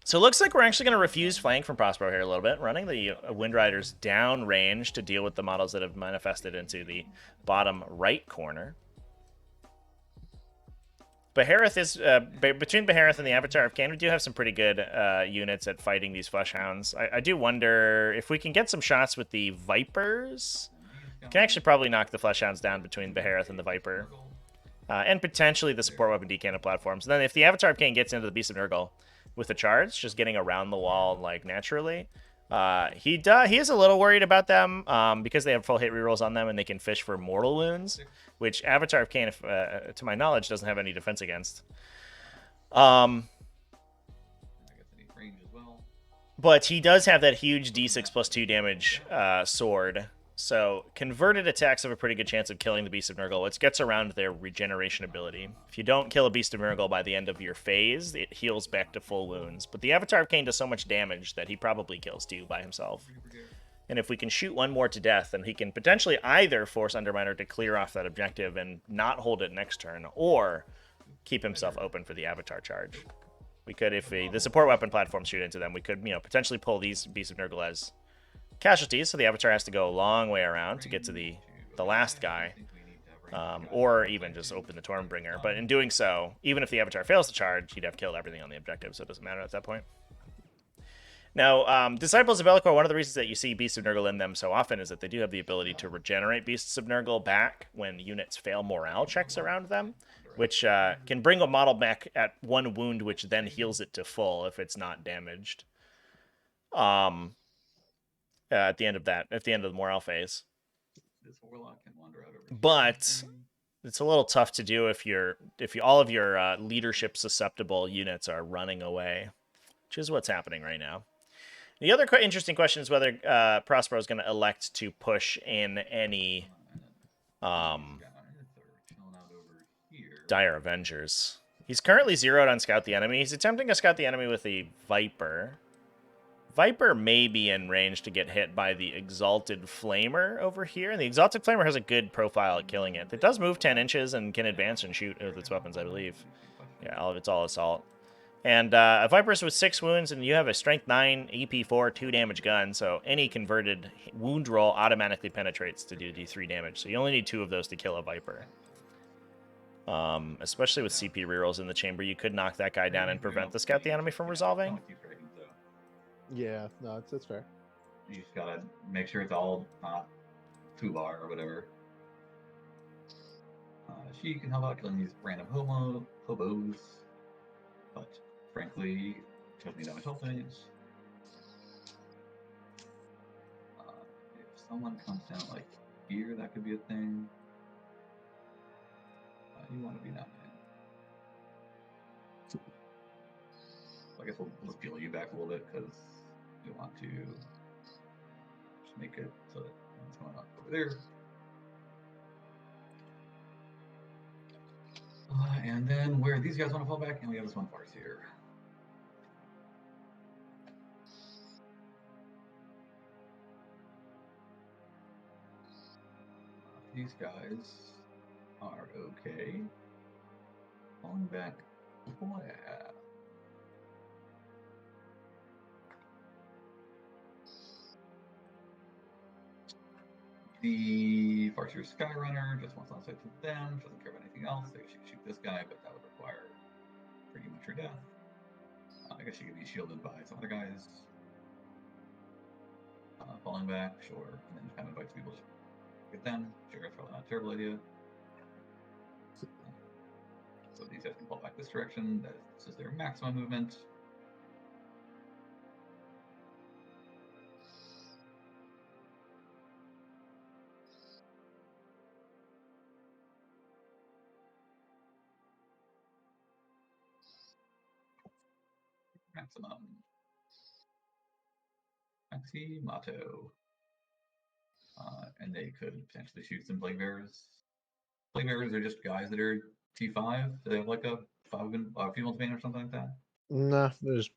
So it looks like we're actually going to refuse flank from Prospero here a little bit, running the Wind Riders down range to deal with the models that have manifested into the bottom right corner. Behareth is between Behareth and the Avatar of Cain, we do have some pretty good units at fighting these flesh hounds. I do wonder if we can get some shots with the Vipers. We can actually probably knock the flesh hounds down between Behareth and the Viper, and potentially the support weapon decanted platforms. And then if the Avatar of Cain gets into the Beast of Nurgle with the charge, just getting around the wall like naturally, he is a little worried about them because they have full hit rerolls on them and they can fish for mortal wounds, which Avatar of Cain, to my knowledge, doesn't have any defense against. But he does have that huge D6 plus 2 damage sword. So converted attacks have a pretty good chance of killing the Beast of Nurgle, which gets around their regeneration ability. If you don't kill a Beast of Nurgle by the end of your phase, it heals back to full wounds. But the Avatar of Cain does so much damage that he probably kills 2 by himself. And if we can shoot 1 more to death, then he can potentially either force Underminder to clear off that objective and not hold it next turn, or keep himself open for the Avatar charge. We could, if the support weapon platforms shoot into them, we could, potentially pull these Beasts of Nurgle as casualties, so the Avatar has to go a long way around to get to the last guy, or even just open the Stormbringer. But in doing so, even if the Avatar fails to charge, he'd have killed everything on the objective, so it doesn't matter at that point. Now, Disciples of Be'lakor, one of the reasons that you see Beasts of Nurgle in them so often is that they do have the ability to regenerate Beasts of Nurgle back when units fail morale checks around them, which can bring a model back at 1 wound, which then heals it to full if it's not damaged. At the end of the morale phase. But it's a little tough to do if all of your leadership susceptible units are running away, which is what's happening right now. The other interesting question is whether Prospero is going to elect to push in any Dire Avengers. He's currently zeroed on Scout the Enemy. He's attempting to scout the enemy with the Viper. Viper may be in range to get hit by the Exalted Flamer over here. And the Exalted Flamer has a good profile at killing it. It does move 10 inches and can advance and shoot with its weapons, I believe. Yeah, it's all assault. And a Viper's with 6 wounds, and you have a Strength 9, AP 4, 2 damage gun. So any converted wound roll automatically penetrates to do D3 damage. So you only need 2 of those to kill a Viper. Especially with CP rerolls in the chamber, you could knock that guy down and prevent the Scout the Enemy from resolving. Yeah, no, it's fair. You just gotta make sure it's all not Tular or whatever. She can help out killing these random hobos, but frankly, doesn't need that much health points. someone comes down like here, that could be a thing. You want to be that man. So I guess we'll just peel you back a little bit because we want to just make it so that it's going up over there. And then where these guys want to fall back, and we have this one farce here. These guys are okay. Falling back. Wow. The Farseer Skyrunner just wants onside to them, doesn't care about anything else. They should shoot this guy, but that would require pretty much her death. I guess she could be shielded by some other guys. Falling back, sure. And then just kind of invites people to get them. Sure, it's probably not a terrible idea. So these guys can fall back this direction. This is their maximum movement. Maximum. Maximato. And they could potentially shoot some Plague Bearers. Plague Bearers are just guys that are T5. Do they have like a female domain or something like that? Nah, there's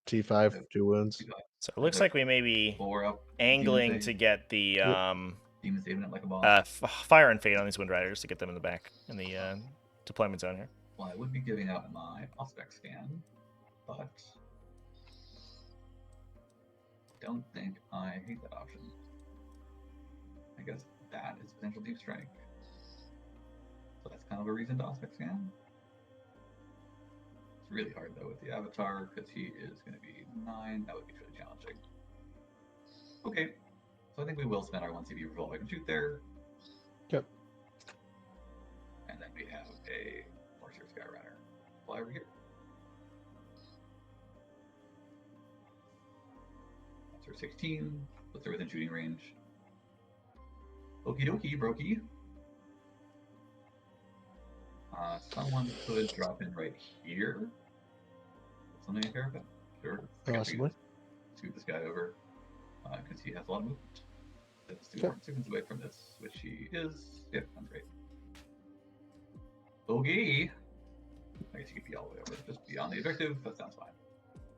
T5, 2 wounds. T5. So it looks like we may be 4 up. angling to get the Demon saving it like a boss. Fire and Fate on these Wind Riders to get them in the back in the deployment zone here. Well, I would be giving out my Prospect scan, but don't think I hate that option. I guess that is potential deep strike. So that's kind of a reason to Prospect scan. It's really hard though with the Avatar because he is going to be 9. That would be really challenging. Okay, so I think we will spend our 1 CP revolve. I can shoot there. Yep. And then we have a Farseer Skyrunner fly over here. That's our 16. Puts her within shooting range. Okie dokie, brokey. Someone could drop in right here. Something I care about? Sure. Possibly. Scoot this guy over. Because he has a lot of movement. That's 2 seconds away from this, which he is. Yeah, that's great. Okay. I guess you could be all the way over, just beyond the objective. That sounds fine.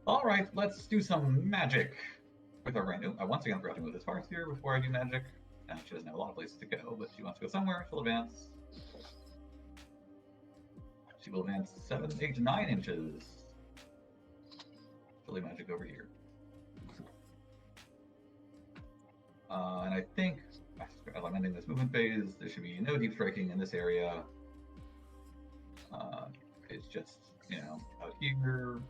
All right, let's do some magic with our random. I once again forgot to move this farce here before I do magic. She doesn't have a lot of places to go, but she wants to go somewhere. She'll advance. She will advance 7, 8, 9 inches. Chilly magic over here. And I think, as I'm ending this movement phase, there should be no deep striking in this area. It's just, out here,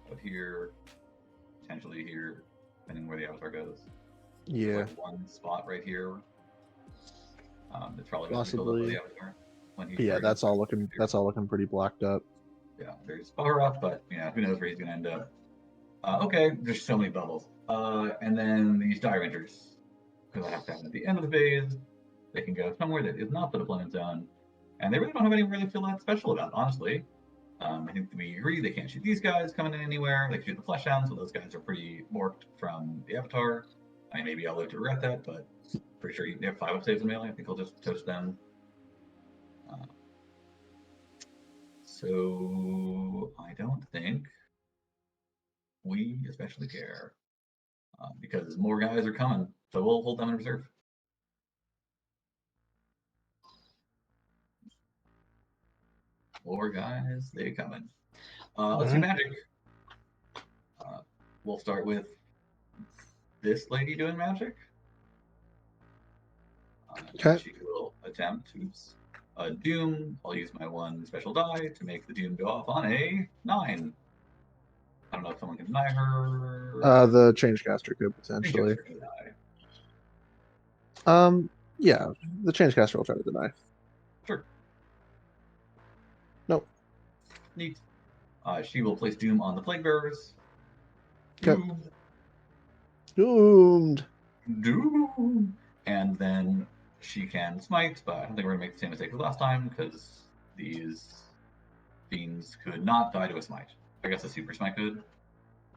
potentially here, depending where the Avatar goes. Yeah. Like one spot right here. It's probably possibly. The Avatar when Yeah, that's all looking pretty blocked up. Yeah, there's far off, but who knows where he's gonna end up. Okay, there's so many bubbles. And then these Die Rangers, because I have to have them at the end of the phase, they can go somewhere that is not the deployment zone, and they really don't have anywhere they feel that special about, honestly. I think we agree they can't shoot these guys coming in anywhere. They can shoot the flesh down, so those guys are pretty morphed from the Avatar. I mean, maybe I'll live to regret that, but pretty sure they have 5 up saves in melee. I think I'll just toast them. So I don't think we especially care because more guys are coming, so we'll hold them in reserve. More guys, they coming. Let's do magic. We'll start with this lady doing magic. Okay. She will attempt to Doom. I'll use my 1 special die to make the Doom go off on a 9. I don't know if someone can deny her. The Changecaster could potentially. Yeah, the Changecaster will try to deny. Sure. Nope. Neat. She will place Doom on the Plague Bearers. Okay. Doomed. Doom. And then she can smite, but I don't think we're gonna make the same mistake as last time because these fiends could not die to a smite. I guess a super smite could.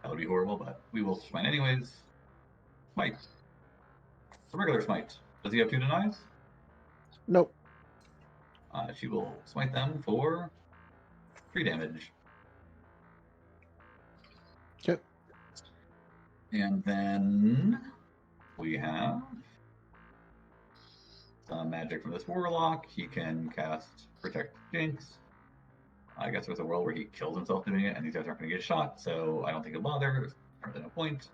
That would be horrible, but we will smite anyways. Smite. It's a regular smite. Does he have 2 denies? Nope. She will smite them for 3 damage. Okay. And then we have some magic from this warlock. He can cast Protect Jinx. I guess there's a world where he kills himself doing it, and these guys aren't going to get shot, so I don't think he'll bother. There's really no point.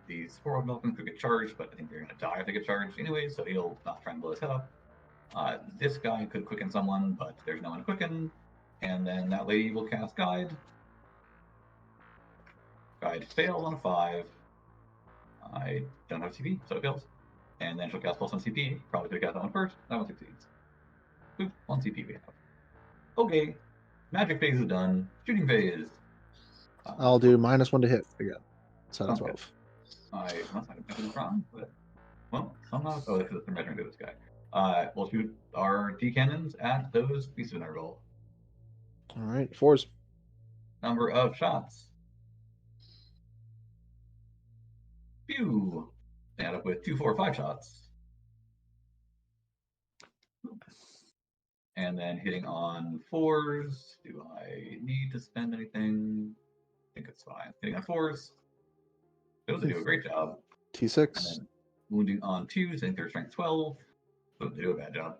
These 4 Dolphins could get charged, but I think they're going to die if they get charged anyway, so he'll not try and blow his head up. This guy could quicken someone, but there's no one to quicken. And then that lady will cast Guide. Guide fails on a 5. I don't have CP, so it fails. And then she'll cast plus 1 CP. Probably could have cast that one first. That one succeeds. Boop, 1 CP we have. Okay, magic phase is done. Shooting phase. I'll do -1 to hit again. So that's 12. I must have gotten this wrong, but well, somehow. Oh, because they're measuring to this guy. We'll shoot our D cannons at those pieces in our roll. All right, 4s. Number of shots. Pew! Add up with 2, 4, 5 shots. And then hitting on 4s. Do I need to spend anything? I think it's fine. Hitting on 4s. Those do a great job. T6. And then wounding on 2s. I think they're strength 12. Oh, they do a bad job.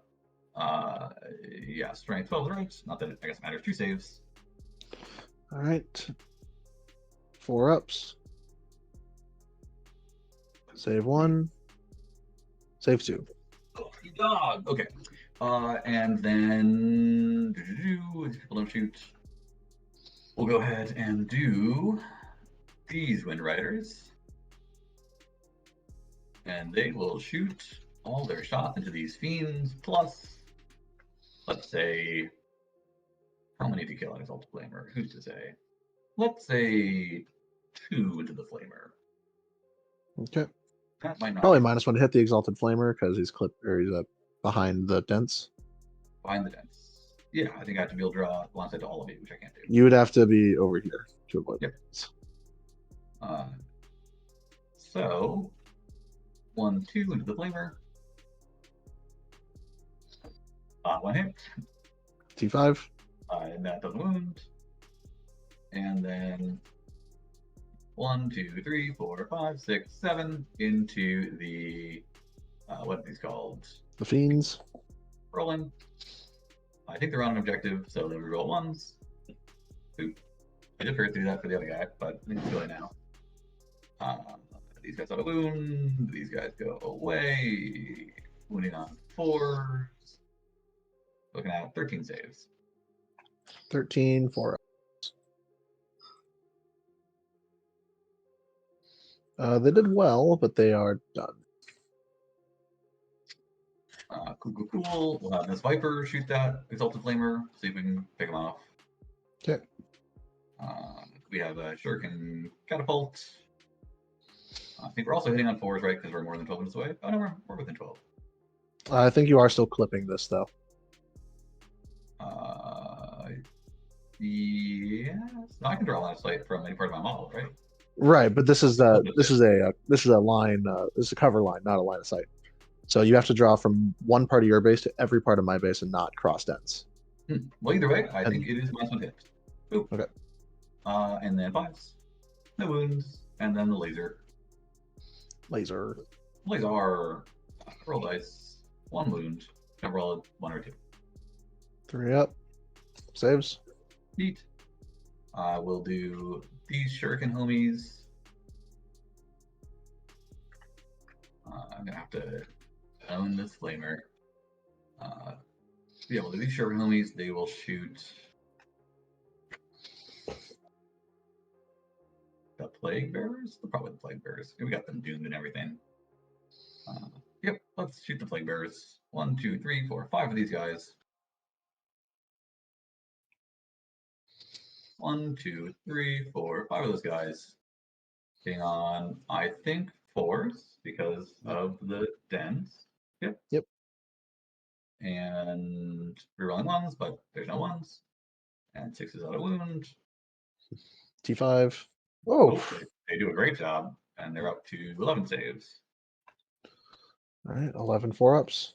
Yeah, strength 12 is right. Not that it, I guess, matters. 2 saves. All right. 4 ups. Save 1. Save 2. Oh, you dog. Okay. And then these people don't shoot. We'll go ahead and do these Wind Riders. And they will shoot all their shots into these fiends, plus, let's say, how many to kill an Exalted Flamer? Who's to say? Let's say 2 into the Flamer. Okay. That might not Probably be -1 to hit the Exalted Flamer because he's behind the dents. behind the dents. Yeah, I think I have to be able to draw line side to all of you, which I can't do. You would have to be over here to avoid Yep. dents. So 1, 2 into the Flamer. 1 hit. T5. And that doesn't wound. And then 1, 2, 3, 4, 5, 6, 7 into the what are these called? The Fiends. Rolling. I think they're on an objective, so they'll reroll 1s. Oop. I did forget to do that for the other guy, but I think it's going now. These guys have a wound. These guys go away. Wounding on 4s. Looking at 13 saves. 13, 4 ups. They did well, but they are done. Cool. We'll have this Viper shoot that Exalted Flamer, see if we can pick him off. Okay. We have a Shuriken Catapult. I think we're also hitting on 4s, right? Because we're more than 12 minutes away. Oh, no, we're within 12. I think you are still clipping this, though. Yes. No, I can draw a line of sight from any part of my model, right? Right, but this is a line. This is a cover line, not a line of sight. So you have to draw from one part of your base to every part of my base and not cross dents. Well, either way, I think it is -1 hit. Ooh. Okay. And then 5s. No wounds. And then the laser. Laser. Roll dice. 1 wound. Can roll a 1 or 2. 3 up. Saves. Neat. We'll do these Shuriken homies. I'm gonna have to own this Flamer. Yeah, we'll do these Shuriken homies. They will shoot the Plague Bearers? Probably the Plague Bearers. We got them doomed and everything. Yep, let's shoot the Plague Bearers. 1, 2, 3, 4, 5 of these guys. 1, 2, 3, 4, 5 of those guys. Getting on, I think, 4s because of the dens. Yep. Yep. And rerolling 1s, but there's no 1s. And 6s out of wound. T5. Oh, Oh, they do a great job, and they're up to 11 saves. all right, 11 4-ups.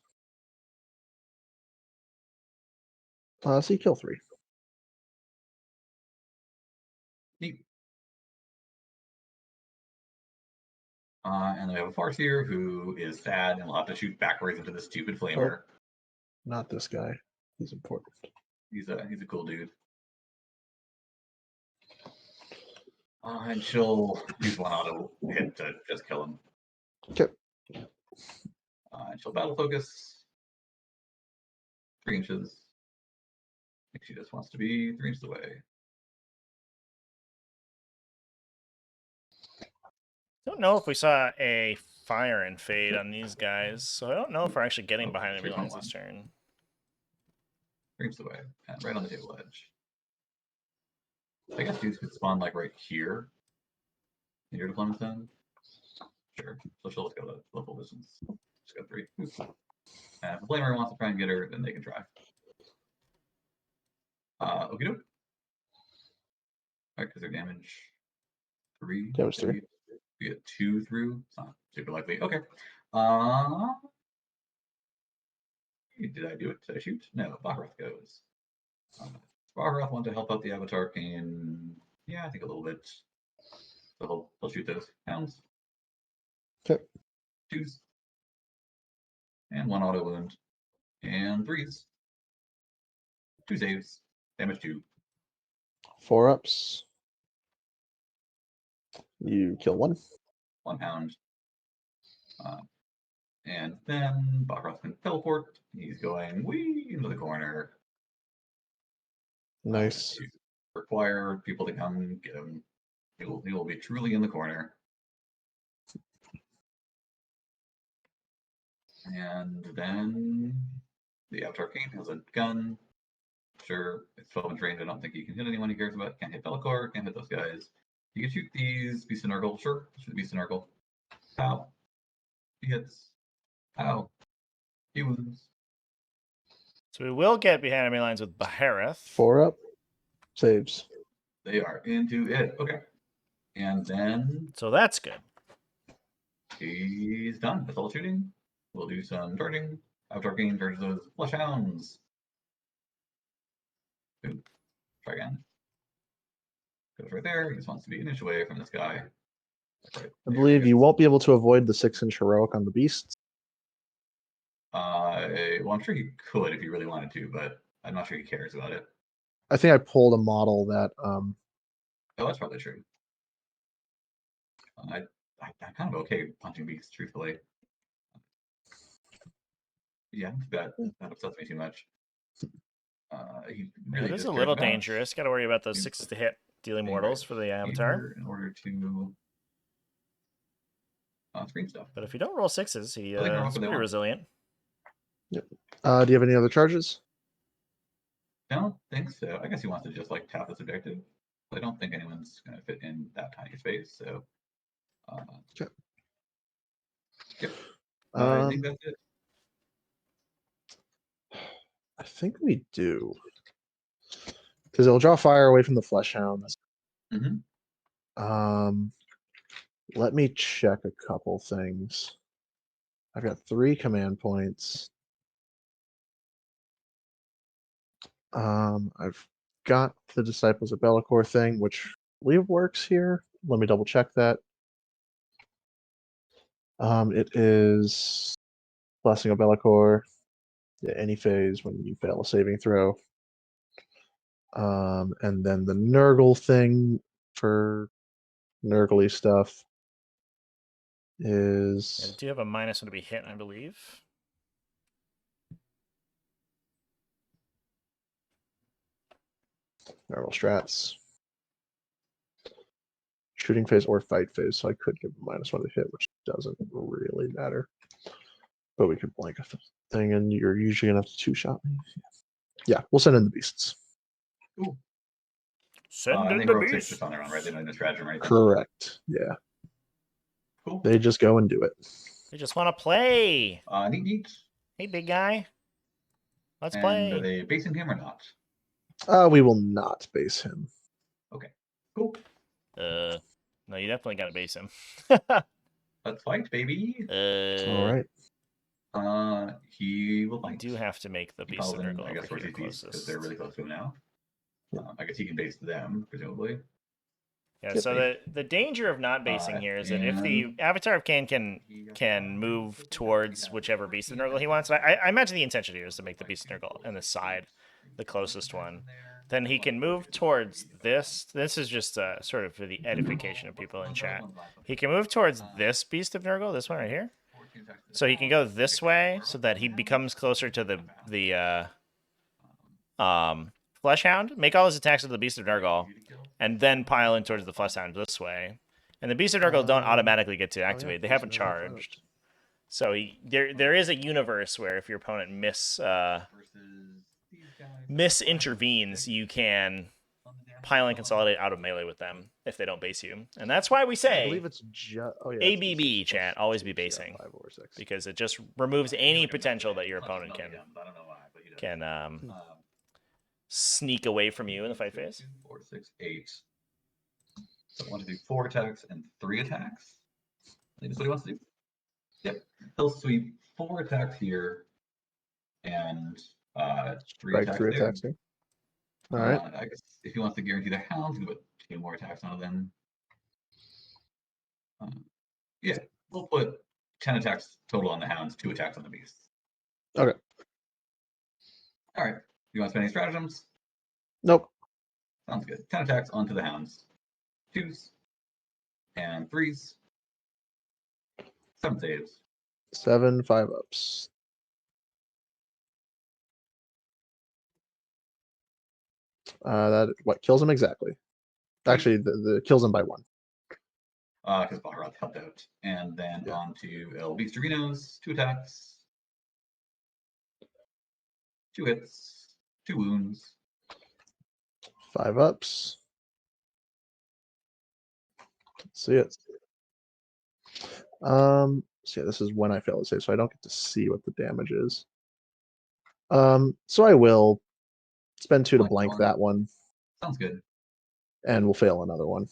So you kill 3. Neat. And then we have a Farseer who is sad and will have to shoot backwards into the stupid flamer. Not this guy. He's important. He's a cool dude. And she'll use 1 auto hit to just kill him. Okay. And she'll battle focus 3 inches. I think she just wants to be 3 inches away. Don't know if we saw a fire and fade on these guys, so I don't know if we're actually getting behind enemy lines this turn. 3 inches away, and right on the table edge. I guess dudes could spawn like right here in your deployment zone. Sure. So she'll just go to local distance. Just go 3. And if the flamer wants to try and get her, then they can try. Okie doke. Alright, because their damage 3. That was 3. We get 2 through. It's not super likely. Okay. Did I do it? Did I shoot? No, Baccarat goes. Baccarat want to help out the Avatar King. Yeah, I think a little bit. So he'll shoot those hounds. Okay. 2s. And 1 auto wound. And 3s. 2 saves. Damage 2. 4-ups. You kill 1. 1 hound. And then Baccarat can teleport. He's going wee into the corner. Nice. To require people to come get him. He will be truly in the corner. And then the Avatar King has a gun. Sure, it's 12 inch range. I don't think he can hit anyone he cares about. Can't hit Bellicor, can't hit those guys. You can shoot these Beast and Nurgle. Sure, shoot the Beast and Nurgle. Pow. He hits. Pow. He wounds. So we will get behind enemy lines with Bahareth. 4-up. Saves. They are into it. Okay. And then So that's good. he's done. That's all shooting. We'll do some charging. Avatar King charges those flesh hounds. Ooh. Try again. Goes right there. He just wants to be an inch away from this guy. Right. I believe you won't be able to avoid the 6-inch heroic on the beasts. Well, I'm sure he could if he really wanted to, but I'm not sure he cares about it. I think I pulled a model that Oh, that's probably true. I'm kind of okay punching beasts, truthfully. Yeah, that upsets me too much. He really It is just a cares little about dangerous. Got to worry about those you 6s to hit dealing being mortals right for the Avatar. in order to screen stuff. But if you don't roll 6s, he I think they're is what they pretty want. resilient. do you have any other charges? I don't think so. I guess he wants to just like tap this objective. I don't think anyone's going to fit in that tiny space. So, Okay. Yep. I think that's it. I think we do. Because it'll draw fire away from the flesh hounds. Mm-hmm. Let me check a couple things. I've got 3 command points. I've got the Disciples of Bellicor thing, which I believe works here. Let me double check that. It is Blessing of Bellicor. Yeah, any phase when you fail a saving throw. And then the Nurgle thing for Nurgly stuff is Yeah, do you have a -1 to be hit, I believe? Nurgle strats. Shooting phase or fight phase, so I could give -1 to hit, which doesn't really matter. But we could blank a thing, and you're usually gonna have to 2-shot me. Yeah, we'll send in the beasts. Cool. Send And in they the roll 6 beast. just on their own, right? They don't even stratagem or anything. Correct. Yeah. Cool. They just go and do it. They just want to play. Neat. Hey, big guy. Let's And play. are they basing him or not? We will not base him. Okay. Cool. No, you definitely gotta base him. Let's fight, baby. All right. He will You fight. do have to make the He beast calls of in, Nurgle I guess, over here towards these beasts because closest. they're really close to him now. I guess he can base them, presumably. Yeah, Yep. so the danger of not basing here is that if the Avatar of Cain can move towards whichever beast of Nurgle he wants, I imagine the intention here is to make the beast of Nurgle and the side the closest one. Then he can move towards this. This is just sort of for the edification of people in chat. He can move towards this beast of Nurgle, this one right here. So he can go this way so that he becomes closer to the Fleshhound. Make all his attacks with the beast of Nurgle, and then pile in towards the Fleshhound this way. And the beast of Nurgle don't automatically get to activate. They haven't charged. So there is a universe where if your opponent misintervenes, you can pile and consolidate out of melee with them if they don't base you. And that's why we I say believe it's just ABB, chat, always be basing. Because it just removes any potential that your opponent can sneak away from you in the fight phase. 4, 6, 8. So 1, 2, 3, 4 attacks and 3 attacks. I think that's what he wants to do. Yep. He'll sweep 4 attacks here and 3 attacks there. here. All right. I guess if he wants to guarantee the hounds, he can put 2 more attacks onto them. Yeah, we'll put 10 attacks total on the hounds, 2 attacks on the beasts. Okay. All right. You want to spend any stratagems? Nope. Sounds good. 10 attacks onto the hounds. 2s and 3s. 7 saves. 7 5-ups. That what kills him exactly? Actually, the kills him by 1. Because Baharat helped out. And then on to El Beasterinos. 2 attacks. 2 hits. 2 wounds. 5-ups. Let's see it. So yeah, this is when I fail to save, so I don't get to see what the damage is. So I will spend 2 to blank that one. Sounds good. And we'll fail another one.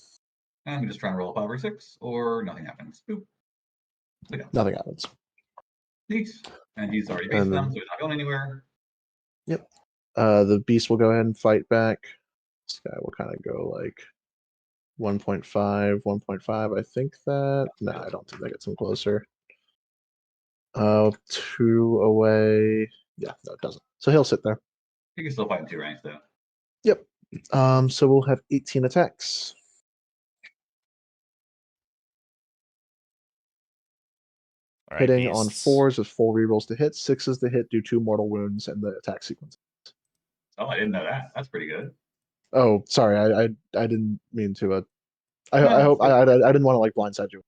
And we just try and roll a 5 or 6, or nothing happens. Boop. Nothing happens. Neat. And he's already based them, so he's not going anywhere. Yep. The beast will go ahead and fight back. This guy will kind of go like 1.5, 1.5. I think that. No, I don't think that gets him closer. 2 away. Yeah, no, it doesn't. So he'll sit there. He can still fight in 2 ranks, though. Yep. So we'll have 18 attacks. All right, hitting on beasts. 4s with 4 rerolls to hit, 6s to hit, do 2 mortal wounds, and the attack sequence. Oh, I didn't know that. That's pretty good. Oh, sorry, I didn't mean to. I No, hope it's good. I didn't want to like blindside you.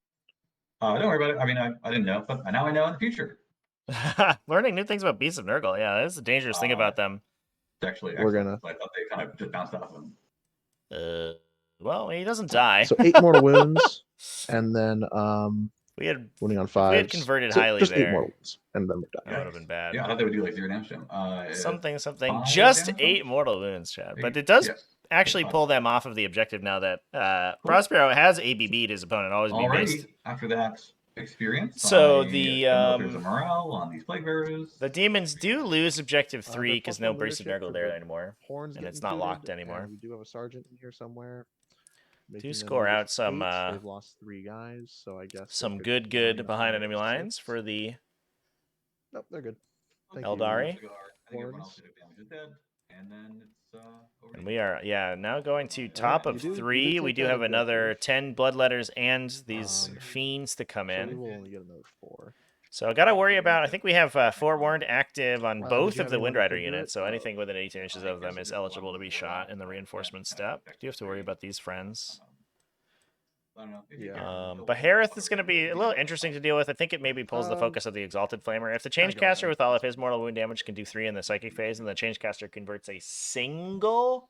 Don't worry about it. I mean, I didn't know, but now I know in the future. Learning new things about beasts of Nurgle. Yeah, that's a dangerous thing about them. It's actually We're excellent. I thought they kind of just bounced off him. Well, he doesn't die. So 8 mortal wounds, and then we had wounding on 5s. we had converted so highly just there. 8 mortal wounds, and then we're done. That would have been bad. Yeah, I thought they would do like 0 damage to him. Something. 5 Just damage? 8 mortal wounds, Chad. But 8, it does yes. actually pull them off of the objective now that Prospero has ABB'd his opponent, always be based. After that experience, So there's a morale on these plague bearers. The demons do lose objective 3 because no Beast of leadership Nurgle for there the anymore. Horns And it's getting not locked booted, anymore. and we do have a sergeant in here somewhere. Do score out some They've lost 3 guys, so I guess some good behind enemy lines for the Nope, they're good. Thank Eldari. you. And we are, now going to top of you do 3. take We do that have another objective. 10 bloodletters and these fiends to come So we in. will only get another 4. So I got to worry about, I think we have forewarned active on did both you of have the anyone Windrider figure units, it? so anything within 18 inches of them is eligible to be shot in the reinforcement step. Do you have to worry about these friends? Yeah. But Harith is going to be a little interesting to deal with. I think it maybe pulls the focus of the Exalted Flamer. If the Changecaster with all of his mortal wound damage can do 3 in the Psychic phase, and the Changecaster converts a single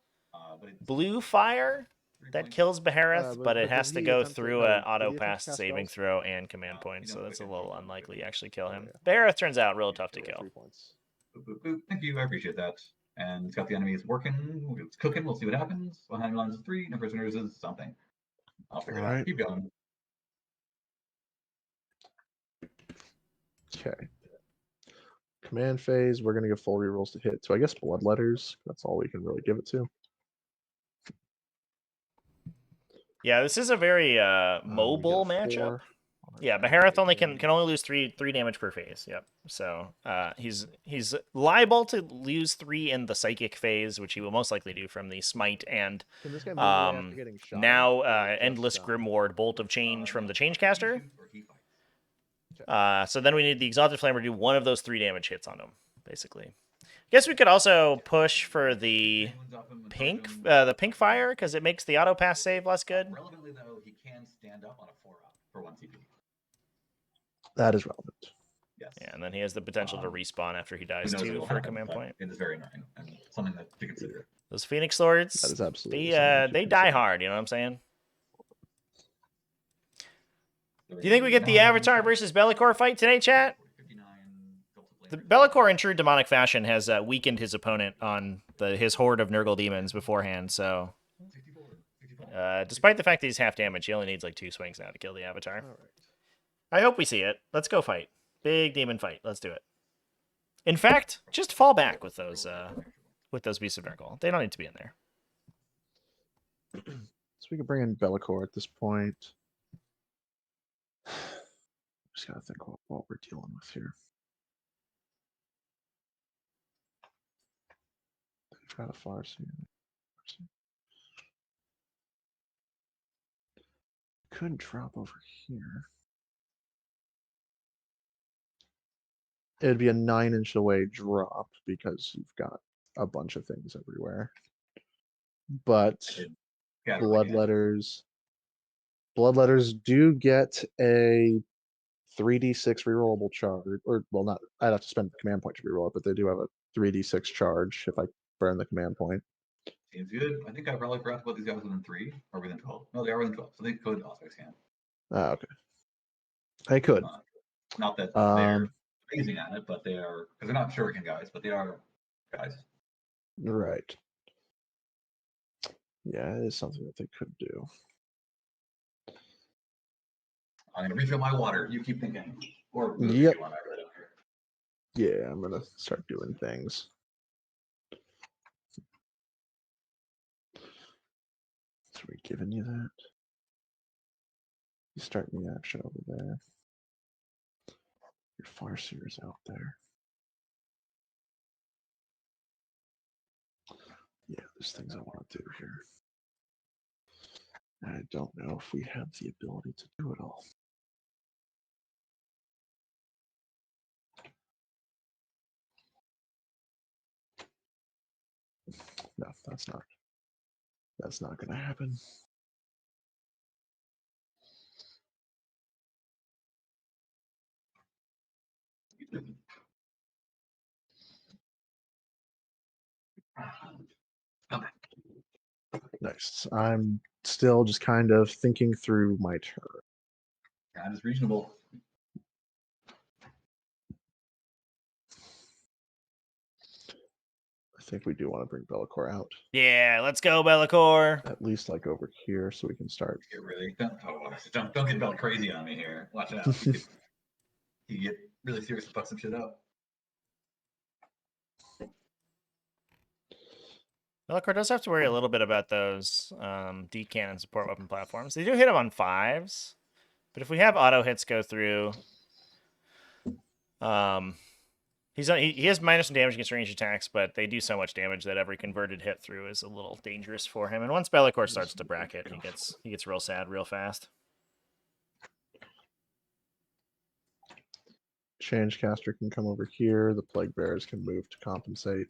blue fire, that kills Behareth, but it did has to he go attempt to- through no, a did he auto attempt to pass cast saving spells? throw and command points, you so know, that's a quick little info, unlikely quick to actually kill him. yeah. Behareth turns out real tough to There were kill. 3 points. Boop, boop, boop. Thank you, I appreciate that. And it's got the enemies working. It's cooking. We'll see what happens. 100 lines is 3. No prisoners is something. I'll figure it out. Alright. Keep going. Okay. Command phase, we're gonna give full rerolls to hit. So I guess bloodletters. That's all we can really give it to. Yeah, this is a very We get a mobile matchup. 4 on our Yeah, command Behareth phase only there. can only lose three damage per phase. Yep. So he's liable to lose 3 in the psychic phase, which he will most likely do from the smite and Can this guy move away after getting shot? now or just, endless Grimward bolt of change from the changecaster. He shoots or he fights. So then we need the exalted flamer to do one of those 3 damage hits on him, basically. I guess we could also push for the pink fire because it makes the auto pass save less good. Relevantly, though, he can stand up on a 4-up for 1 TP. That is relevant. Yes. Yeah, and then he has the potential to respawn after he Who dies knows what too will for a happen, command but point. It is very annoying and something that to consider. Those Phoenix Lords, That is absolutely they something to they die consider. hard. You know what I'm saying? Do you think we get the Avatar versus Bellicor fight today, chat? The Bellicor in true demonic fashion has weakened his opponent on his horde of Nurgle demons beforehand, so despite the fact that he's half damage, he only needs like 2 swings now to kill the Avatar. All right. I hope we see it. Let's go fight. Big demon fight. Let's do it. In fact, just fall back with those Beasts of Nurgle. They don't need to be in there. So we can bring in Bellicor at this point. Just gotta think what we're dealing with here. We've got a Farseer. Could drop over here. It'd be a 9-inch away drop because you've got a bunch of things everywhere. But bloodletters do get a 3d6 rerollable charge, or well, not. I'd have to spend the command point to reroll it, but they do have a 3d6 charge if I burn the command point. Seems good. I think I probably forgot about these guys within 3 or within 12. No, they are within 12, so they could also expand. Okay. They could. Not that they're amazing at it, but they are, because they're not shuriken guys, but they are guys. Right. Yeah, it is something that they could do. I'm gonna refill my water. You keep thinking. Or move Yep. if you want. I really don't care. Yeah, I'm gonna start doing things. So we're giving you that. You start the action over there. Your Farseer's out there. Yeah, there's things I want to do here. I don't know if we have the ability to do it all. No, that's not gonna happen. Nice. I'm still just kind of thinking through my turn. That is reasonable. I think we do want to bring Bellicor out. Yeah, let's go, Bellicor. At least like over here so we can start. Get really don't get Bell crazy on me here. Watch out. You get really serious and fuck some shit up. Bellicor does have to worry a little bit about those D-cannon support weapon platforms. They do hit him on 5s, but if we have auto hits go through, he has minus some damage against ranged attacks, but they do so much damage that every converted hit through is a little dangerous for him. And once Bellicor starts to bracket, he gets real sad real fast. Changecaster can come over here. The Plague Bearers can move to compensate.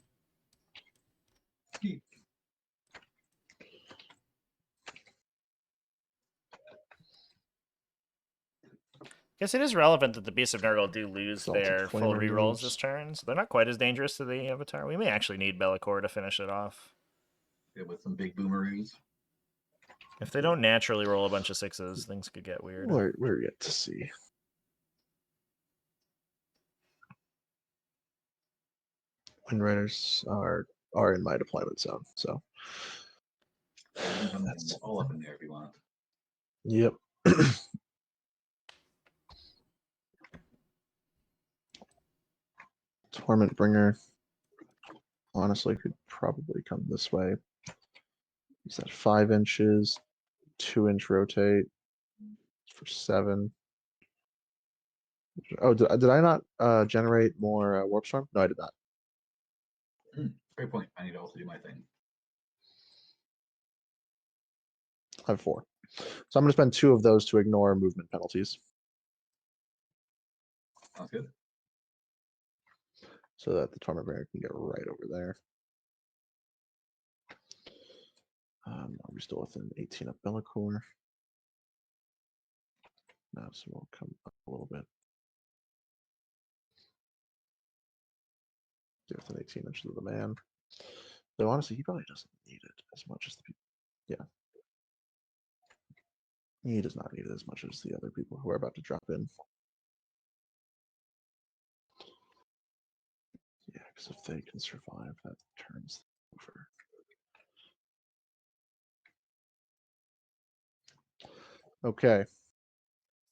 Guess it is relevant that the Beasts of Nurgle do lose Exalted their full Flamer rerolls moves. this turn, so they're not quite as dangerous to the Avatar. We may actually need Bellicor to finish it off. Yeah, with some big boomeroos. If they don't naturally roll a bunch of 6s, things could get weird. We're yet to see. Windriders are in my deployment zone, so You can come all up in there if you want. yep. Torment Bringer honestly could probably come this way. Is that 5 inches, 2-inch rotate for 7? Oh, did I not generate more Warp Storm? No, I did not. Great point. I need to also do my thing. I have 4. So I'm going to spend 2 of those to ignore movement penalties. Sounds good. So that the Torment Bringer can get right over there. Are we still within 18 of Bellicor? No, so we'll come up a little bit. Within 18 inches of the man. Though honestly, he probably doesn't need it as much as the people. Yeah. He does not need it as much as the other people who are about to drop in. Yeah, because if they can survive, that turns over. Okay. It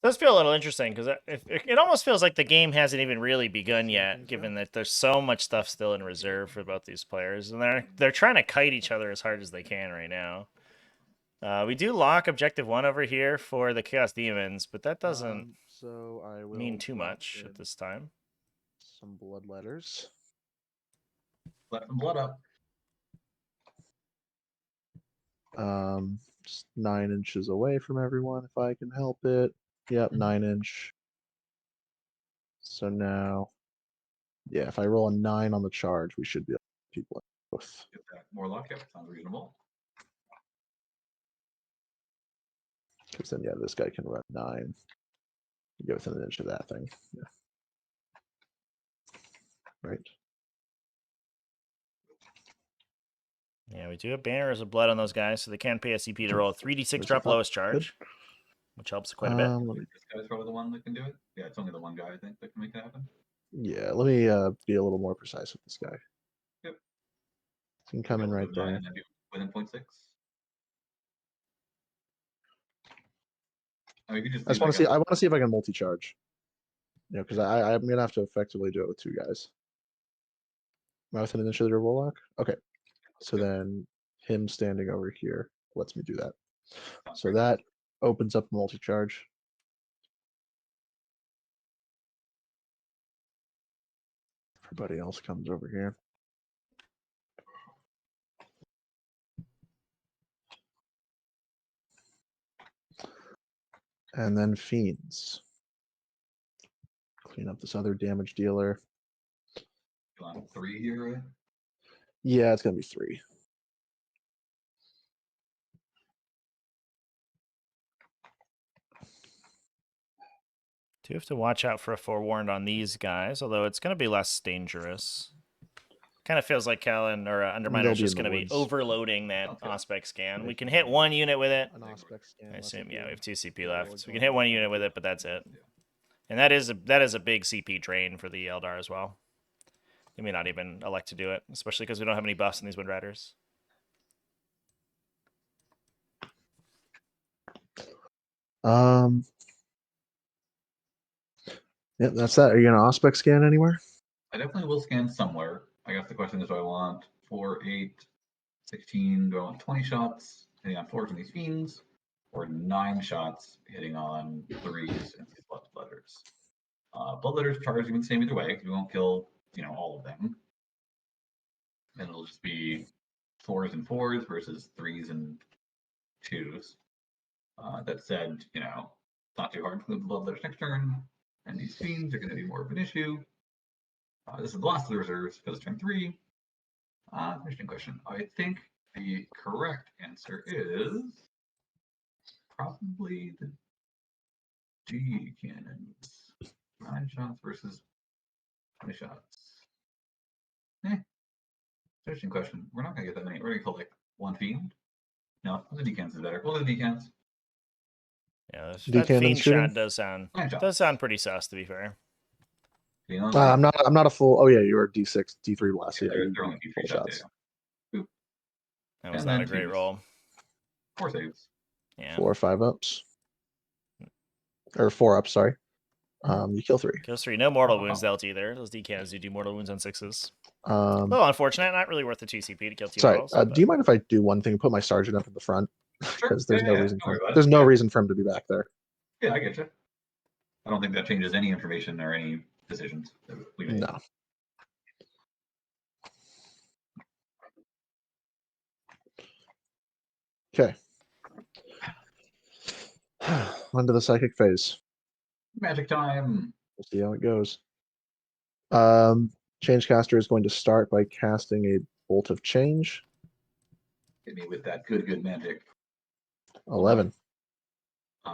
does feel a little interesting because it almost feels like the game hasn't even really begun yet, given that there's so much stuff still in reserve for both these players, and they're trying to kite each other as hard as they can right now. We do lock objective 1 over here for the Chaos Demons, but that doesn't So I will mean too drop much in at this time. some blood letters. Let some blood up. Just 9 inches away from everyone if I can help it. Yep, 9-inch. So now, yeah, if I roll a 9 on the charge, we should be able to keep both. Get that more luck. Yep, sounds reasonable. Because then, yeah, this guy can run 9. Get within an inch of that thing. Yeah. Right. Yeah, we do have banners of blood on those guys, so they can pay a CP to roll a 3d6 Where's drop the top? lowest charge, which helps quite a bit. This guy's probably the one that can do it. Yeah, it's only the one guy I think that can make it happen. Yeah, let me be a little more precise with this guy. Yep. Can come in right there. And then do within 0.6. I mean, you could just I just want to see. I want to see if I can multi-charge. You know, because I'm gonna have to effectively do it with 2 guys. Am I within an inch of the warlock? Okay. So then him standing over here lets me do that. So that opens up multi-charge. Everybody else comes over here. And then fiends. Clean up this other damage dealer. You want 3 here, right? Yeah, it's gonna be 3. Do have to watch out for a forewarned on these guys, although it's going to be less dangerous. Kind of feels like Callan or Underminer is just going to be overloading that Auspex scan. We can hit 1 unit with it. An Auspex scan. I assume, yeah, we have 2 CP left, so we can hit 1 unit with it, but that's it. And that is a big CP drain for the Aeldari as well. They may not even elect to do it, especially because we don't have any buffs in these Wind Riders. Yeah, that's that. Are you gonna Auspex scan anywhere? I definitely will scan somewhere. I guess the question is, do I want 4, 8, 16? Do I want 20 shots hitting on 4s and these fiends, or 9 shots hitting on 3s and these bloodletters? Bloodletters charge even the same either way because we won't kill, all of them, and it'll just be 4s and 4s versus 3s and 2s. That said, it's not too hard to move the bloodletters next turn, and these fiends are going to be more of an issue. This is the last of the reserves because it's turn 3. Interesting question. I think the correct answer is probably the G cannons. 9 shots versus 20 shots. Interesting question. We're not going to get that many. We're going to kill like 1 fiend. No, the decans is better. Well, the decans. Yeah, that Decan and fiend shooting? shot does sound Land shot. pretty sus, to be fair. You know, I'm not a full. Oh yeah, you're a D6, D3 blast. yeah, Yeah, they're you only full D3 shots. shots. Yeah. Boop. That was And not then a great twos. roll. 4 saves. Yeah. 4 or 5 ups, or 4 ups. Sorry. You kill 3. Kills 3. No mortal wounds dealt either. Those decans do mortal wounds on 6s. A Um, little unfortunate. Not really worth the 2 CP to kill 2 sorry. models. Do you mind if I do one thing? Put my sergeant up in the front because there's no reason for there's no reason for him to be back there. Yeah, I get you. I don't think that changes any information or any decisions that we made. No. Okay. Onto the psychic phase. Magic time. We'll see how it goes. Change caster is going to start by casting a bolt of change. Hit me with that good magic. 11.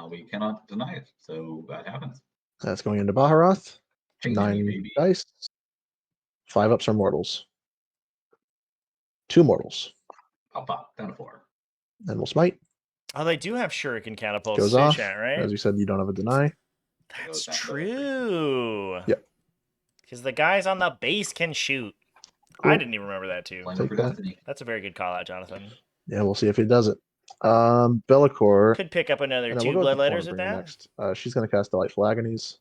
We cannot deny it, so that happens. That's going into Baharoth. Change 9 me, baby. dice. 5 ups are mortals. 2 mortals. Pop, down to 4. Then we'll smite. Oh, they do have shuriken catapults Goes too, off. chat, right? As you said, you don't have a deny. That's goes down to true. Yep. Because the guys on the base can shoot. Cool. I didn't even remember that too. Playing Take for that. destiny. That's a very good call out, Jonathan. Yeah, we'll see if he does it. Bellicor. Could pick up another And then 2 we'll go with the bloodletters with Thornbringer that. next. She's going to cast Delightful Agonies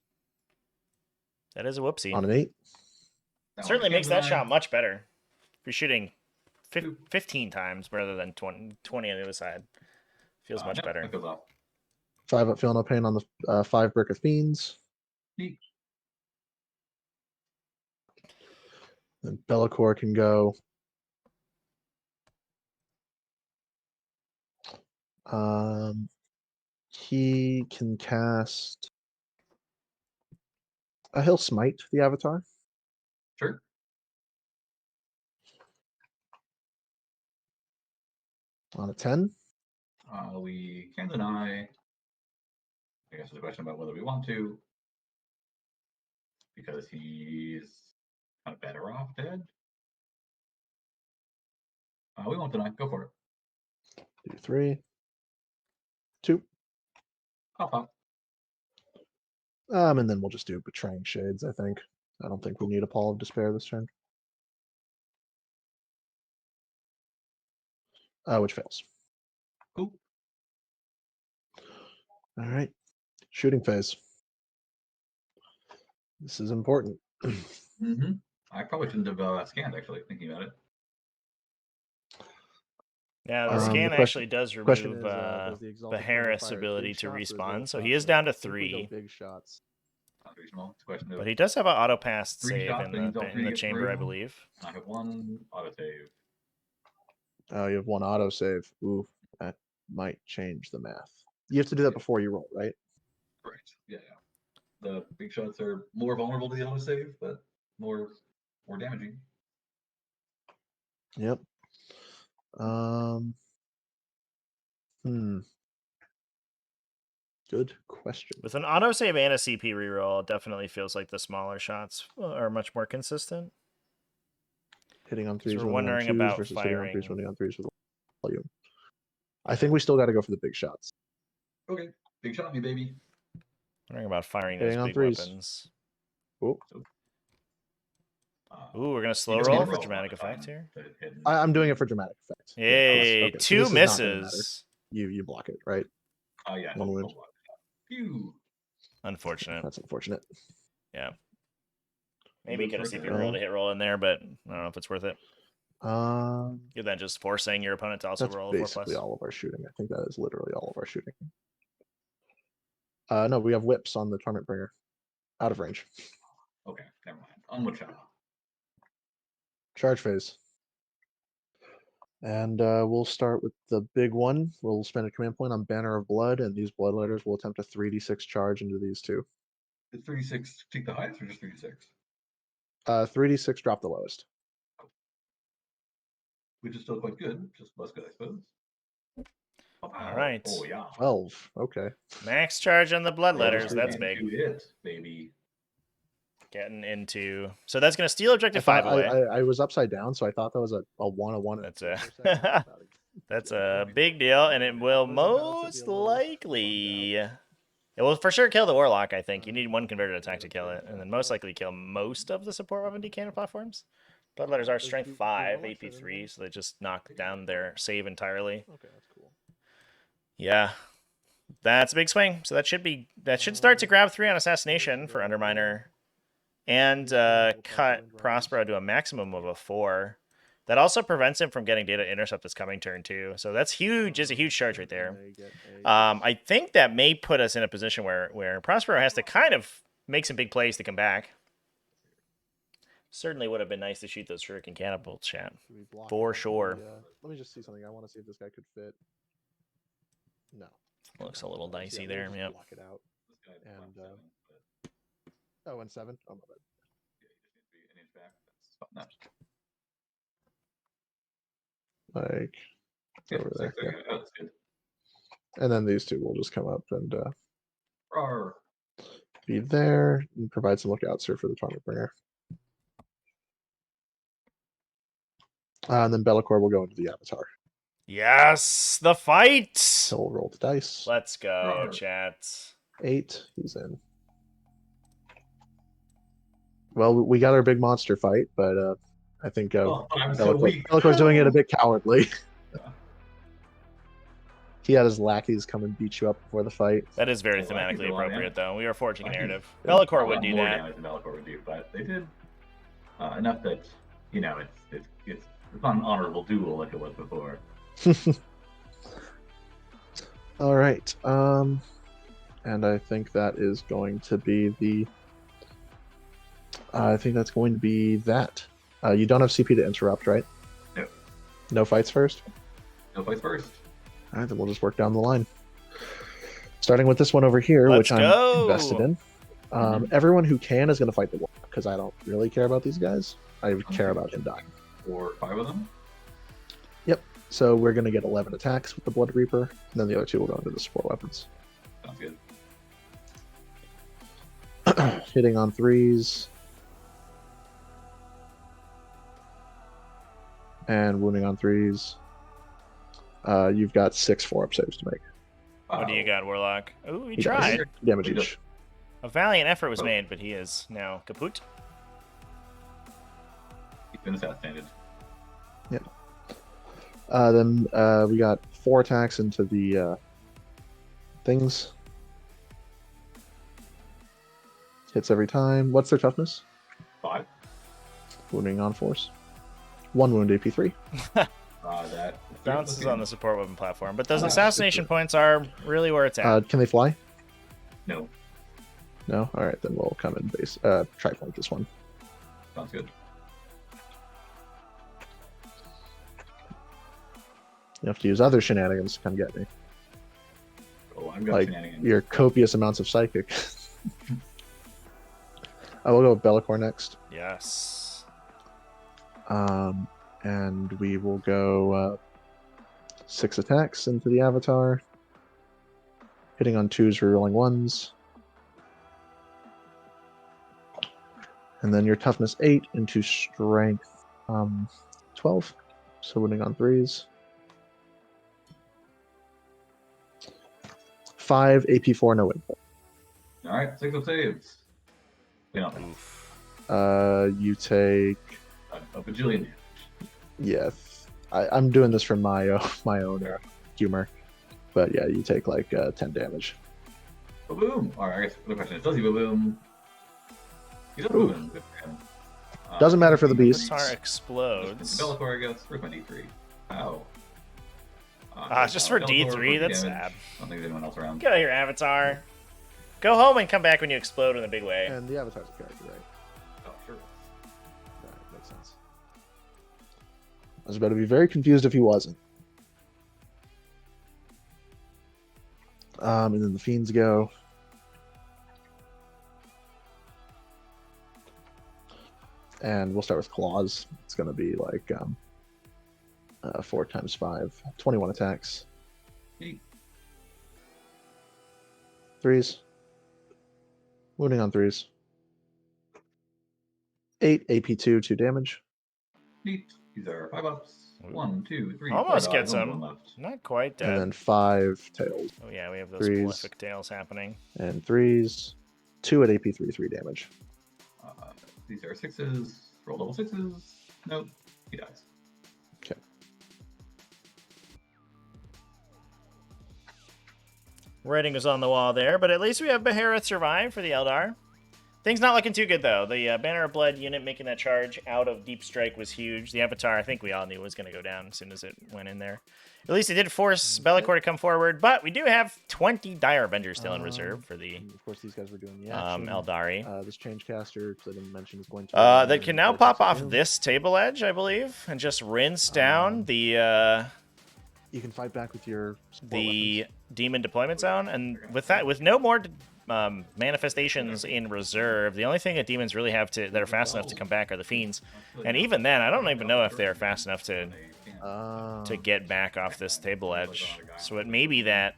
That is a whoopsie. on an 8. That Certainly one makes that deny. shot much better. If you're shooting 15 times rather than 20 on the other side. Feels much Yep, better. that goes off. 5 up, feel no pain on the 5 Brick of Fiends. Neat. Then Bellicor can go. He can cast. He'll smite the avatar Sure. on a 10. We can deny. I guess there's a question about whether we want to. Because he's kind of better off dead. We won't deny. Go for it. Do 3. 2. Pop. And then we'll just do Betraying Shades, I think. I don't think we need a Pall of Despair this turn. Which fails. Cool. All right. Shooting phase. This is important. Mm-hmm. I probably shouldn't have scanned, actually, thinking about it. Yeah, the The scan question- actually does question remove is, does the Exalted Flame Harris fire ability big to shots or is it respawn, all so shots? he is I down to think we go 3. big shots. Not reasonable. It's a question of But he does have an auto pass 3 save shots, in that means all 3 the get chamber, I through. believe. I have 1 autosave. Oh, you have 1 autosave. Ooh, that might change the math. You have to do that before you roll, right? Correct. Yeah. The big shots are more vulnerable to the autosave, but more damaging. Yep. Good question. With an autosave and a CP reroll, it definitely feels like the smaller shots are much more consistent. Hitting on 3s, we're winning on wondering 2s about versus hitting on 3s, firing. winning on 3s with volume. I think we still got to go for the big shots. Okay. Big shot me, baby. Wondering about firing Hitting those on big 3s. weapons. Oh, Ooh, we're gonna slow just roll need to for roll dramatic one time effect here. to hit. I'm doing it for dramatic effect. Yay, okay, so 2 this is not gonna matter. misses. You block it, right? Oh, yeah. One win. Phew. Unfortunate. That's unfortunate. Yeah. Maybe get a Looks CP like roll to hit roll in there, but I don't know if it's worth it. Um, You're then just forcing your opponent to also that's roll a 4+. basically all of our shooting. I think that is literally all of our shooting. No, we have whips on the Torment Bringer. Out of range. Okay, never mind. Onward shot. Charge phase. And we'll start with the big one. We'll spend a command point on Banner of Blood, and these Bloodletters will attempt a 3d6 charge into these 2. Did 36 take the highest or just 36? 3d6 drop the lowest. Which is still quite good, just less good, I suppose. All right. Oh, yeah. 12. Okay. Max charge on the bloodletters. Those are That's big. big. It, baby. Getting into. So that's going to steal objective I thought 5 away. I was upside down, so I thought that was a 1-1. That's For a- second. That's Yeah, a big deal, and it will What is it, Battle City most a little likely. bugged It will for sure kill the Warlock, I think. You need one converted attack to kill it, and then most likely kill most of the support weapon decanter platforms. Bloodletters are strength Do 5, Warlocks have AP3, invuln? so they just knock down their save entirely. Okay, that's cool. Yeah. That's a big swing. So that should start to grab 3 on assassination for Available. Underminer. And These things will cut probably win Prospero rounds. to a maximum of a 4. That also prevents him from getting data intercept this coming turn too. So that's huge. Is a huge charge right there. They get a I think that may put us in a position where Prospero has to kind of make some big plays to come back. Certainly would have been nice to shoot those shuriken catapults, chat. Should we block For out sure. let me just see something. I want to see if this guy could fit. No. Looks a little So, dicey we'll there. just Yeah. block it out. This guy And, 7, Oh, and 7? Oh, my bad. yeah, you just need to be an inch back. That's not. Like, Yeah, over there. there you go. Oh, that's good. And then these two will just come up and Roar. be there and provide some lookouts here for the Torment Bringer. And then Be'lakor will go into the Avatar. Yes, the fight. So we'll roll the dice. Let's go, Roar. chat. 8, he's in. Well, we got our big monster fight, but I think Oh, I'm so weak. Be'lakor's doing it a bit cowardly. Yeah. He had his lackeys come and beat you up before the fight. That is very Well, I think thematically they're a lot of appropriate, though. We are forging a I think- narrative. Yeah. Be'lakor A would lot do more that. damage than Be'lakor would do, but they did enough that it's not an honorable duel like it was before. All right. And I think that is going to be the. I think that's going to be that. You don't have CP to interrupt, right? No. No fights first? No fights first. All right, then we'll just work down the line. Starting with this one over here, Let's which I'm go. invested in. Everyone who can is going to fight the war because I don't really care about these guys. I care about him dying. Or 5 of them. So we're going to get 11 attacks with the Blood Reaper, and then the other 2 will go into the support weapons. Sounds good. Hitting on 3s. And wounding on 3s. You've got 6 4-up saves to make. What do you got, Warlock? Ooh, he He tried. does. Damage He does. each. A valiant effort was made, but he is now kaput. He's been assassinated. Then we got 4 attacks into the things. Hits every time. What's their toughness? 5. Wounding on force. 1 wound AP3. That Bounces on the support weapon platform, but those Ah, assassination points are really where it's at. Can they fly? No. No? Alright, then we'll come in base. Try flank this one. Sounds good. You have to use other shenanigans to come get me. Oh, I've got Like shenanigans. your copious amounts of psychic. I will go with Be'lakor next. Yes. And we will go 6 attacks into the Avatar. Hitting on 2s, rerolling 1s. And then your toughness 8 into strength 12. So winning on 3s. 5 AP4, no win. All right, 6 of saves. You know, Oof. You take a bajillion. yes. I'm doing this from my own humor, but yeah, you take like 10 damage. Boom. All right, I guess the question is, does he boom? He does boom. Good for him. Doesn't matter for the beasts. Avatar explodes. Be'lakor, I guess. Where's my D3? Ow. Just for Be'lakor, D3, that's damage. sad. I don't think there's anyone else around. Get out of here, Avatar. Go home and come back when you explode in a big way. And the Avatar's a character, right? Oh, sure. Right, makes sense. I was about to be very confused if he wasn't. And then the fiends go. And we'll start with claws. It's going to be like 4 times 5, 21 attacks. Yeet. 3s. Wounding on 3s. 8 AP2, 2 damage. Neat. These are 5 ups. Ooh. 1, 2, 3, 4 Almost dogs, gets only him. one left. Not quite dead. And then 5 tails. Oh yeah, we have those threes. prolific tails happening. And 3s. 2 at AP3, 3 damage. These are 6s. Roll double 6s. Nope. He dies. Okay. Writing is on the wall there, but at least we have Behareth survive for the Eldar. Things not looking too good, though. The Banner of Blood unit making that charge out of Deep Strike was huge. The Avatar, I think we all knew was going to go down as soon as it went in there. At least it did force Bellicor to come forward, but we do have 20 Dire Avengers still in reserve for the Of course, these guys were doing the action. Eldari. This change caster, because I didn't mention, is going to... that can now pop off this table edge, I believe, and just rinse down the... you can fight back with your the demon deployment zone, and with that, with no more manifestations in reserve, the only thing that demons really have that are fast enough to come back are the fiends, and even then, I don't even know if they're fast enough to get back off this table edge. So it may be that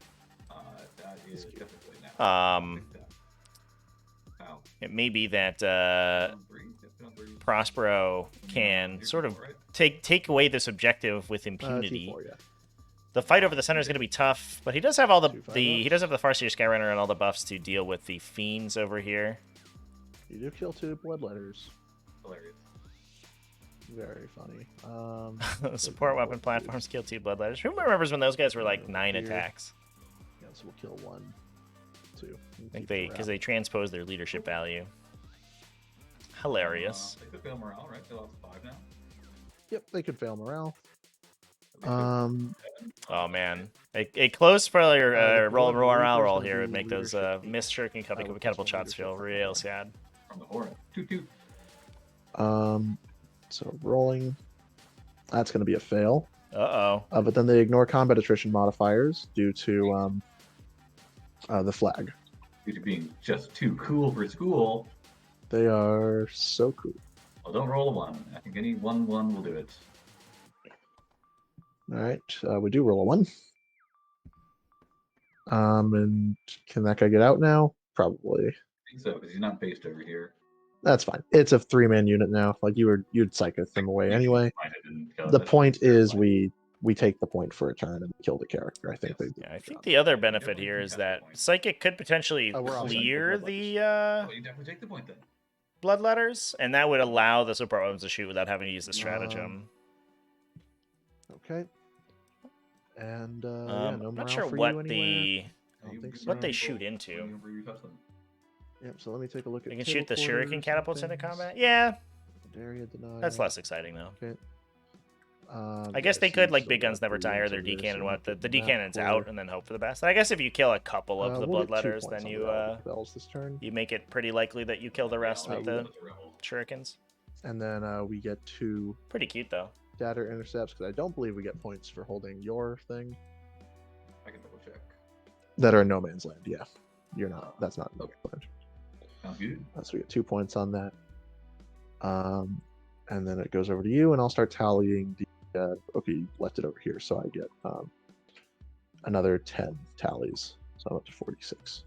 Prospero can sort of take away this objective with impunity. T4, yeah. The fight over the center is going to be tough, but he does have all he does have the Farseer Skyrunner and all the buffs to deal with the fiends over here. You do kill 2 bloodletters. Hilarious. Very funny. Support weapon platforms kill 2 bloodletters. Who remembers when those guys were like 9 attacks? Yeah, so we'll kill 1, 2. I think because they transpose their leadership value. Hilarious. They could fail morale, right? They lost 5 now. Yep, they could fail morale. Oh man, a close failure roll morale roll here would make those missed shuriken catapult shots feel real sad. From the horror. 2-2. So rolling, that's going to be a fail. But then they ignore combat attrition modifiers due to the flag. Due to being just too cool for school. They are so cool. Well, don't roll a 1. I think any 1-1 will do it. All right, we do roll a 1. And can that guy get out now? Probably. I think so, because he's not based over here. That's fine. It's a 3-man unit now. Like you'd psycho them away anyway. The point is we take the point for a turn and kill the character. I think I think the other benefit here is that Psychic could potentially clear the you definitely take the point then. bloodletters, and that would allow the support weapons to shoot without having to use the stratagem. Okay. And yeah, no I'm not morale sure for what you anywhere. I don't think so. what they shoot into. Yep, so let me take a look at They can shoot the table shuriken quarters catapults and into things. combat. Yeah, Area denial. that's less exciting though. Okay. I guess they yes, could, you like still big got guns never 3 tire their into this, D-cannon. and What the the D-cannon's map out, for- and then hope for the best. I guess if you kill a couple of the we'll get 2 bloodletters, points then on you the Relic of Bells this turn. you make it pretty likely that you kill the rest with the shurikens. And then we get 2 Pretty cute though. data intercepts because I don't believe we get points for holding your thing I can double check. that are in no man's land. Yeah, you're not. That's not no man's land. Sounds good. So we get 2 points on that. And then it goes over to you, and I'll start tallying the. Okay, you left it over here, so I get another 10 tallies, so I'm up to 46.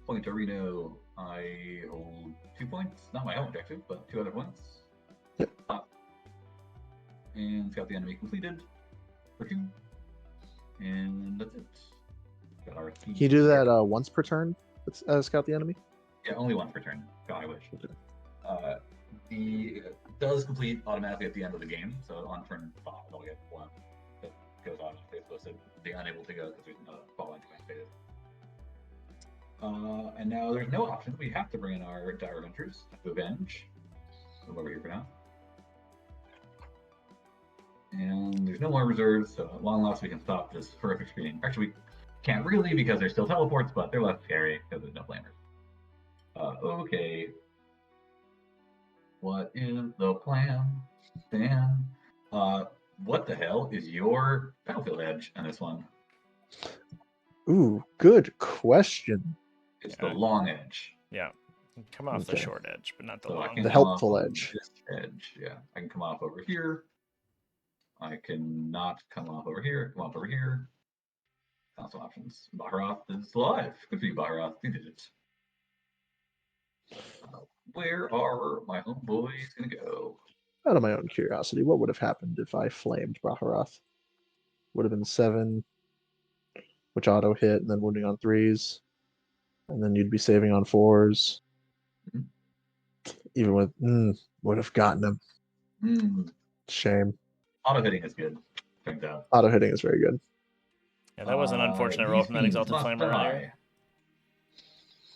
Point Torino, I hold 2 points. Not my own objective, but 2 other points. Yep. And Scout the Enemy completed for 2. And that's it. Got our Can you do that once per turn? Scout the enemy. Yeah, only once per turn. God, I wish. It does complete automatically at the end of the game, so on turn 5, I'll get 1 that goes on if they're supposed to be unable to go because there's no fall line activated. And now there's no option. We have to bring in our Dire Avengers to avenge. So I'm over here for now. And there's no more reserves, so at long last we can stop this horrific screening. Actually, we can't really because there's still teleports, but they're less scary because there's no flamers. Okay. What is the plan, Dan? What the hell is your battlefield edge on this one? Ooh, good question. It's the long edge. Yeah, come off the Okay. short edge, but not the So I long. can The come helpful off edge. This edge, yeah. I can come off over here. I can not come off over here. Come off over here. Found some options. Baharoth is alive. Good for you, Baharoth. You did it. Where are my homeboys gonna go? Out of my own curiosity, what would have happened if I flamed Baharoth? Would have been 7, which auto hit, and then wounding on 3s. And then you'd be saving on 4s. Mhm. Even with, would have gotten him. Shame. Auto hitting is good. Turns out. Auto hitting is very good. Yeah, that was an unfortunate roll These from that fiends Exalted must Flame die. earlier.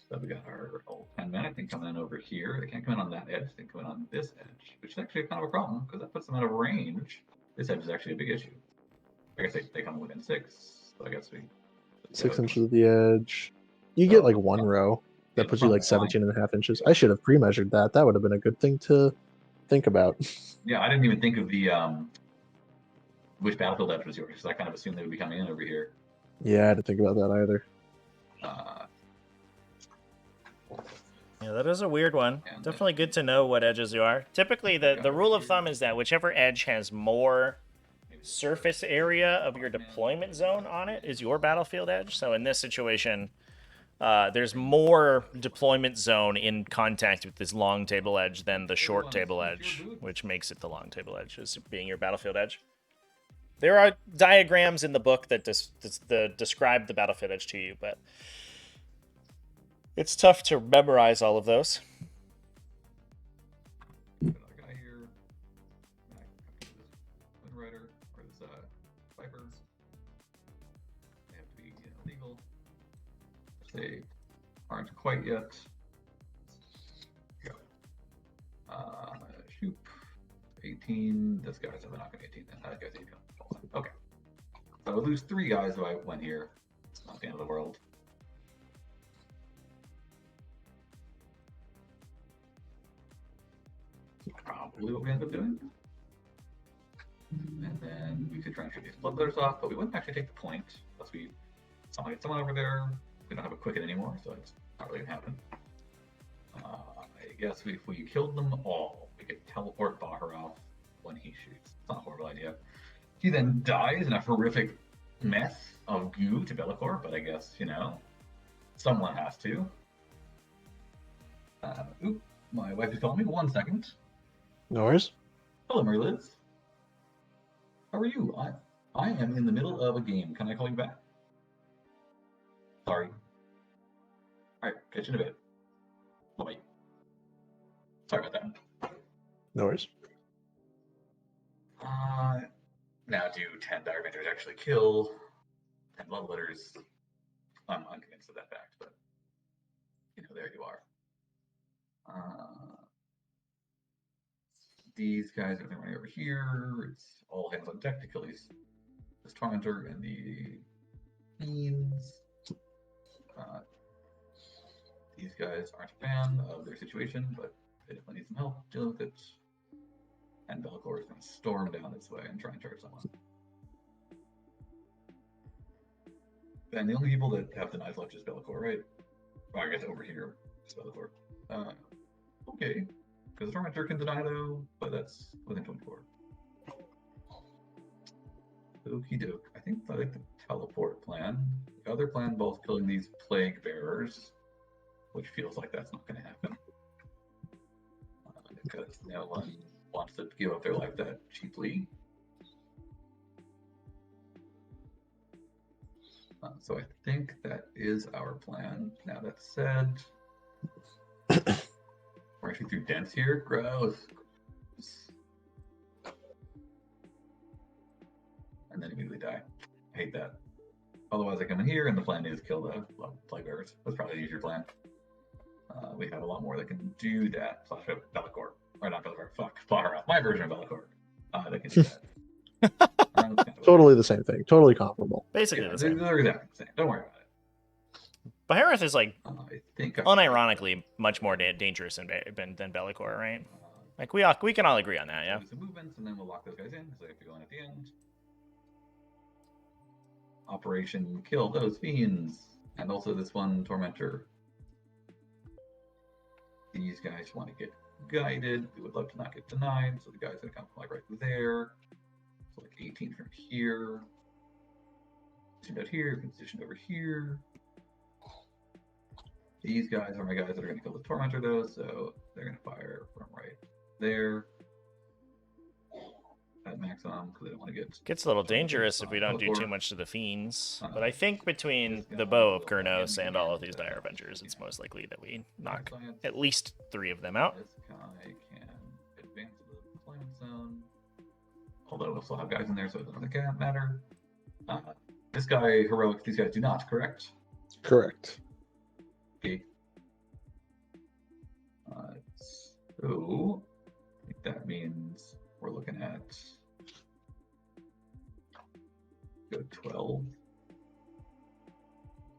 So we got our old 10 men, I think, coming in over here. They can't come in on that edge. They can come in on this edge, which is actually kind of a problem because that puts them out of range. This edge is actually a big issue. I guess they come within 6, so I guess we. 6 inches of the edge. You get like one row that puts you like 17.5 inches. I should have pre-measured that. That would have been a good thing to think about. Yeah, I didn't even think of the which battlefield edge was yours, because I kind of assumed they would be coming in over here. Yeah, I didn't think about that either. Yeah, that is a weird one. Definitely good to know what edges you are. Typically, the rule of thumb is that whichever edge has more surface area of your deployment zone on it is your battlefield edge. So in this situation, there's more deployment zone in contact with this long table edge than the short table edge, which makes it the long table edge as being your battlefield edge. There are diagrams in the book that describe the battlefield edge to you, but it's tough to memorize all of those. Another guy here. This Windrider or this Viper. They have to be legal. They aren't quite yet. Go. Shoop. 18. This guy's not going to 18 then. That guy's 18. Okay. So I would lose 3 guys if I went here. It's not the end of the world. Probably what we end up doing. And then we could try and shoot these bloodletters off, but we wouldn't actually take the point unless we somehow get someone over there. We don't have a quicken anymore, so it's not really gonna happen. I guess if we killed them all, we could teleport Baharoth when he shoots. It's not a horrible idea. He then dies in a horrific mess of goo to Be'lakor, but I guess, someone has to. Oop, my wife is calling me. 1 second. No worries. Hello, Merliz. How are you? I am in the middle of a game. Can I call you back? Sorry. All right, catch you in a bit. Bye. Sorry about that. No worries. Now do 10 dire vendors actually kill 10 love letters? I'm unconvinced of that fact, but there you are. These guys are running over here. It's all hands on deck to kill this Tormentor and the Fiends. These guys aren't a fan of their situation, but they definitely need some help dealing with it. And Be'lakor is going to storm down this way and try and charge someone. And the only people that have denies left is Be'lakor, right? Well, I guess over here is Be'lakor. Okay. Because the Tormentor can deny though, but that's within 24. Okie doke. I think I like the teleport plan. The other plan involves killing these plague bearers, which feels like that's not going to happen. Because no one wants to give up their life that cheaply. So I think that is our plan. Now that said, we're actually through dents here. Gross. And then immediately die. I hate that. Otherwise, I come in here and the plan is kill the plague bearers. That's probably the easier plan. We have a lot more that can do that. Slash Be'lakor. Or not Be'lakor. Fuck. Baharoth. My version of Be'lakor. That can do that. Totally the same thing. Totally comparable. Basically the same. They're exactly the same. Don't worry about it. Baharoth is like, I think unironically, much more dangerous than Be'lakor, right? Like we can all agree on that, yeah. Some movements, and then we'll lock those guys in because they have to go in at the end. Operation kill those fiends, and also this one tormentor. These guys want to get guided. We would love to not get denied, so the guy's gonna come from like right there. So like 18 from here. Positioned out here, positioned over here. These guys are my guys that are going to kill the Tormentor, though, so they're going to fire from right there. at maximum because they don't want to get. Gets a little dangerous if we don't do too much to the fiends. But I think between the bow of Kurnos and all of these Dire Avengers, it's most likely that we knock at least 3 of them out. This guy can advance to the deployment zone. Although we'll still have guys in there, so it doesn't matter. This guy, heroic, these guys do not, correct? Correct. Okay. So, I think that means we're looking at go 12.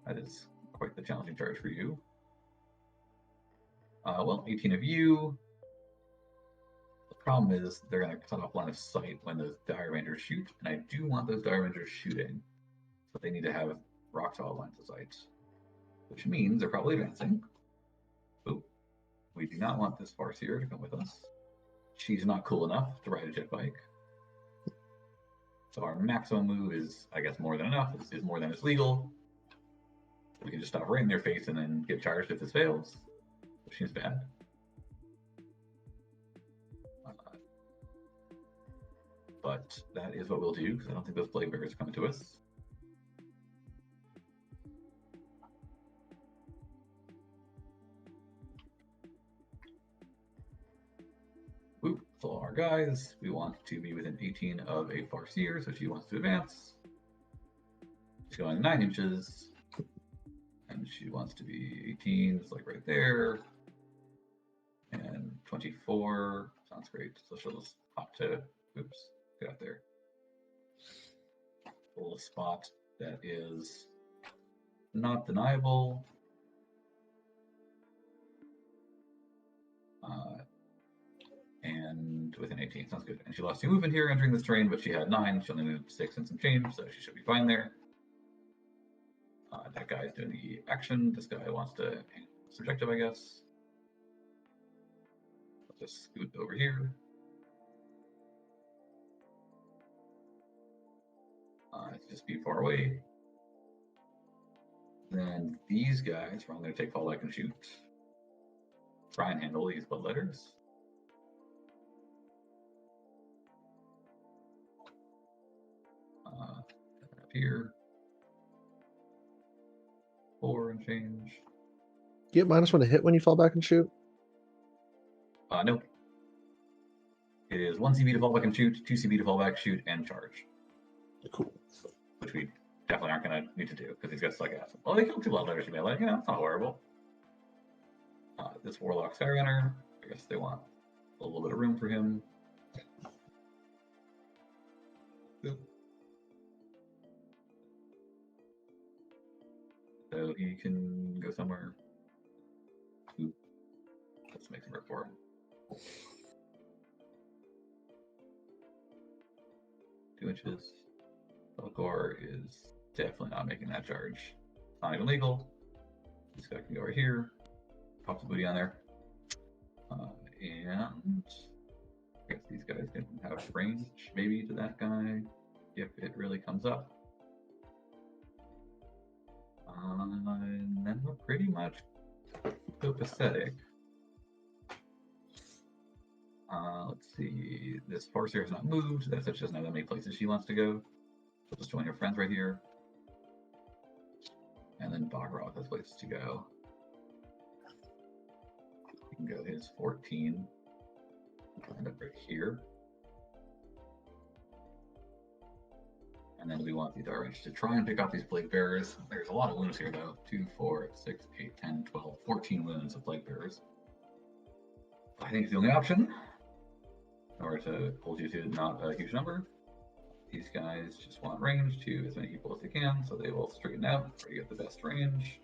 That is quite the challenging charge for you. Well, 18 of you. The problem is they're going to cut off line of sight when those Dire Rangers shoot, and I do want those Dire Rangers shooting, but they need to have rock solid lines of sight, which means they're probably advancing. Oh, we do not want this Farseer to come with us. She's not cool enough to ride a jet bike. So our maximum move is, I guess, more than enough. Is more than is legal. We can just stop right in their face and then get charged if this fails, which seems bad. But that is what we'll do, because I don't think those Blade Bearers are coming to us. Oop, so our guys, we want to be within 18 of a Farseer, so she wants to advance. She's going 9 inches, and she wants to be 18, it's like right there. And 24, sounds great. So she'll just hop to, oops, get out there. A little spot that is not deniable. And within 18, sounds good. And she lost 2 movement here entering this terrain, but she had 9. She only moved 6 and some change, so she should be fine there. That guy is doing the action. This guy wants to hang subjective, I guess. I'll just scoot over here. Just be far away. Then these guys, we're going to take fallback and shoot. Try and handle these blood letters. Up here. 4 and change. Do you get -1 to hit when you fall back and shoot? Nope. It is 1 CB to fall back and shoot, 2 CB to fall back, shoot, and charge. Cool. Which we definitely aren't going to need to do, because these guys suck ass. Well, they killed 2 blood letters, you may like, it's not horrible. This Warlock Skyrunner, I guess they want a little bit of room for him. So he can go somewhere. Ooh. Let's make some work for him. Two inches. Belcor is definitely not making that charge. It's not even legal. This guy can go over here. Pop the booty on there. And I guess these guys can have range maybe to that guy if it really comes up. And then we're pretty much copacetic. Let's see. This Farseer has not moved. That's she doesn't have that many places she wants to go. So just join her friends right here. And then Bagroth has places to go. He can go his 14. End up right here. And then we want the Dire Rangers to try and pick off these Plague Bearers. There's a lot of wounds here, though. 2, 4, 6, 8, 10, 12, 14 wounds of Plague Bearers. I think it's the only option in order to hold you to not a huge number. These guys just want range to as many people as they can, so they will straighten out, try to get the best range.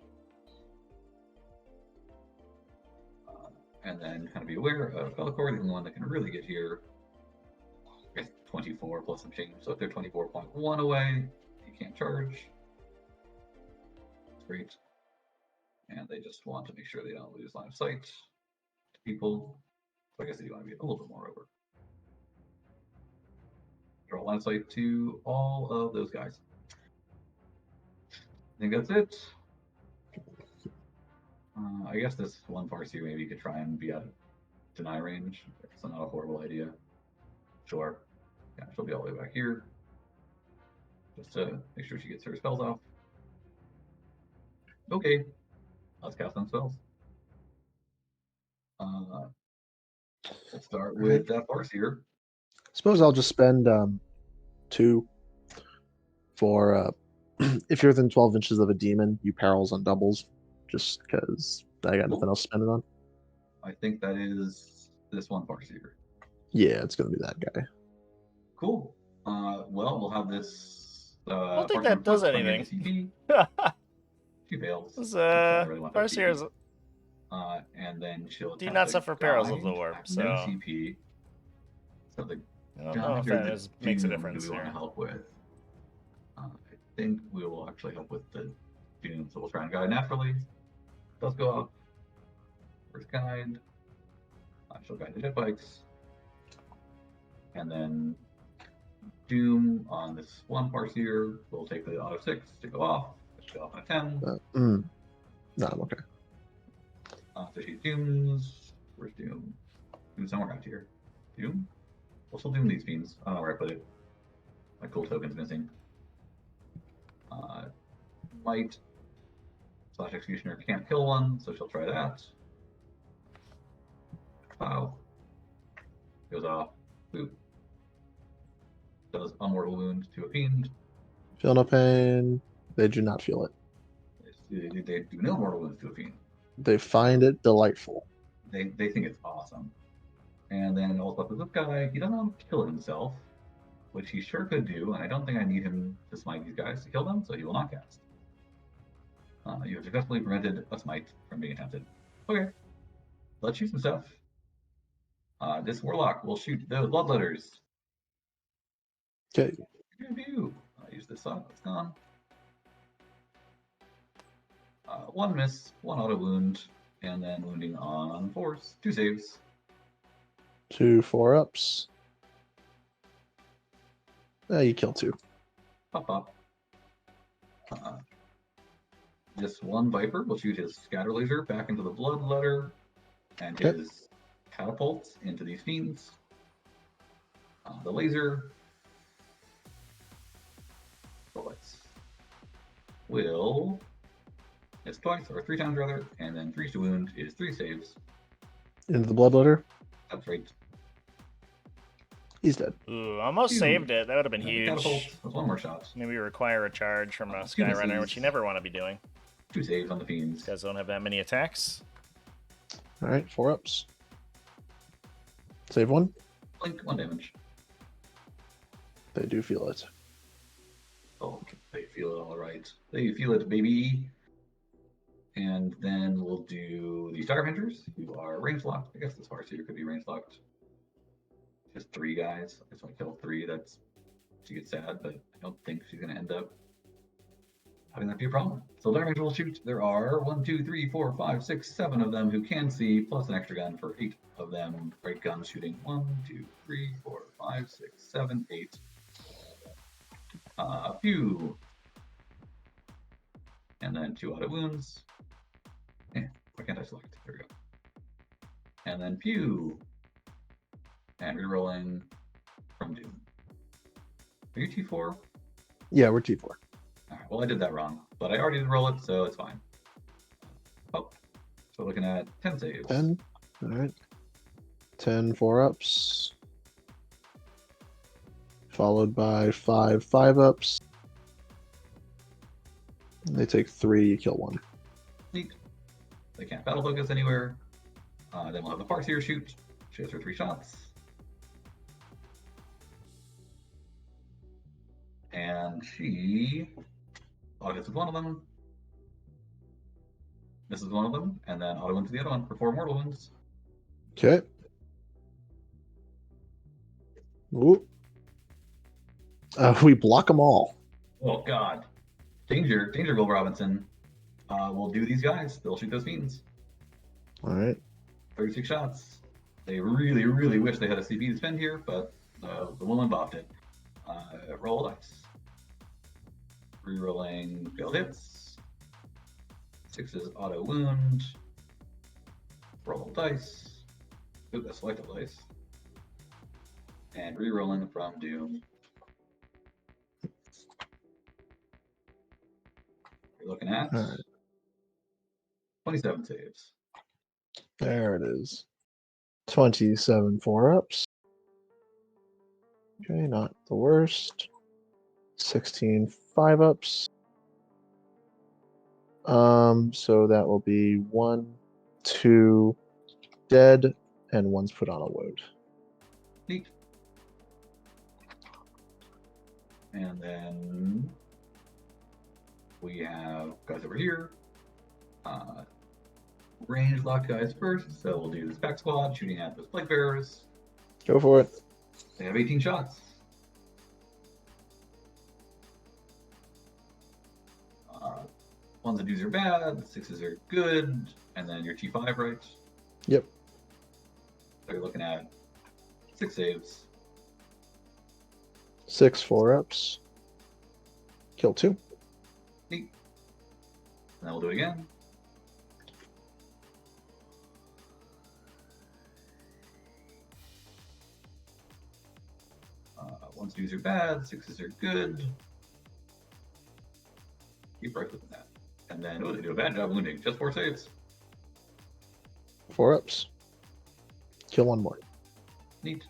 And then kind of be aware of Belcor, the only one that can really get here. I guess 24 plus some change, so if they're 24.1 away, you can't charge. That's great. And they just want to make sure they don't lose line of sight to people. So I guess they want to be a little bit more over. Draw line of sight to all of those guys. I think that's it. I guess this one Farseer maybe you could try and be at deny range. It's not a horrible idea. Sure. Yeah, she'll be all the way back here. Just to make sure she gets her spells off. Okay. Let's cast some spells. Let's start with that Farseer. Suppose I'll just spend 2 for if you're within 12 inches of a demon, you perils on doubles, just because I got nothing else to spend it on. I think that is this one Farseer. Yeah, it's gonna be that guy. Cool. Well, we'll have this. I don't think Farseer that does flip, bring in anything. the CP. She fails. This, She doesn't really want that Farseer's CP. And then she'll do attempt not to suffer perils of the guide, warp, have so no CP. So the I don't know if guide or that the makes a doom difference do we want here. to help with? I think we will actually help with the doom, so we'll try and guide naturally. Does go up. First guide. She'll guide the jet bikes. And then doom on this one Farseer. We'll take the auto 6 to go off. Go off on a 10. No, I'm okay. So she dooms. Where's doom? Doom somewhere out here. Doom? We'll still doom these fiends. I don't know where I put it. My cool token's missing. Might / Executioner can't kill one, so she'll try that. Wow. Goes off. Boop. Does unmortal wound to a fiend. Feel no pain. They do not feel it. They do no mortal wounds to a fiend. They find it delightful. They think it's awesome. And then also up with this guy, he doesn't want to kill himself, which he sure could do, and I don't think I need him to smite these guys to kill them, so he will not cast. You have successfully prevented a smite from being attempted. Okay. Let's shoot some stuff. This warlock will shoot those bloodletters. Okay. I'll use this up. It's gone. 1 miss, 1 auto wound, and then wounding on force. 2 saves. 2 4-ups. You kill 2. Pop, pop. This one Viper will shoot his scatter laser back into the bloodletter and his catapults into these fiends. The laser bullets will miss twice, or 3 times rather, and then 3 to wound is 3 saves. Into the bloodletter. That's right. He's dead. Ooh, almost saved it. That would have been huge. Catapult. That's 1 more shot. Maybe require a charge from a 2 Skyrunner, misses. which you never want to be doing. 2 saves on the fiends. These guys don't have that many attacks. All right, 4-ups. Save 1. Blink, 1 damage. They do feel it. Oh, they feel it all right. They feel it, baby. And then we'll do the Starvengers, who are range locked. I guess this Farseer could be range locked. Just 3 guys. I just want to kill 3. That's she gets sad, but I don't think she's gonna end up having that be a problem. So Starvengers will shoot. There are 1, 2, 3, 4, 5, 6, 7 of them who can see, plus an extra gun for 8 of them. Great guns shooting 1, 2, 3, 4, 5, 6, 7, 8. Pew. And then 2 auto wounds. Why can't I select? There we go. And then pew. And rerolling from Doom. Are you T4? Yeah, we're T4. Alright, well I did that wrong. But I already did roll it, so it's fine. Oh. So we're looking at 10 saves. 10. All right. 10 4-ups. Followed by 5 5-ups. They take 3, you kill 1. Neat. They can't battle focus anywhere. Then we'll have the Farseer shoot. She has her 3 shots. And she auto hits with 1 of them. Misses 1 of them, and then auto wounds the other one for 4 mortal wounds. Okay. Ooh. We block them all. Oh god. Danger, Bill Robinson. We'll do these guys. They'll shoot those fiends. All right. 36 shots. They really, really wish they had a CP to spend here, but the woman bopped it. Roll dice. Rerolling failed hits. 6s auto wound. Roll dice. Ooh, that's selected dice. And rerolling from Doom. You're looking at All right. 27 saves. There it is. 27 4-ups. Okay, not the worst. 16 5-ups. So that will be 1, 2 dead, and 1's put on a wound. Neat. And then we have guys over here. Range lock guys first, so we'll do the spec squad shooting at those plague bearers. Go for it. They have 18 shots. Ones and twos are bad, sixes are good, and then your T5, right? Yep. So you're looking at 6 saves. 6 4-ups. Kill 2. Neat. And then we'll do it again. Ones and twos are bad, sixes are good. Keep right with that. And then, oh, they do a bad job wounding. Just 4 saves. 4-ups. Kill 1 more. Neat.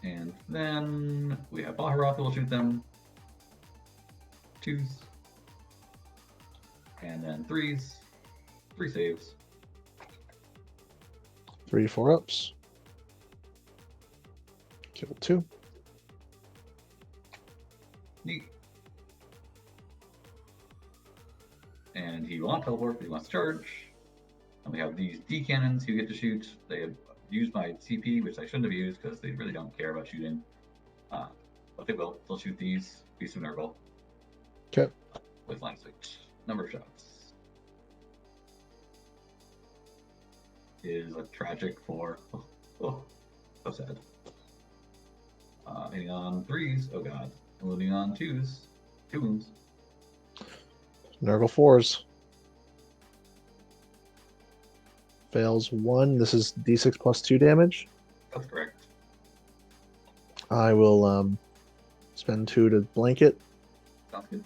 And then we have Baharoth, we'll shoot them. 2s. And then 3s. 3 saves. 3 4-ups. Kill 2. Neat. And he will not teleport, but he wants to charge. And we have these D cannons who get to shoot. They have used my CP, which I shouldn't have used because they really don't care about shooting. But they will. They'll shoot these. Beast of Nurgle. Okay. With line switch. Number of shots. Is a tragic 4. Oh, so sad. Hitting on 3s. Oh god. And loading on 2s. 2 wounds. Nurgle 4s. Fails 1. This is D6 plus 2 damage. That's correct. I will spend 2 to blanket, Sounds good.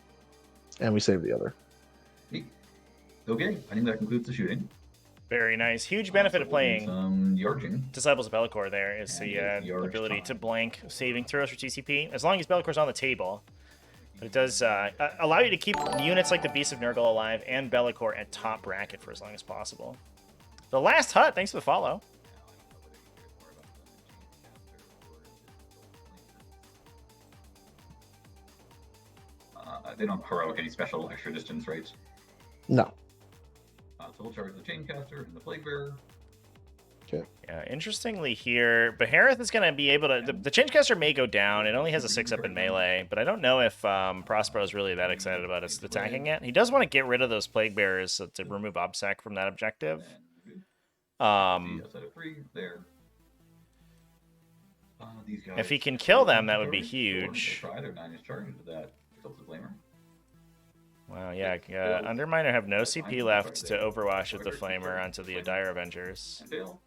and we save the other. Neat. Okay, I think that concludes the shooting. Very nice. Huge benefit So of we'll do playing some Yarging. Disciples of Bellicor there is And the it's Yarge ability to time. blank saving throws for TCP, as long as Bellicor's on the table. But it does allow you to keep units like the Beast of Nurgle alive and Bellicor at top bracket for as long as possible. The Last Hut, thanks for the follow. They don't heroic any special extra distance, right? No. So we'll charge the Chaincaster and the Plague Bearer. Yeah, interestingly here, Behareth is going to be able to... The Changecaster may go down. It only has a 6-up in melee, but I don't know if Prospero is really that excited about us attacking it. He does want to get rid of those Plague Bearers to remove Obsec from that objective. Outside of 3, there. These guys If he can kill them, that would be huge. Try their 9-inch charge into that Tilted Flamer. Wow, yeah. Underminder have no CP left to overwash with the Flamer onto the Aeldari Avengers. And fail.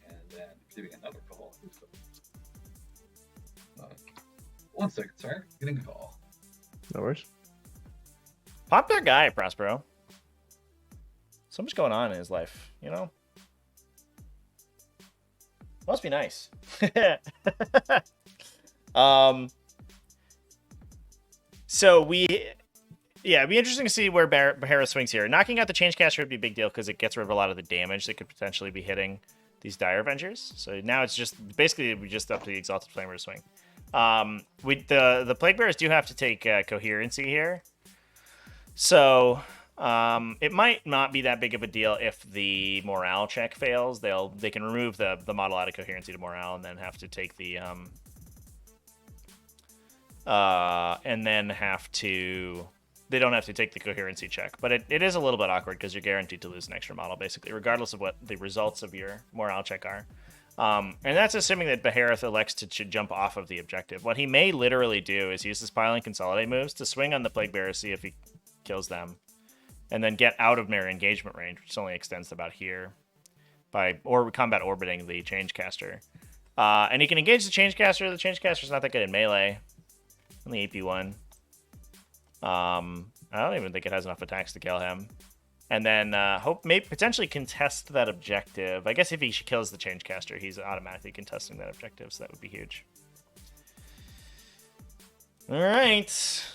And then receiving another call. 1 second, sorry. Getting a call. No worries. Pop that guy, Prospero. So much going on in his life, you know? Must be nice. So it'd be interesting to see where Behareth swings here. Knocking out the Changecaster would be a big deal because it gets rid of a lot of the damage that could potentially be hitting these Dire Avengers. So now it's just basically up to the Exalted Flamer to swing. The Plague Bearers do have to take coherency here. So it might not be that big of a deal if the morale check fails. They can remove the model out of coherency to morale and then have to take the they don't have to take the coherency check, but it is a little bit awkward because you're guaranteed to lose an extra model basically, regardless of what the results of your morale check are. And that's assuming that Behareth elects to jump off of the objective. What he may literally do is use his pile and consolidate moves to swing on the Plague Bearer, see if he kills them, and then get out of mirror engagement range, which only extends to about here. by combat orbiting the Changecaster. And he can engage the Changecaster. The Changecaster's not that good in melee. Only AP1. I don't even think it has enough attacks to kill him. And then potentially contest that objective. I guess if he kills the Changecaster, he's automatically contesting that objective, so that would be huge. All right.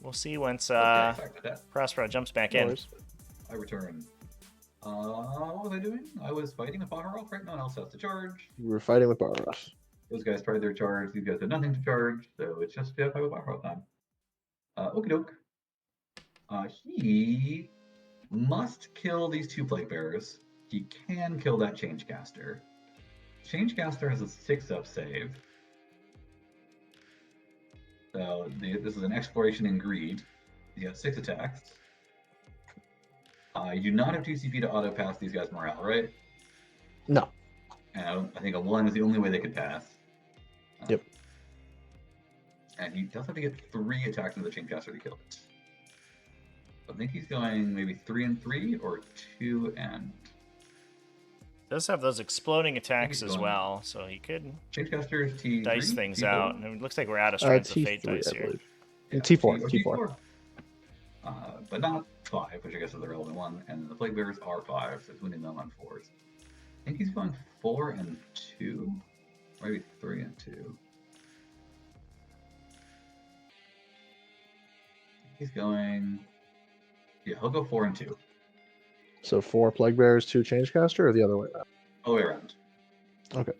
We'll see once Prospero jumps back in. I return. What was I doing? I was fighting with Baharov, right? No one else has to charge. We were fighting with Baharov. Those guys tried their charge. These guys had nothing to charge, so it's just fight with Baharov time. Okie doke. He must kill these 2 Plague Bearers. He can kill that Changecaster. Changecaster has a 6-up save. So this is an Exploration in Greed. He has 6 attacks. You do not have 2 CP to auto pass these guys' morale, right? No. And I think a 1 is the only way they could pass. Yep. And he does have to get 3 attacks into the Chaincaster to kill it. I think he's going maybe 3 and 3 or 2 and. Does have those exploding attacks as well, so he could Chaincaster T3, dice things T4. out. And it looks like we're out of Strength of T3, Fate dice here. Yeah, T4. But not 5, which I guess is the relevant one. And the Plague Bearers are 5, so it's winning them on 4s. I think he's going 4 and 2, maybe 3 and 2. He's going. Yeah, he'll go 4 and 2. So 4 Plague Bearers, 2 Changecaster, or the other way around? All the way around. Okay.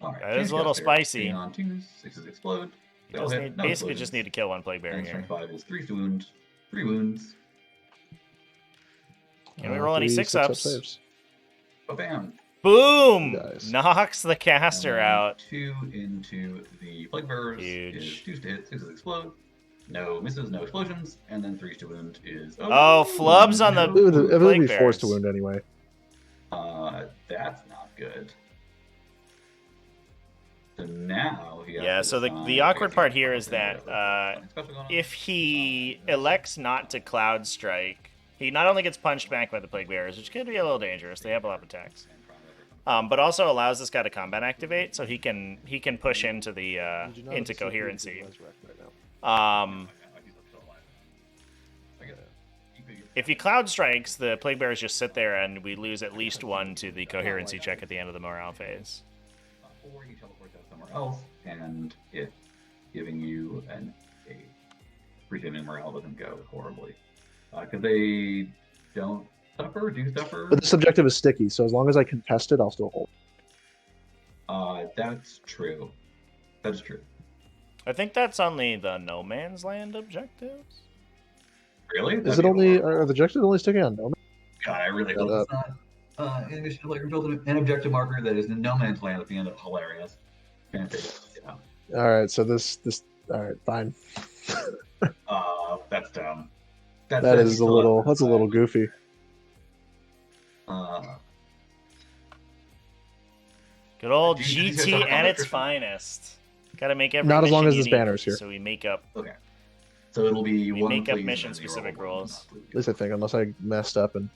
All right. That is a little spicy. On 2s, 6s explode. Basically just need to kill 1 Plague Bearer and here. 5 is 3 to wound. 3 wounds. Can we roll any 6-ups? Ba-bam. Boom! Nice. Knocks the caster out. 2 into the Plague Bearers. Huge. Is 2s to hit, 6s explode. No misses, no explosions, and then 3s to wound is. Oh, flubs on the It would be Plague forced to Bearers. wound anyway. That's not good. So now he has Yeah, to so decide- the awkward part here is Something that special going on? if he elects not to Cloud Strike, he not only gets punched back by the Plague Bearers, which could be a little dangerous. They have a lot of attacks. But also allows this guy to combat activate, so he can push into the You do not into have to coherency. resurrect right now. If he Cloud Strikes, the Plague Bearers just sit there, and we lose at least 1 to the coherency check at the end of the morale phase. Or he teleports out somewhere else, and it giving you a reason morale doesn't go horribly. Because they don't suffer, do suffer. But this objective is sticky, so as long as I contest it, I'll still hold. That's true. That is true. I think that's only the No Man's Land objectives. Really? Is it only are the objectives only sticking on No Man? God, I really hope it's not. In addition to like build an objective marker that is in no man's land at the end of hilarious. Fantastic. Yeah. All right, so this all right, fine. That's dumb. That's a little goofy. Good old Do you guys GT have at its electrician? finest. Got to make every Not as long mission as this unique, banner's here. So we make up. Okay. So it'll be We one make up please, mission-specific and then you roll rolls. one, At least I think, unless I messed up and.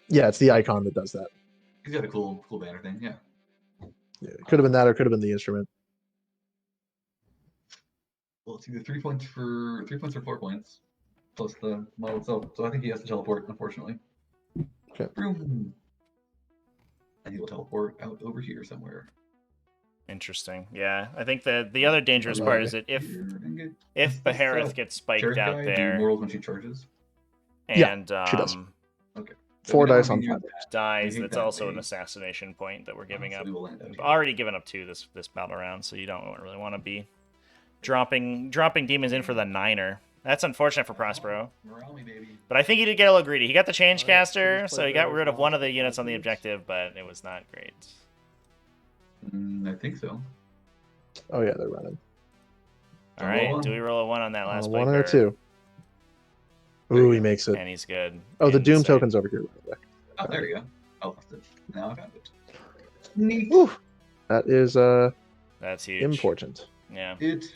Yeah, it's the icon that does that. He's got a cool banner thing. Yeah. Yeah, it could have been that, or it could have been the instrument. Well, it's either 3 points or 4 points, plus the model itself. So I think he has to teleport, unfortunately. Okay. Vroom. And he will teleport out over here somewhere. Interesting. Yeah, I think the other dangerous part is that if Behareth gets spiked Charge out guy do there morals when she charges. and she does. Okay. 4 So we dice don't on need 5. that. dies, think that's that also they- an assassination point that we're giving So up. we will land out We've here. already given up 2 this battle round, so you don't really want to be dropping demons in for the 9er. That's unfortunate for Prospero. Morale me, baby. But I think he did get a little greedy. He got the change Alright, caster, change so he player got rid of one of the response. units on the objective, but it was not great. I think so. Oh yeah, they're running. All Roll right, one. do we roll a 1 on that last 1 player? or 2. There you Ooh, he go. makes it. And he's good. Oh, the Doom Insane. token's over here. By the way. Oh, there you go. I lost it. Now I found it. Neat. Woo! That is That's huge. important. Yeah. It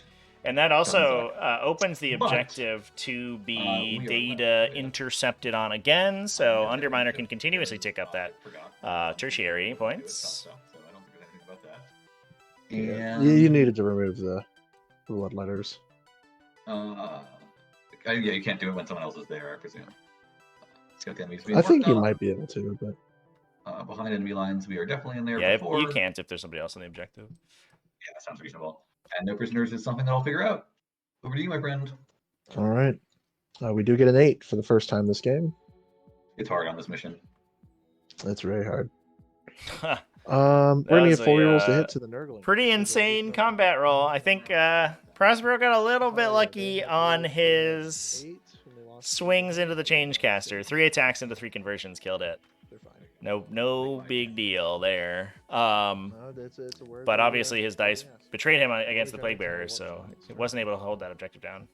And that also Turns opens the But, objective to be we are data left with- intercepted on again, so Yeah, Underminer yeah, can continuously take up that tertiary points. So I don't think there's anything about that. Yeah, And you needed to remove the bloodletters. yeah, you can't do it when someone else is there, I presume. Scout the enemies being I think worked you on. might be able to, but Behind enemy lines, we are definitely in there Yeah, before. you can't if there's somebody else on the objective. Yeah, that sounds reasonable. And no prisoners is something that I'll figure out. Over to you, my friend. all right. We do get an 8 for the first time this game. It's hard on this mission. That's very hard. That We're gonna was get 4 rolls to a, hit to the Nurgling. pretty insane combat roll. I think Prospero got a little bit lucky on his swings into the Changecaster. 3 attacks into 3 conversions killed it. They're fine. No big deal there. No, it's a word But that, obviously his dice yes. betrayed him against the Plague Bearers, so he wasn't able to hold that objective down.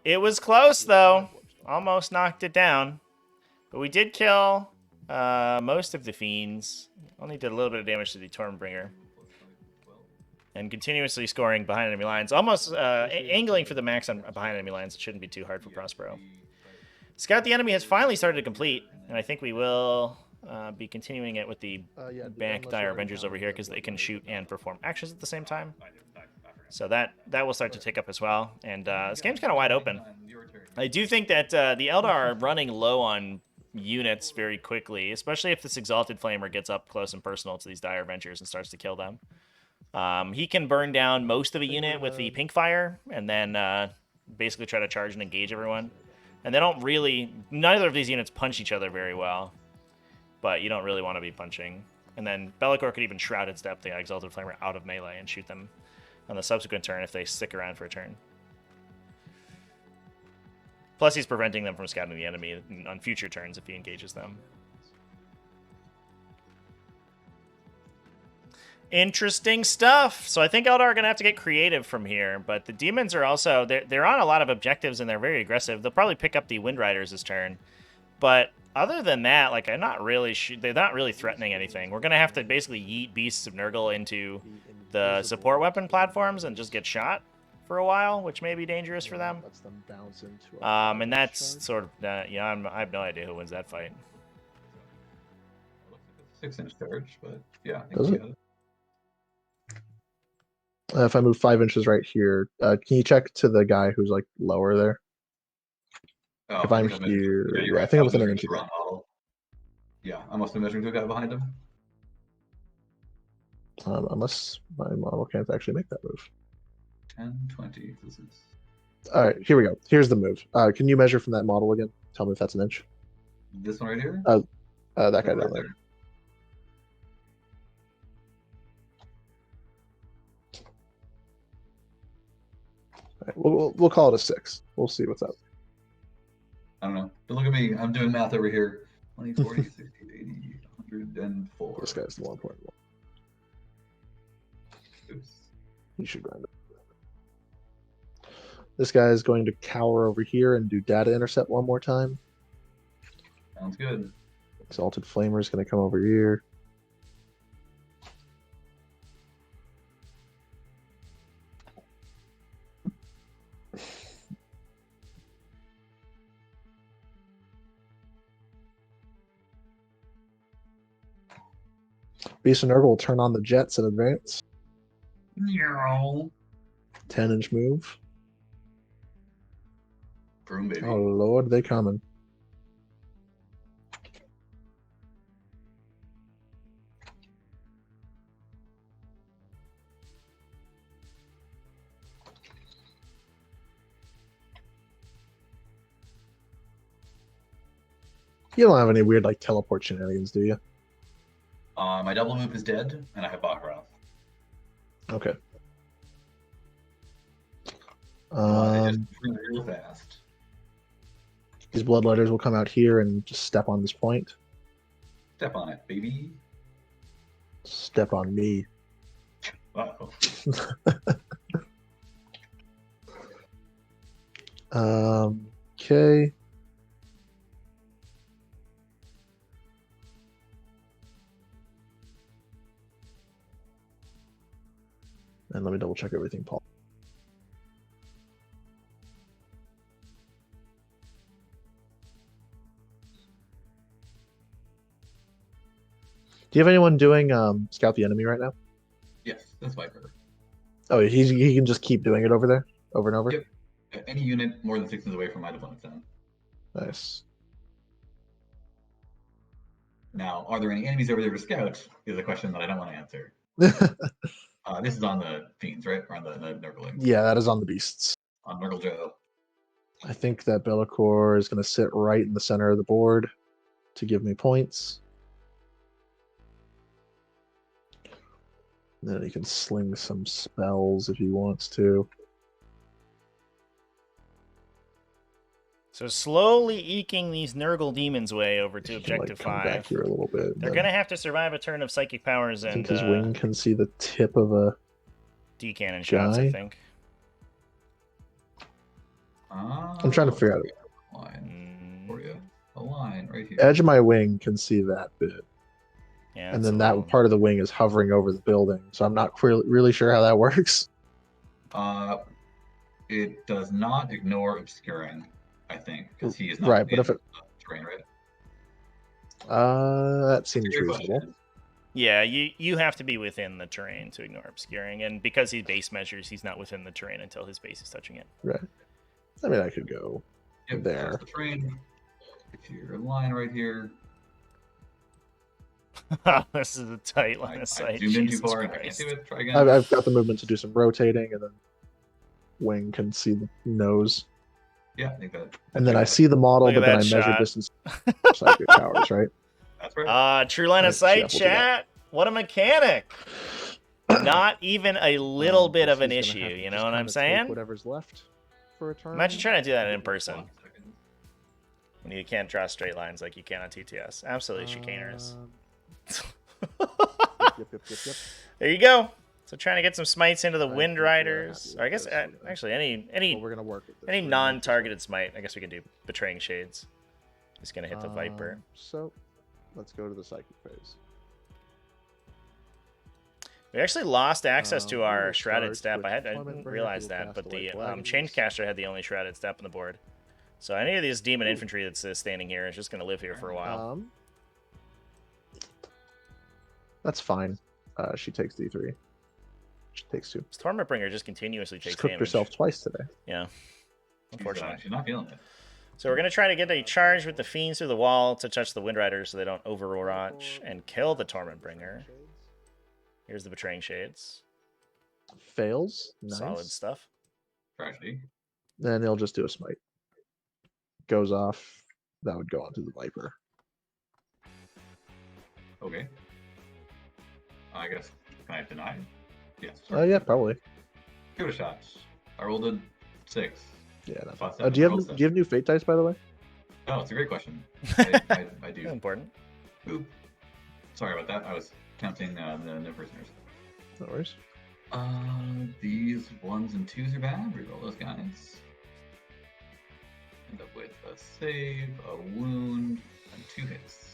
It was close though. Almost knocked it down. But we did kill most of the fiends. Only did a little bit of damage to the Stormbringer. And continuously scoring behind enemy lines. Almost angling for the max on behind enemy lines. It shouldn't be too hard for Prospero. Scout the Enemy has finally started to complete, and I think we will be continuing it with the back Dire Avengers over here because they can shoot and perform actions at the same time. So that will start to tick up as well. And this game's kind of wide open. I do think that the Eldar are running low on units very quickly, especially if this Exalted Flamer gets up close and personal to these Dire Avengers and starts to kill them. He can burn down most of a unit with the Pink Fire and then basically try to charge and engage everyone. And they don't really... Neither of these units punch each other very well. But you don't really want to be punching. And then Bellicor could even Shrouded Step the Exalted Flamer out of melee and shoot them on the subsequent turn if they stick around for a turn. Plus he's preventing them from scouting the enemy on future turns if he engages them. Interesting stuff. So I think Eldar are going to have to get creative from here, but the Demons are also, they're on a lot of objectives and they're very aggressive. They'll probably pick up the Wind Riders this turn. But other than that, like, I'm not really, they're not really threatening anything. We're going to have to basically yeet Beasts of Nurgle into the support weapon platforms and just get shot for a while, which may be dangerous for them. Lets them bounce into And that's sort of, I have no idea who wins that fight. 6-inch charge, but yeah. I think Does we it? got it. If I move 5 inches right here, can you check to the guy who's like lower there? Oh, If I I'm think I'm measuring- here, you're yeah, I right. think I'm was within an measuring inch the of wrong model. Yeah, I must be measuring to a guy behind him. unless my model can't actually make that move. 10, 20. This is All right, here we go. Here's the move. Can you measure from that model again? Tell me if that's an inch. this one right here. That guy Right down there. there. All right, we'll call it a 6. We'll see what's up. I don't know. But look at me. I'm doing math over here. 20, 40, 60, 80, 104. This guy's the 1.1. Oops. He should grind it. This guy is going to cower over here and do data intercept one more time. Sounds good. Exalted Flamer is going to come over here. Beast and Nurgle will turn on the jets in advance. Meow. 10-inch move. Broom baby. Oh lord, they coming. You don't have any weird like teleport shenanigans, do you? My double move is dead, and I have Baccarat. Okay. They just move real fast. These bloodletters will come out here and just step on this point. Step on it, baby. Step on me. Uh-oh. Okay. And let me double check everything, Paul. Do you have anyone doing scout the enemy right now? Yes, that's Viper. Oh, he can just keep doing it over there, over and over. Yep. Any unit more than 6 inches away from my opponent's zone. Nice. Now, are there any enemies over there to scout? Is a question that I don't want to answer. This is on the Fiends, right? Or on the Nurgling? Yeah, that is on the beasts. On Nurgle Joe. I think that Bellicor is going to sit right in the center of the board to give me points. Then he can sling some spells if he wants to. So slowly eking these Nurgle Demons way over to He can, objective come 5. back here a little bit. They're going to have to survive a turn of Psychic Powers I and think his wing can see the tip of a D-cannon shots, I guy. think. I'm trying to figure out a line for you. A line right here. Edge of my wing can see that bit. Yeah, And then that part of the wing is hovering over the building. So I'm not really sure how that works. It does not ignore obscuring, I think, because he is not right. But if it terrain, right? That seems reasonable. Question. Yeah, you have to be within the terrain to ignore obscuring, and because he base measures, he's not within the terrain until his base is touching it. Right. I mean, I could go there. That's the terrain. It's your line right here. This is a tight line of sight. I zoomed in too far and I can't do it. Try again. I've got the movement to do some rotating, and then wing can see the nose. Yeah, I think that. And then I see the model, Look at but then I that measure shot. distance. Psychic powers, right? That's right. True line of Right, sight, yeah, we'll do that. chat. What a mechanic. Not even a little bit of an He's gonna issue, have to you just know what kinda I'm take saying? Whatever's left for a turn. Imagine trying to do that in person. 1 second. When you can't draw straight lines like you can on TTS. Absolutely chicanerous. Yep. There you go. So trying to get some smites into the I Wind think we are Riders. happy Or I with guess this. We're gonna- actually any Well, we're gonna work with this. any We're gonna work non-targeted smite. I guess we can do Betraying Shades. Just gonna hit the Viper. So let's go to the psychic phase. We actually lost access to we our will shrouded start step. with I Torment didn't Bringer, realize who will that, cast but away the dragons. Changecaster had the only shrouded step on the board. So any of these demon infantry that's standing here is just gonna live here for a while. That's fine. She takes D3. She takes 2. This Torment Bringer just continuously She's takes cooked damage. herself twice today. Yeah. Unfortunately. She's not feeling it. So we're going to try to get a charge with the Fiends through the wall to touch the Wind Riders so they don't overwatch and kill the Torment Bringer. Here's the Betraying Shades. Fails. Nice. Solid stuff. Tragedy. Then he'll just do a smite. Goes off. That would go onto the Viper. Okay. I guess. Can I deny? Yes. Yeah, probably. Give it a shot. I rolled a 6. Yeah. Not Plus bad. Do you rolled have 7. new fate dice, by the way? Oh, it's a great question. I do. Important. Oop. Sorry about that. I was counting the no prisoners. No worries. These 1s and 2s are bad. Reroll those guys. End up with a save, a wound, and 2 hits.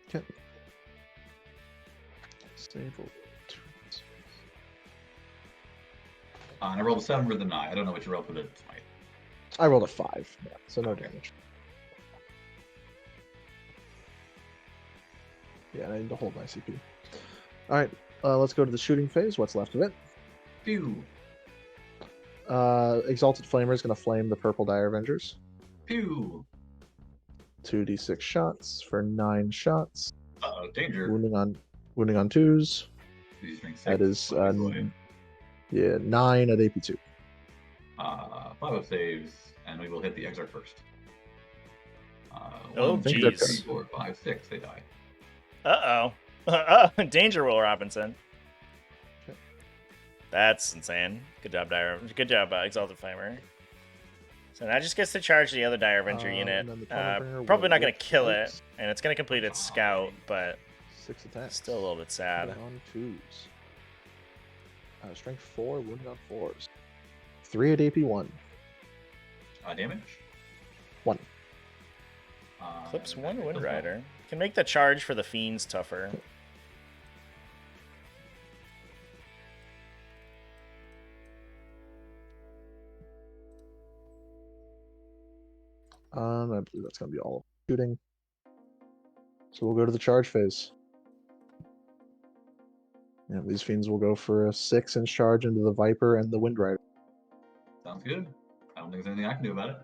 Okay. Save. And I rolled a 7 for the deny. I don't know what you rolled for the smite. I rolled a 5. Yeah, so no damage. Yeah, and I need to hold my CP. All right, let's go to the shooting phase. What's left of it? Pew! Exalted Flamer is going to flame the purple Dire Avengers. Pew! 2d6 shots for 9 shots. Uh-oh, danger. Wounding on 2s. These drink 6. That is What do we do? 9 at AP2. 5 of saves, and we will hit the Exarch first. Oh, 1, 2, jeez. 3, 4, 5, 6. They die. Uh-oh. Danger roll, Robinson. Okay. That's insane. Good job, Exalted Flamer. So now it just gets to charge the other Dire Avenger unit. and then the Torment Bringer Probably will not going to whip kill it, eight. and it's going to complete its scout, but 6 attacks. still a little bit sad. On 2s. Strength 4, wounded on 4s. 3 at AP1. Damage? 1. Clips 1 Wind Rider. Can make the charge for the Fiends tougher. I believe that's going to be all shooting. So we'll go to the charge phase. Yeah, these fiends will go for a 6-inch charge into the Viper and the Wind Rider. Sounds good. I don't think there's anything I can do about it.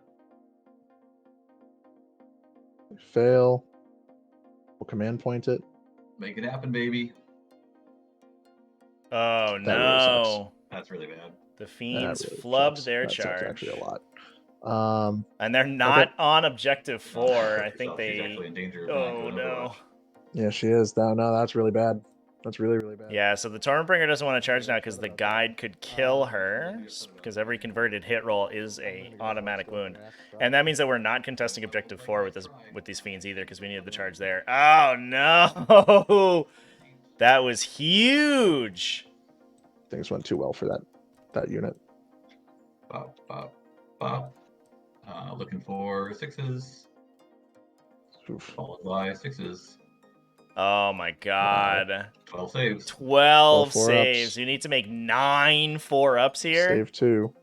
They fail. We'll command point it. Make it happen, baby. Oh That really sucks. no! That's really bad. The fiends That really flubbed sucks. their That charge. sucks actually a lot. And they're not on objective 4. I think She's actually they. in danger of Oh dying to an no! overwatch. Yeah, she is. No, that's really bad. That's really, really bad. Yeah, so the Tormentbringer doesn't want to charge now because the guide could kill her, because every converted hit roll is a automatic wound, and that means that we're not contesting objective 4 with these fiends either because we needed the charge there. Oh no! That was huge. Things went too well for that unit. Bop, bop, bop. Looking for 6s. Oof. Followed by 6s. Oh my god. 12 saves. 12 4-ups. saves. You need to make 9 4-ups here. Save 2.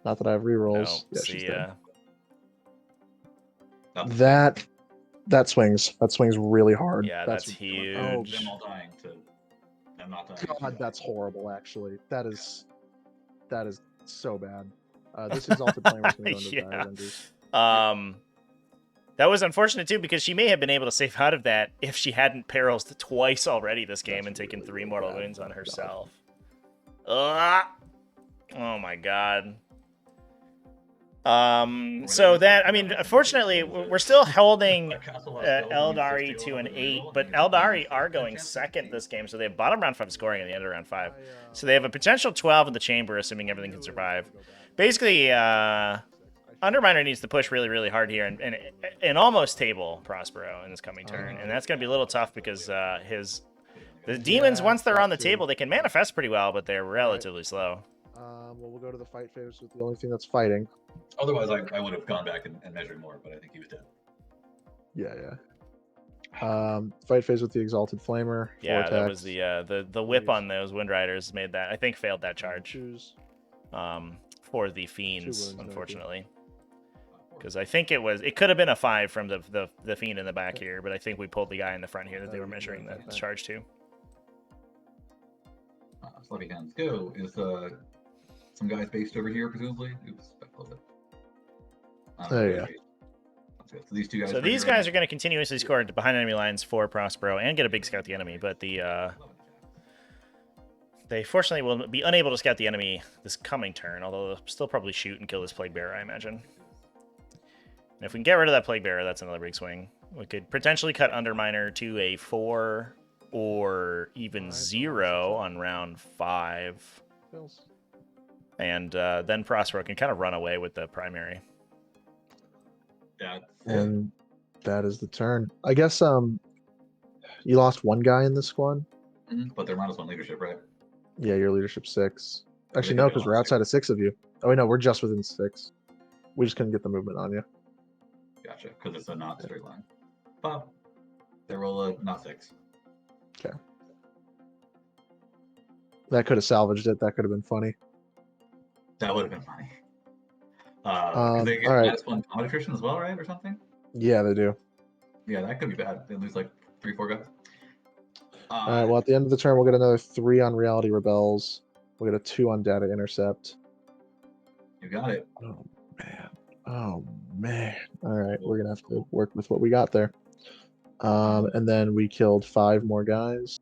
Not that I have rerolls. No, Yeah, see she's ya. dead. That swings. That swings really hard. Yeah, that's huge. Oh, Them all dying to them not dying. God, that's horrible. Actually, that is so bad. This exalted flamer is going to go into Yeah. Avengers. That was unfortunate too because she may have been able to save out of that if she hadn't perils twice already this game and taken 3 mortal wounds on herself. Ugh. Oh my god. So that, I mean, unfortunately, we're still holding Aeldari to an 8, but Aeldari are going second this game, so they have bottom round 5 scoring at the end of round 5. So they have a potential 12 in the chamber, assuming everything can survive. Basically, Underminder needs to push really, really hard here and almost table Prospero in this coming turn, and that's going to be a little tough because the demons, once they're on the table, they can manifest pretty well, but they're relatively slow. Well, we'll go to the fight phase with the only thing that's fighting. Otherwise, I would have gone back and measured more, but I think he was dead. Yeah. Fight phase with the exalted flamer. Yeah, that was Vortex. the whip on those Wind Riders made that. I think failed that charge. For the fiends, unfortunately. Because I think it could have been a 5 from the fiend in the back here, but I think we pulled the guy in the front here that they were measuring the charge to. Slutty hands go. Is some guys based over here, presumably? Oops, I closed it. There you go. So these two guys. So these guys are going to continuously score behind enemy lines for Prospero and get a big scout the enemy, but they fortunately will be unable to scout the enemy this coming turn, although they'll still probably shoot and kill this Plague Bearer, I imagine. And if we can get rid of that Plague Bearer, that's another big swing. We could potentially cut Underminer to a 4 or even 0 on round 5. And then Prospero can kind of run away with the primary. And that is the turn. I guess you lost 1 guy in this squad. But they're -1 leadership, right? Yeah, your leadership 6. Actually, no, because we're outside of 6 of you. Oh, wait, no, we're just within 6. We just couldn't get the movement on you. Gotcha, because it's a not straight line. But they roll a not 6. Okay. That could have salvaged it. That could have been funny. That would have been funny. They get -1 combat attrition as well, right, or something? Yeah, they do. Yeah, that could be bad. They lose like 3, 4 guys. All right. Well, at the end of the turn, we'll get another 3 on Reality Rebels. We'll get a 2 on Data Intercept. You got it. Oh man. Oh man. All right, we're gonna have to work with what we got there. And then we killed 5 more guys,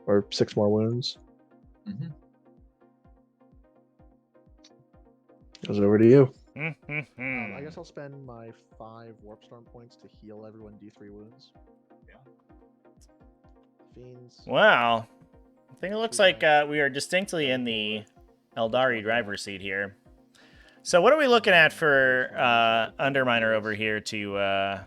or 6 more wounds. Goes over to you. I guess I'll spend my 5 Warp Storm points to heal everyone D3 wounds. Yeah. Fiends. Wow. I think it looks like we are distinctly in the Aeldari driver's seat here. So what are we looking at for Underminer over here to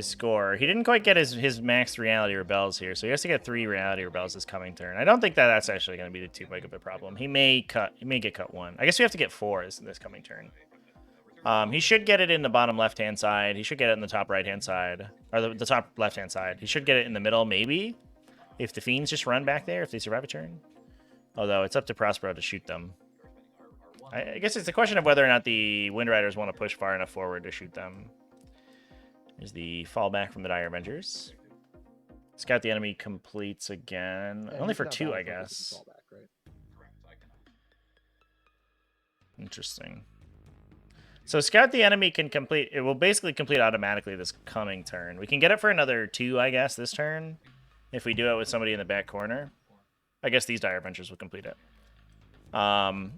score? He didn't quite get his max Reality Rebels here, so he has to get 3 Reality Rebels this coming turn. I don't think that's actually going to be too big of a problem. He may get cut 1. I guess we have to get 4 this coming turn. He should get it in the bottom left-hand side. He should get it in the top right-hand side, or the top left-hand side. He should get it in the middle, maybe, if the fiends just run back there, if they survive a turn. Although it's up to Prospero to shoot them. I guess it's a question of whether or not the Wind Riders want to push far enough forward to shoot them. Here's the fallback from the Dire Avengers. Scout the enemy completes again. Yeah, Only you for can have 2, I battle focus guess. and fallback, right? Correct. I cannot. Interesting. So Scout the enemy can complete... It will basically complete automatically this coming turn. We can get it for another 2, I guess, this turn. If we do it with somebody in the back corner. I guess these Dire Avengers will complete it.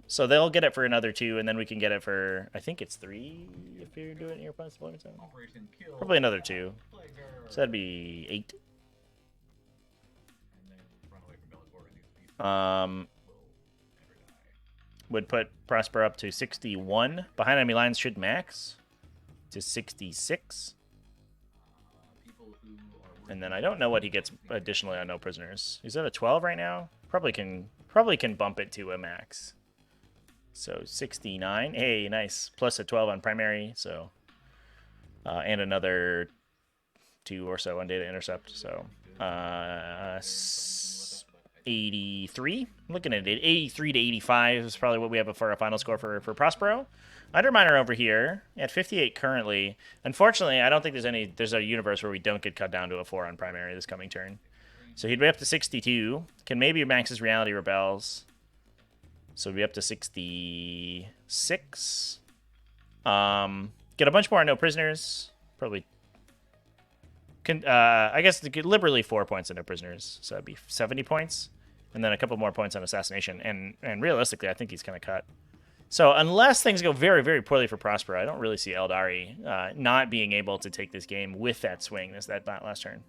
So they'll get it for another 2, and then we can get it for... I think it's 3 if you're doing it in your opponent's deployment zone. Operation Kill. Probably another 2. Plaguer. So that'd be 8. And then run away from Bellator and these will never die. Would put Prospero up to 61. Behind enemy lines should max to 66. People who are And then I don't know what he gets additionally on no prisoners. He's at a 12 right now. Probably can bump it to a max. So 69. Hey, nice. Plus a 12 on primary. So and another 2 or so on data intercept. So 83. I'm looking at it. 83 to 85 is probably what we have for our final score for Prospero. Underminer over here at 58 currently. Unfortunately, I don't think there's a universe where we don't get cut down to a 4 on primary this coming turn. So he'd be up to 62. Can maybe max his Reality Rebels. So he'd be up to 66. Get a bunch more no prisoners. Probably. I guess to get liberally 4 points on no prisoners. So that'd be 70 points. And then a couple more points on assassination. And realistically, I think he's kind of cut. So unless things go very, very poorly for Prospero, I don't really see Aeldari not being able to take this game with that swing that last turn.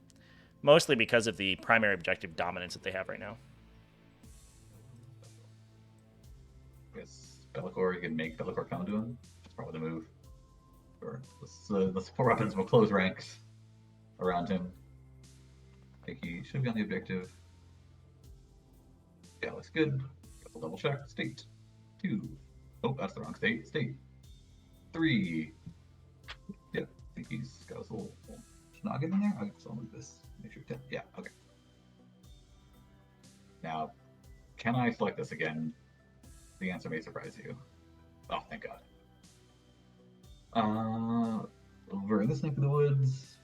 Mostly because of the primary objective dominance that they have right now. I guess Bellator, you can make Bellator come to him. That's probably the move. Or the support weapons will close ranks around him. I think he should be on the objective. Yeah, looks good. We'll double check. State 2. Oh, that's the wrong state. State 3. Yeah, I think he's got his little noggin in there. I'll move this. Make sure. Yeah, okay. Now, can I select this again? The answer may surprise you. Oh, thank God. Over in this neck of the woods,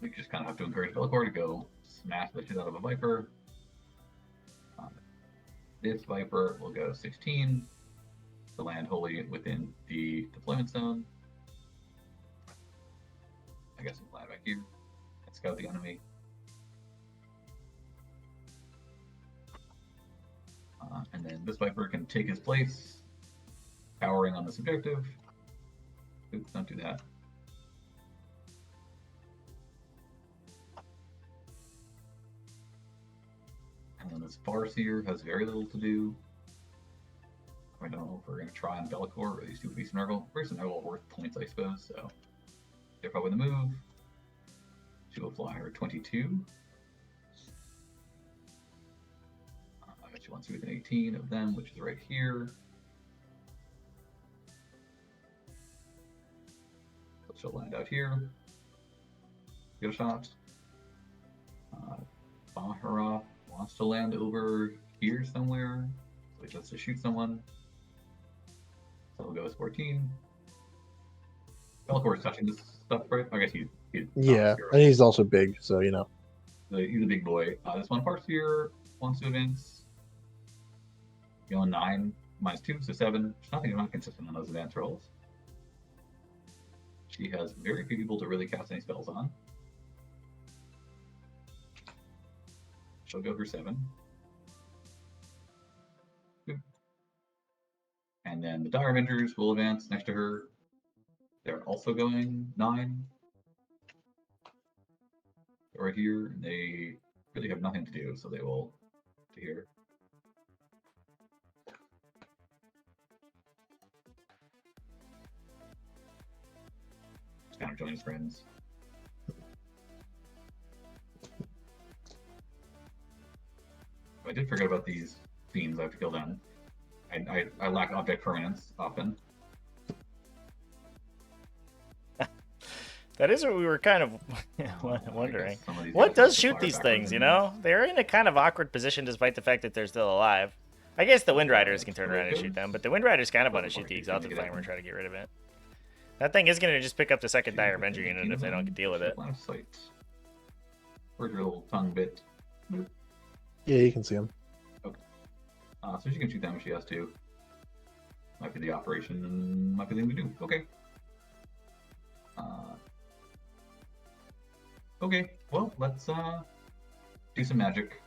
we just kind of have to encourage Bellator to go smash the shit out of a Viper. This Viper will go 16 to land wholly within the deployment zone. I guess we'll land back here and scout the enemy. And then this Viper can take his place, powering on this objective. Oops, don't do that. And then this Farseer has very little to do. I don't know if we're going to try on Bellator or these two would be Snargle. Where's Snargle worth points, I suppose, so they're probably the move. She will fly her 22. She wants to within 18 of them, which is right here. So she'll land out here. Get a shot. Bahara wants to land over here somewhere. So he wants to shoot someone. So we'll go with 14. Bellator is touching this stuff, right? I guess he's Yeah, and he's also big, so you know. He's a big boy. This one Farseer wants to advance. You know, 9 minus 2, so 7. There's nothing not consistent on those advance rolls. She has very few people to really cast any spells on. She'll go for 7. And then the Dire Avengers will advance next to her. They're also going 9. They're right here, and they really have nothing to do, so they will to here. Just kind of join his friends. I did forget about these fiends I have to kill down. I lack object permanence often. That is what we were kind of wondering. Some of these What guys does have to shoot fire these backwards things, you and- know? They're in a kind of awkward position despite the fact that they're still alive. I guess the Wind Riders can turn There it around and shoot goes. them, but the Wind Riders kind of want to Before shoot the he's gonna Exalted get Flamer and out. try to get rid of it. That thing is going to just pick up the second Dire Avenger unit if they don't deal with it. Line of sight. Where's your little tongue bit? Boop. Yeah, you can see him. So she can shoot them if she has to. Might be the operation, might be the thing to do. Okay. Okay, well, let's do some magic.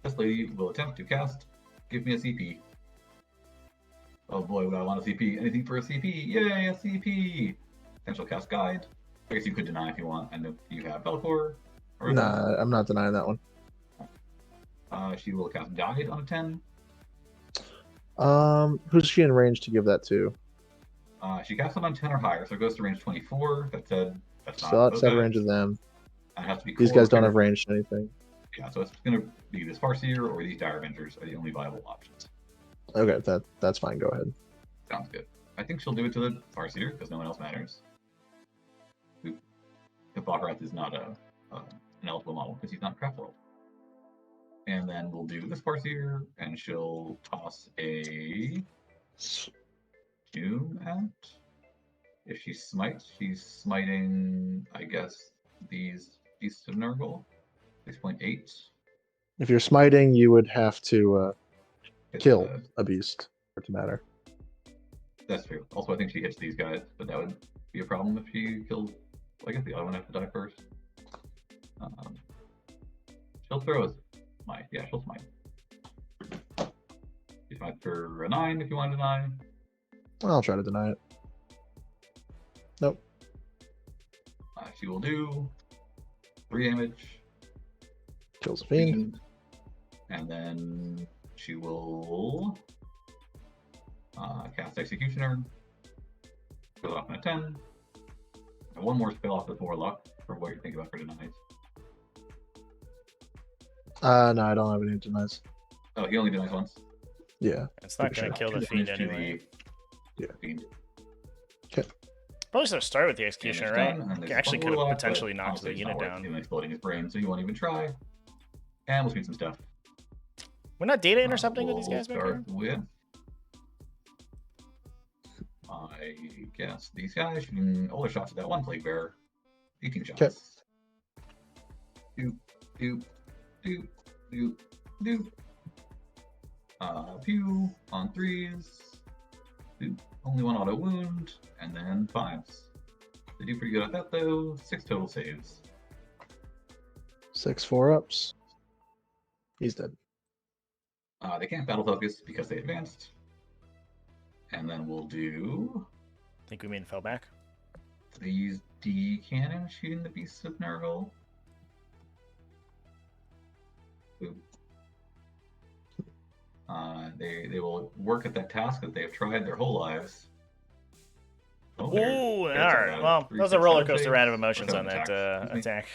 This lady will attempt to cast Give Me a CP. Oh boy, would I want a CP. Anything for a CP. Yay, a CP! Potential cast guide. I guess you could deny if you want. I know you have Belcor. Nah, I'm not denying that one. She will cast guide on a 10. Who's she in range to give that to? She casts it on 10 or higher, so it goes to range 24. That said, that's not So outside those range of them. It has to be These core guys don't have character. range to anything. Yeah, so it's going to be this Farseer or these Dire Avengers are the only viable options. Okay, that's fine. Go ahead. Sounds good. I think she'll do it to the Farseer because no one else matters. Hippocrates is not an eligible model because he's not craft world. And then we'll do this Farseer, and she'll toss a Doom at. If she smites, she's smiting, I guess, these Beasts of Nurgle. 6.8. If you're smiting, you would have to It's, kill a beast for it to matter. That's true. Also, I think she hits these guys, but that would be a problem if she killed. I guess the other one has to die first. She'll throw a smite. Yeah, she'll smite. She smites for a 9 if you want to deny. I'll try to deny it. Nope. She will do 3 damage. Kills a fiend. And then she will cast Executioner. Go off on a 10. And one more spell off the Warlock for what you're thinking about for denies. No, I don't have any denies. Oh, he only denies once. Yeah. It's not going to kill the Fiend Damage to anyway. the Yeah. Fiend. Probably should have started with the Executioner, Damage right? done, and there's Actually one could have Warlock, potentially but knocked honestly, the it's unit not worth down. him exploding his brain, so he won't even try. And we'll speed some stuff. We're not data intercepting with these We'll guys back here? start with, I guess, these guys shooting all their shots at that one Plague Bearer. 18 shots. Okay. Doop, doop, doop, doop, doop. Pew on 3s. Doop. Only 1 auto wound, and then 5s. They do pretty good at that though. 6 total saves. 6 4-ups. He's dead. They can't battle focus because they advanced. And then we'll do I think we mean fell back. these D cannons shooting the Beasts of Nurgle. Boop. They will work at that task that they have tried their whole lives. Oh, Ooh, there's alright. about Well, 3, that was a 6, roller 7 coaster saves, ride of or emotions 7 on that attacks, excuse me. attack.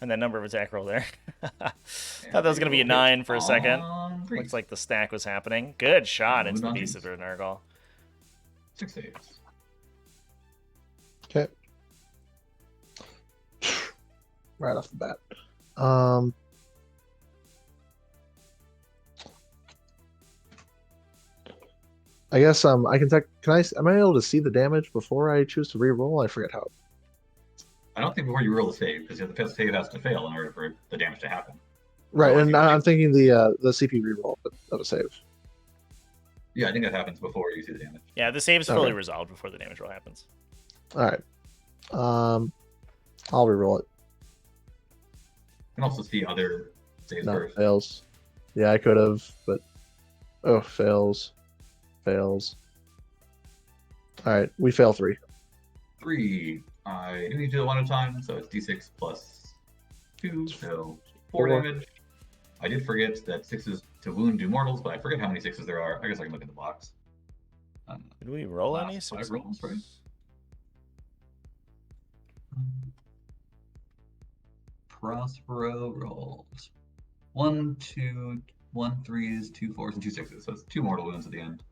And that number of attack roll there. Thought And that was they going to be a will 9 hit for a second. on 3. Looks like the stack was happening. Good shot And into the wound on Beast of twos. Nurgle. 6 saves. Okay. Right off the bat. I guess I can am I able to see the damage before I choose to re-roll? I forget how. I don't think before you roll a save, because the save has to fail in order for the damage to happen. Right, Oh, I and see what I'm you- thinking the CP re-roll of a save. Yeah, I think that happens before you see the damage. Yeah, the save's fully Okay. resolved before the damage roll happens. All right. I'll re-roll it. You can also see other saves No, first. fails. Yeah, I could have, but fails. Fails. All right, we fail 3. 3. I do need to do it 1 at a time, so it's d6 plus 2, so 4 4. damage. I did forget that 6s to wound do mortals, but I forget how many 6s there are. I guess I can look at the box. Did we roll Last any? 5 rolls, right? Prospero rolls 1, 2, 1 3s, 2 4s, and 2 6s. So it's 2 mortal wounds at the end.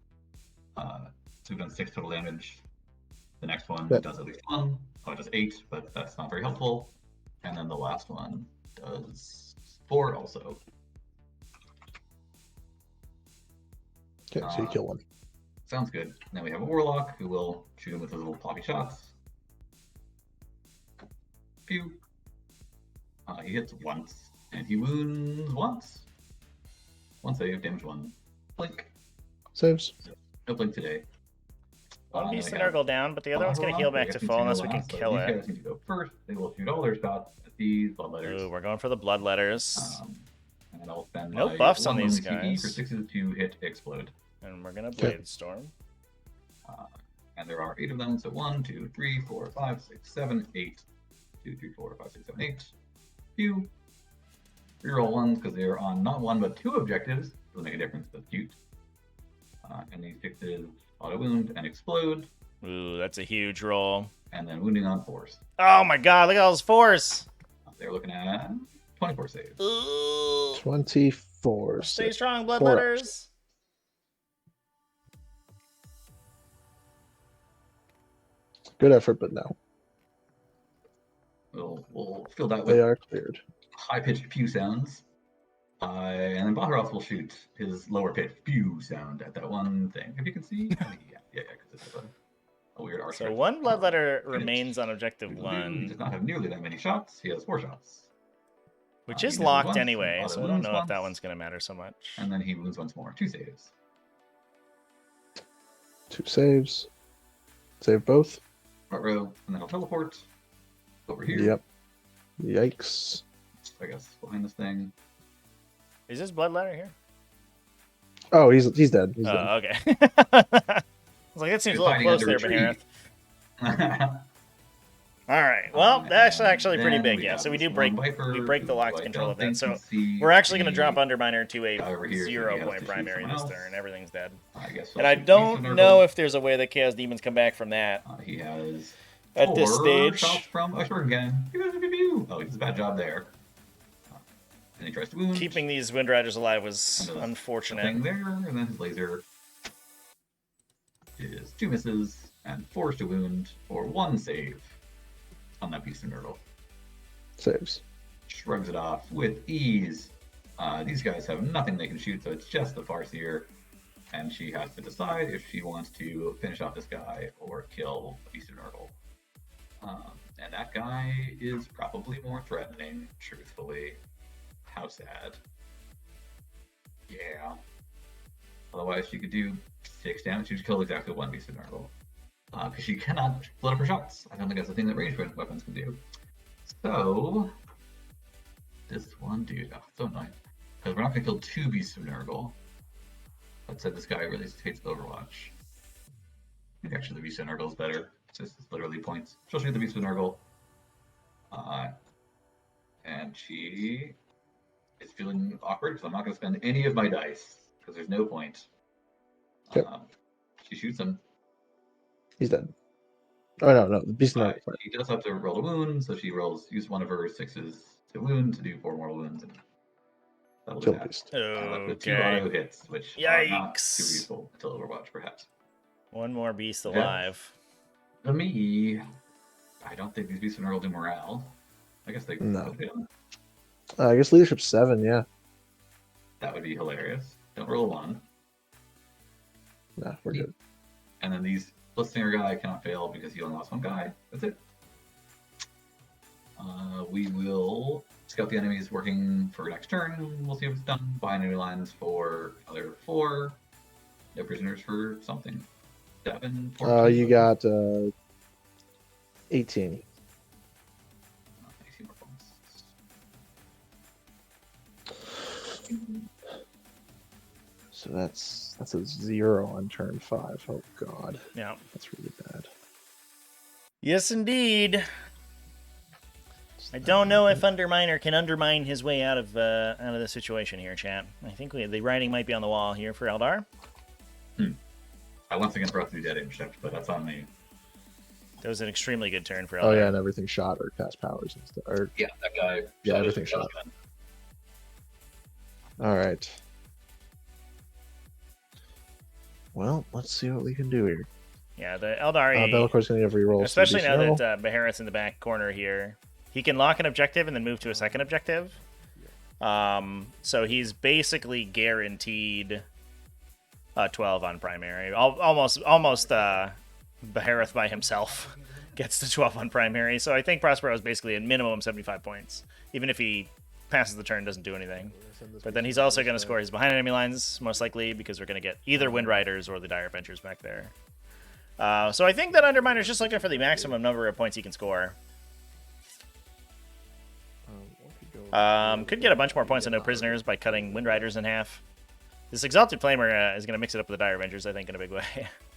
So we've done 6 total damage. The next one Yep. does at least 1. Oh, it does 8, but that's not very helpful. And then the last one does 4 also. Okay, so you kill one. Sounds good. Then we have a Warlock who will shoot him with his little poppy shots. Pew. He hits once, and he wounds once. One save, damage 1. Blink. Saves. No blink today. One then beast we and have Urgle down, but the other one's going to heal back to full unless we can kill These it. guys need to go first. They will shoot all their shots at these bloodletters. Ooh, we're going for the bloodletters. And I'll spend No my buffs on one these CP for guys. 6s to hit explode. And we're going to Blade Storm. And there are 8 of them, so 1, 2, 3, 4, 5, 6, 7, 8. 2, 3, 4, 5, 6, 7, 8. Few. Reroll ones because they're on not 1 but 2 objectives. Doesn't make a difference, but cute. And these 6s auto wound and explode. Ooh, that's a huge roll. And then wounding on force. Oh my god, look at all those force! They're looking at 24 saves. Ooh. 24. Stay strong, 4 bloodletters. Good effort, but no. We'll fill that They with are cleared. high-pitched pew sounds. And then Baharoff will shoot his lower-pitched pew sound at that one thing. If you can see, because it's a weird arc. So one bloodletter Hit. remains on objective He 1, does not have nearly that many shots. He has 4 shots. which He is misses locked once, anyway, auto so I don't wounds know if that once, one's going to matter so much. And then he wounds once more. 2 saves. 2 saves. Save both. Front row, and then he'll teleport over here. Yep. Yikes. I guess behind this thing. Is this bloodletter here? Oh, he's dead. He's dead. Oh, okay. I was like, that seems He's a little hiding close under there, a tree. Behareth. All right. Well, that's actually pretty Then big, we yeah. have So we this do break. one Viper We break the who locked I control don't of that. think So can see we're actually going to the drop Underminer to a guy over here, so he has 0-point to shoot primary someone this else. turn. Everything's dead. I guess And I don't know if there's a way that Chaos Demons come back from that he has at this 4 stage. shots from a shuriken cannon. Oh, he does a bad job there. And he tries to wound. Keeping these Wind Riders alive was And unfortunate. thing there, and then his laser is 2 misses and forced to wound for 1 save on that beast and Nurgle. Saves. Shrugs it off with ease. These guys have nothing they can shoot, so it's just the Farseer. And she has to decide if she wants to finish off this guy or kill Beast and Nurgle. And that guy is probably more threatening, truthfully. How sad. Yeah. Otherwise, she could do 6 damage. She could kill exactly 1 Beast of Nurgle. Because she cannot split up her shots. I don't think that's the thing that ranged weapons can do. So, this one dude, so annoying. Because we're not going to kill 2 Beasts of Nurgle. That said, this guy really hates Overwatch. I think actually the Beast of Nurgle is better. It's literally points. She'll shoot the Beast of Nurgle. And she is feeling awkward because I'm not going to spend any of my dice. Because there's no point. Yep. She shoots him. He's dead. Oh, no. The beast not. He does have to roll a wound, so she use one of her 6s to wound to do 4 more wounds. And that'll Kill do that. beast. Left with 2 Okay. auto hits, which are not too Yikes. useful until Overwatch, perhaps. One more beast alive. To me, I don't think these beasts of Nurgle do morale. I guess they No. they don't. I guess leadership 7. Yeah. That would be hilarious. Don't roll a 1. Nah, we're good. And then these Blitzsinger guy cannot fail because he only lost 1 guy. That's it. We will scout the enemies working for next turn. We'll see if it's done. Behind enemy lines for another 4. No prisoners for something. 7. 14. You got 18. 18 more points. So that's a 0 on turn 5. Oh god, Yeah. that's really bad. Yes, indeed. I don't know if Underminer can undermine his way out of the situation here, chat. I think the writing might be on the wall here for Eldar. I once again forgot to do dead intercept, but that's on me. That was an extremely good turn for Eldar. Oh yeah, and everything shot or cast powers and stuff. Or Yeah, that guy. Yeah, everything shot. all right. Well, let's see what we can do here. Yeah, the Eldari, Bellacor's gonna have rerolls. especially now that Behareth's in the back corner here, he can lock an objective and then move to a second objective. So he's basically guaranteed 12 on primary. Almost Behareth by himself gets to 12 on primary. So I think Prospero is basically a minimum 75 points. Even if he passes the turn, doesn't do anything. But then he's also going to score his behind enemy lines, most likely, because we're going to get either Wind Riders or the Dire Avengers back there. So I think that Underminder is just looking for the maximum number of points he can score. Could get a bunch more points on no prisoners by cutting Wind Riders in half. This Exalted Flamer is going to mix it up with the Dire Avengers, I think, in a big way.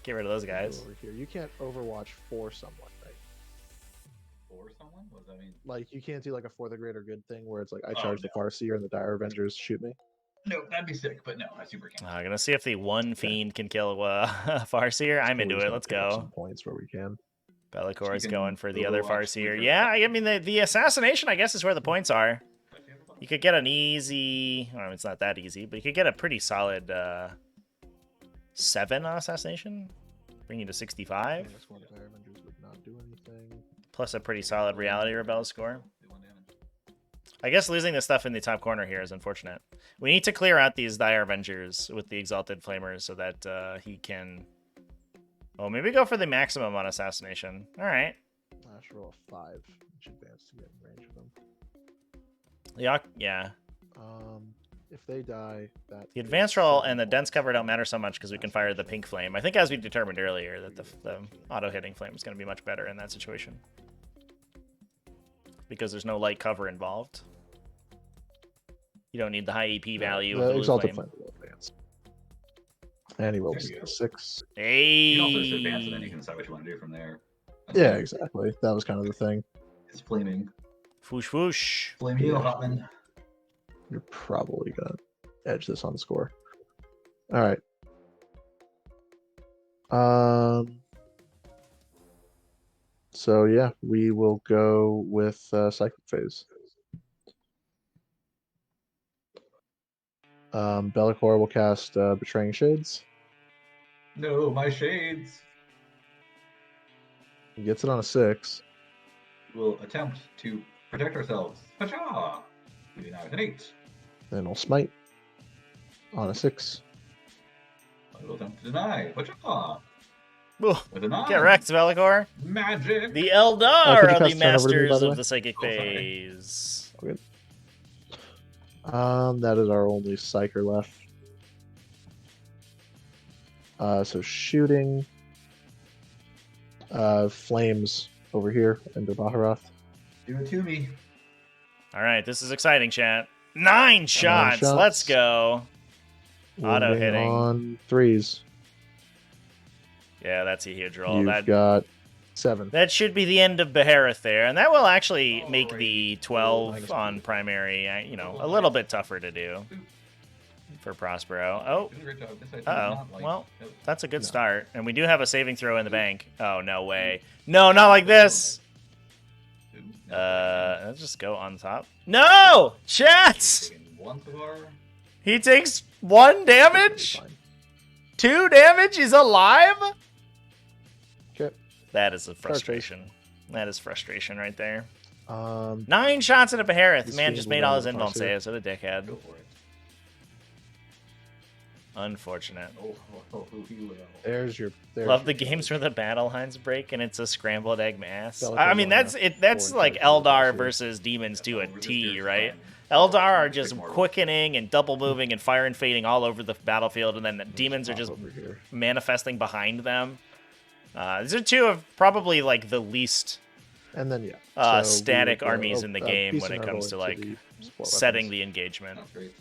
Get rid of those guys. Over here. You can't Overwatch for someone, right? For someone? What does that mean? Like, you can't do like a for the greater good thing where it's like, I charge the Farseer and the Dire Avengers shoot me. No, that'd be sick, but no, I super can't. I'm going to see if the one Fiend can kill Farseer. I'm into it. Let's go. Some points where we can. Bellicor is going for the other Farseer. Yeah, I mean, the assassination, I guess, is where the points are. You could get an easy... Well, it's not that easy, but you could get a pretty solid 7 on assassination. Bring you to 65. Plus a pretty solid Reality Rebel score. I guess losing the stuff in the top corner here is unfortunate. We need to clear out these Dire Avengers with the Exalted Flamers so that he can... Oh, maybe go for the maximum on assassination. All right. I should roll a 5. Which advance to get in range of them. Yeah. If they die, that the advance roll and the dense cover don't matter so much because we can fire the pink flame. I think, as we determined earlier, that the auto hitting flame is going to be much better in that situation because there's no light cover involved. You don't need the high EP value of the blue flame. And he rolls a 6. Hey. You can also just advance and then you can decide what you want to do from there. Yeah, exactly. That was kind of the thing. It's flaming. Whoosh whoosh. Flame heal, Hotman. You're probably gonna edge this on the score. All right. So yeah, we will go with Cyclic Phase. Bellicor will cast Betraying Shades. No, my shades. He gets it on a 6. We'll attempt to protect ourselves. Pacha! We do now with an 8. Then we'll smite on a 6. I will attempt to deny. Pacha! Ooh, With a 9. get wrecked, Bellicor. Magic! The Eldar could you are pass the turn over to me, by masters the of way? the Psychic Oh, sorry. Phase. Good. That is our only Psyker left. So shooting. Flames over here into Baharoth. Do it to me. All right, this is exciting, chat. 9 shots. shots. Let's go. Auto Wounding hitting. on 3s. Yeah, that's a huge roll. You've got 7. That should be the end of Behareth there, and that will actually make the 12 on primary, a little bit tougher to do for Prospero. Oh, Doing a great job. This I do uh-oh. not like. Well, Nope. that's a good start, and we do have a saving throw in the bank. Oh, no way. No, not like this. Ooh, no. Let's just go on top. No! Chats! Taking 1 so far. He takes 1 damage? 2 damage? He's alive? Okay. That is a frustration. That is frustration right there. 9 9 shots at a Behareth. This Man fiend just will made go all to his the invuln Farseer. saves. What a dickhead. Go for it. Unfortunate. He will. There's your. Love the games where the battle lines break and it's a scrambled egg mass. Bellicor I mean, going that's up it. That's forward like charge the Eldar Farseer. versus Demons to a Resist T, yours is right? fine. Eldar are Big just Marvel. quickening and double moving and fire and fading all over the battlefield, and then the Demons are Pop just over here. manifesting behind them. These are 2 of probably like the least And then yeah. So we static will go- armies in the game Beast when it and comes to Nergal like into the support setting weapons. the engagement. That's great.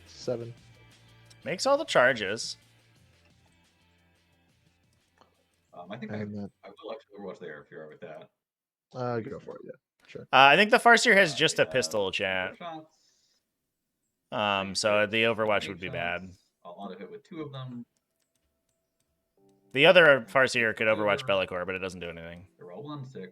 7. Makes all the charges. I think And that. I will actually Overwatch there if you're all right with that. Go for it. Yeah. Sure. I think the Farseer has just a pistol, chat. 4 shots. So the Overwatch 8 would be shots. bad. I'll auto hit with 2 of them. The other Farseer could Overwatch Bellicor, but it doesn't do anything. They roll 1-6.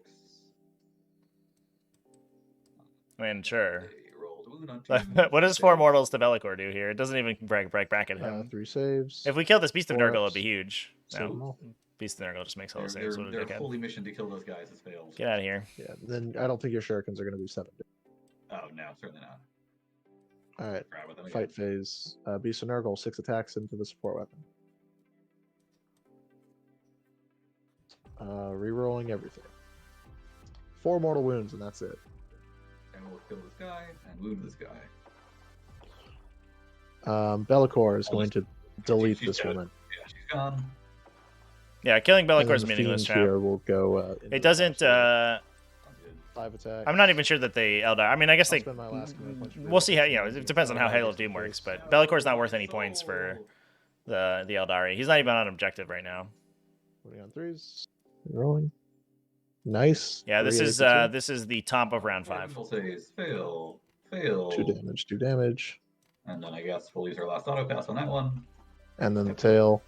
I mean, sure. They rolled a wound on 2. What does 4 mortals to Bellicor do here? It doesn't even bracket him. 3 saves. If we kill this Beast of 4 Nurgle, it'd ups. be huge. Save them No, all. Beast of Nurgle just makes all Their, the saves. What a their dickhead. holy mission to kill those guys has failed. Get out of here. Yeah. Then I don't think your shurikens are going to be 7. Oh, no, certainly not. All right. Grab with them again. Fight phase. Beast of Nurgle, 6 attacks into the support weapon. Rerolling everything. 4 mortal wounds, and that's it. And we'll kill this guy and wound this guy. Bellicor is going to delete she's this dead. woman. Yeah, she's gone. Yeah, killing And then Bellicor's the meaningless, Fiend chat. here will go. It doesn't. Sounds good. 5 attacks. I'm not even sure that they Eldar. I mean, I guess I'll they. spend my last command punch. We'll see how. You know, it depends on how Hail of Doom works. But Bellicor's not worth any points for the Eldari. He's not even on objective right now. Putting on 3s. Rolling. Nice. Yeah, this 3 is AC. this is the top of round 5. We'll say is fail, fail. 2 damage. 2 damage. And then I guess we'll use our last auto pass on that one. And then the tail.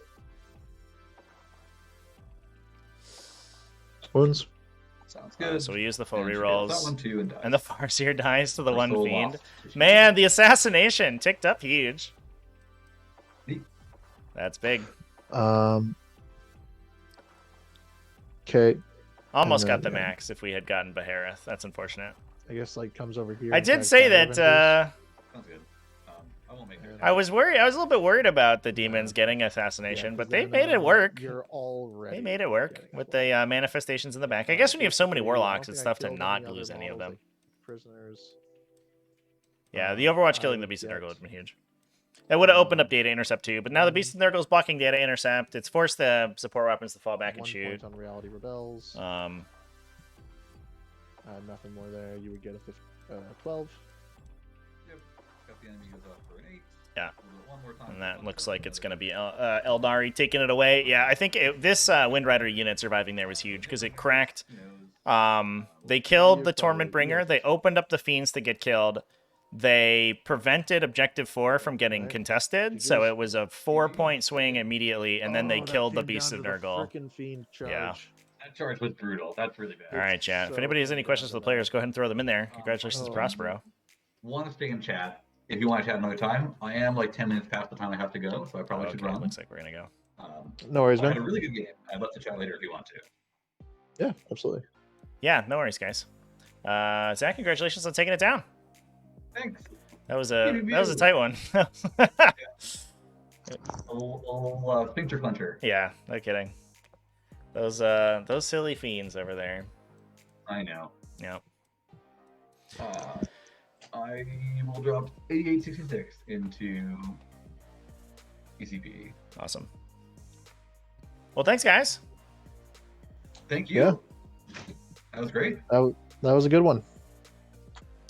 Wounds. Sounds good. So we use the full And she gets rerolls. That one too and dies. And the Farseer dies to the Her one soul fiend. lost. Man, the assassination ticked up huge. Neat. That's big. Okay. Almost And got then, the yeah. max if we had gotten Behareth. That's unfortunate. I guess like comes over here. I and did attacks say Thunder that Avengers. Sounds good. I won't make it. I was worried. I was a little bit worried about the demons getting assassination, Yeah, but 'cause they then, made it work. You're already. They made it work getting with that the manifestations in the back. I guess when you have so many basically, I don't warlocks, think it's I tough to killed not any other lose any of models, them. like prisoners. Yeah, the Overwatch killing the Beast of Nurgle would have been huge. It would have opened up data intercept too, but now the Beast of Nurgle is blocking data intercept. It's forced the support weapons to fall back and 1 shoot. point on Reality Rebels. Nothing more there. You would get a 12. Yep. Got the enemy goes up for an 8. Yeah. We'll do it one more time. And that looks like it's going to be Aeldari taking it away. Yeah, I think this Wind Rider unit surviving there was huge because it cracked. They killed the Torment Bringer. They opened up the Fiends to get killed. They prevented Objective 4 from getting contested, so it was a 4-point swing immediately, and then they killed the Beast of Nurgle. Frickin' Fiend charge. Yeah. That charge was brutal. That's really bad. All right, chat. If So anybody has any bad questions for the that- players, go ahead and throw them in there. Congratulations to Oh. Prospero. Want to stay in chat. If you want to chat another time, I am like 10 minutes past the time I have to go, so I probably should Okay, run. looks like we're going to go. No worries, I had a man. really good game. I'd love to chat later if you want to. Yeah, absolutely. Yeah, no worries, guys. Zach, congratulations on taking it down. Thanks. That was a tight one. Old sphincter clencher. Yeah, no kidding. Those silly fiends over there. I know. Yeah. I will drop 8866 into ECP. Awesome. Well, thanks, guys. Thank you. Yeah. That was great. That was a good one.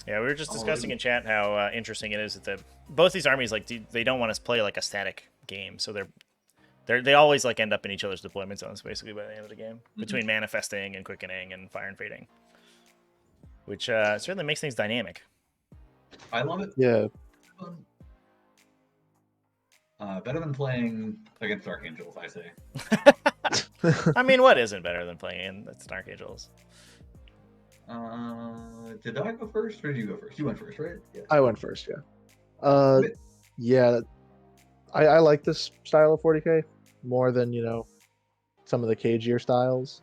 Yeah, we were just discussing Alrighty. in chat how interesting it is that both these armies they don't want us to play like a static game, so they always like end up in each other's deployment zones basically by the end of the game between manifesting and quickening and fire and fading, which certainly makes things dynamic. I love it. Yeah. Better than playing against Archangels, I say. I mean, what isn't better than playing against Archangels? Did I go first or did you go first? You went first, right? Yeah. I went first, yeah. Yeah. I like this style of 40k more than, some of the cagier styles.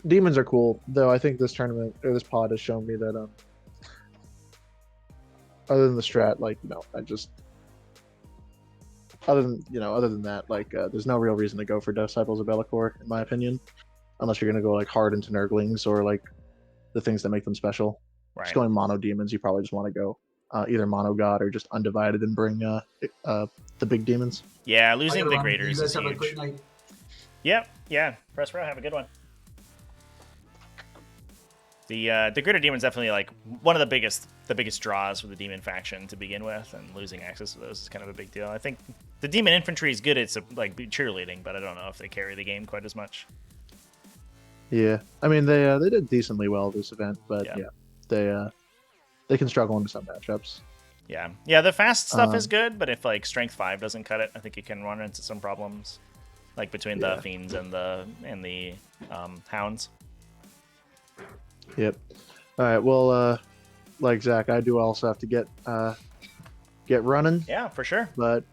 Demons are cool, though I think this tournament or this pod has shown me that other than the strat, I just other than that, there's no real reason to go for Disciples of Bellicor, in my opinion, unless you're gonna go hard into Nurglings or the things that make them special. Right. Just going mono demons, you probably just want to go either mono god or just undivided and bring the big demons. Yeah, losing the You graders guys is have a huge. great night. Yep, yeah. Prospero, have a good one. The Greater Demon's definitely one of the biggest draws for the Demon faction to begin with, and losing access to those is kind of a big deal. I think the Demon infantry is good at cheerleading, but I don't know if they carry the game quite as much. Yeah, I mean they did decently well this event, but Yeah. they can struggle into some matchups. Yeah. The fast stuff is good, but if Strength 5 doesn't cut it, I think you can run into some problems, between the fiends and the hounds. Yep. All right. Well, like Zach, I do also have to get running. Yeah, for sure. But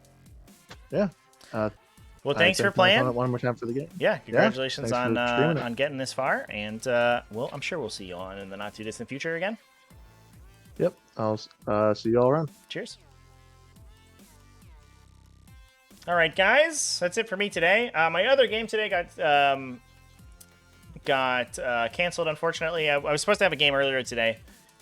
yeah. Well, thanks for playing. One more time for the game. Yeah, congratulations thanks for streaming it. on getting this far, and I'm sure we'll see you on in the not too distant future again. Yep. I'll see you all around. Cheers. All right, guys, that's it for me today. My other game today got canceled, unfortunately. I was supposed to have a game earlier today,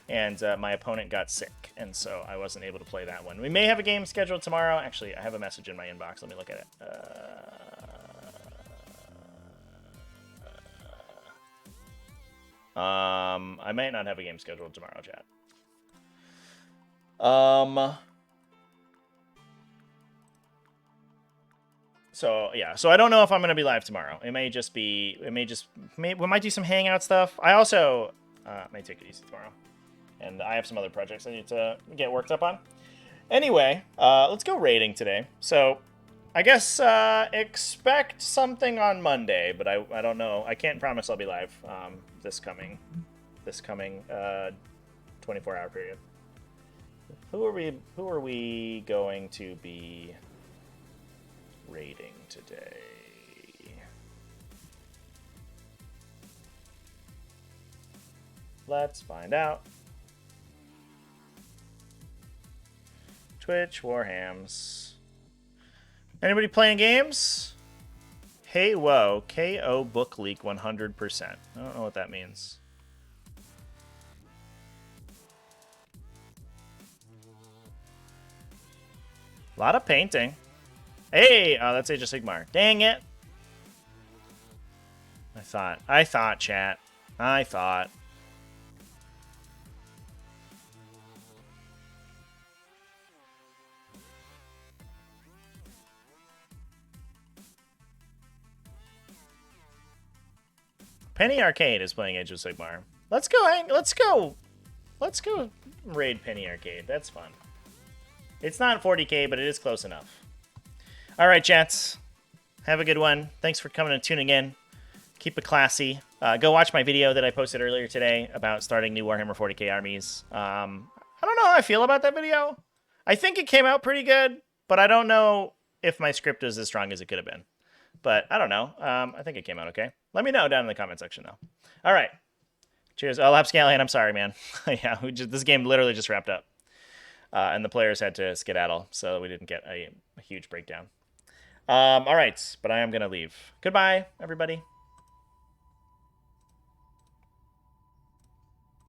and my opponent got sick, and so I wasn't able to play that one. We may have a game scheduled tomorrow. Actually, I have a message in my inbox. Let me look at it. I might not have a game scheduled tomorrow, chat. So yeah, so I don't know if I'm gonna be live tomorrow. We might do some hangout stuff. I also may take it easy tomorrow, and I have some other projects I need to get worked up on. Anyway, let's go raiding today. So I guess expect something on Monday, but I don't know. I can't promise I'll be live this coming 24-hour period. Who are we going to be raiding today? Let's find out. Twitch Warhams. Anybody playing games? Hey whoa, KO book leak 100%. I don't know what that means. A lot of painting. Hey, oh, that's Age of Sigmar. Dang it. I thought, chat. I thought. Penny Arcade is playing Age of Sigmar. Let's go raid Penny Arcade. That's fun. It's not 40k, but it is close enough. All right, chats. Have a good one. Thanks for coming and tuning in. Keep it classy. Go watch my video that I posted earlier today about starting new Warhammer 40k armies. I don't know how I feel about that video. I think it came out pretty good, but I don't know if my script is as strong as it could have been. But I don't know. I think it came out okay. Let me know down in the comment section, though. All right. Cheers. Oh, Lapscallion, I'm sorry, man. Yeah, this game literally just wrapped up. And the players had to skedaddle, so we didn't get a huge breakdown. All right, but I am going to leave. Goodbye, everybody.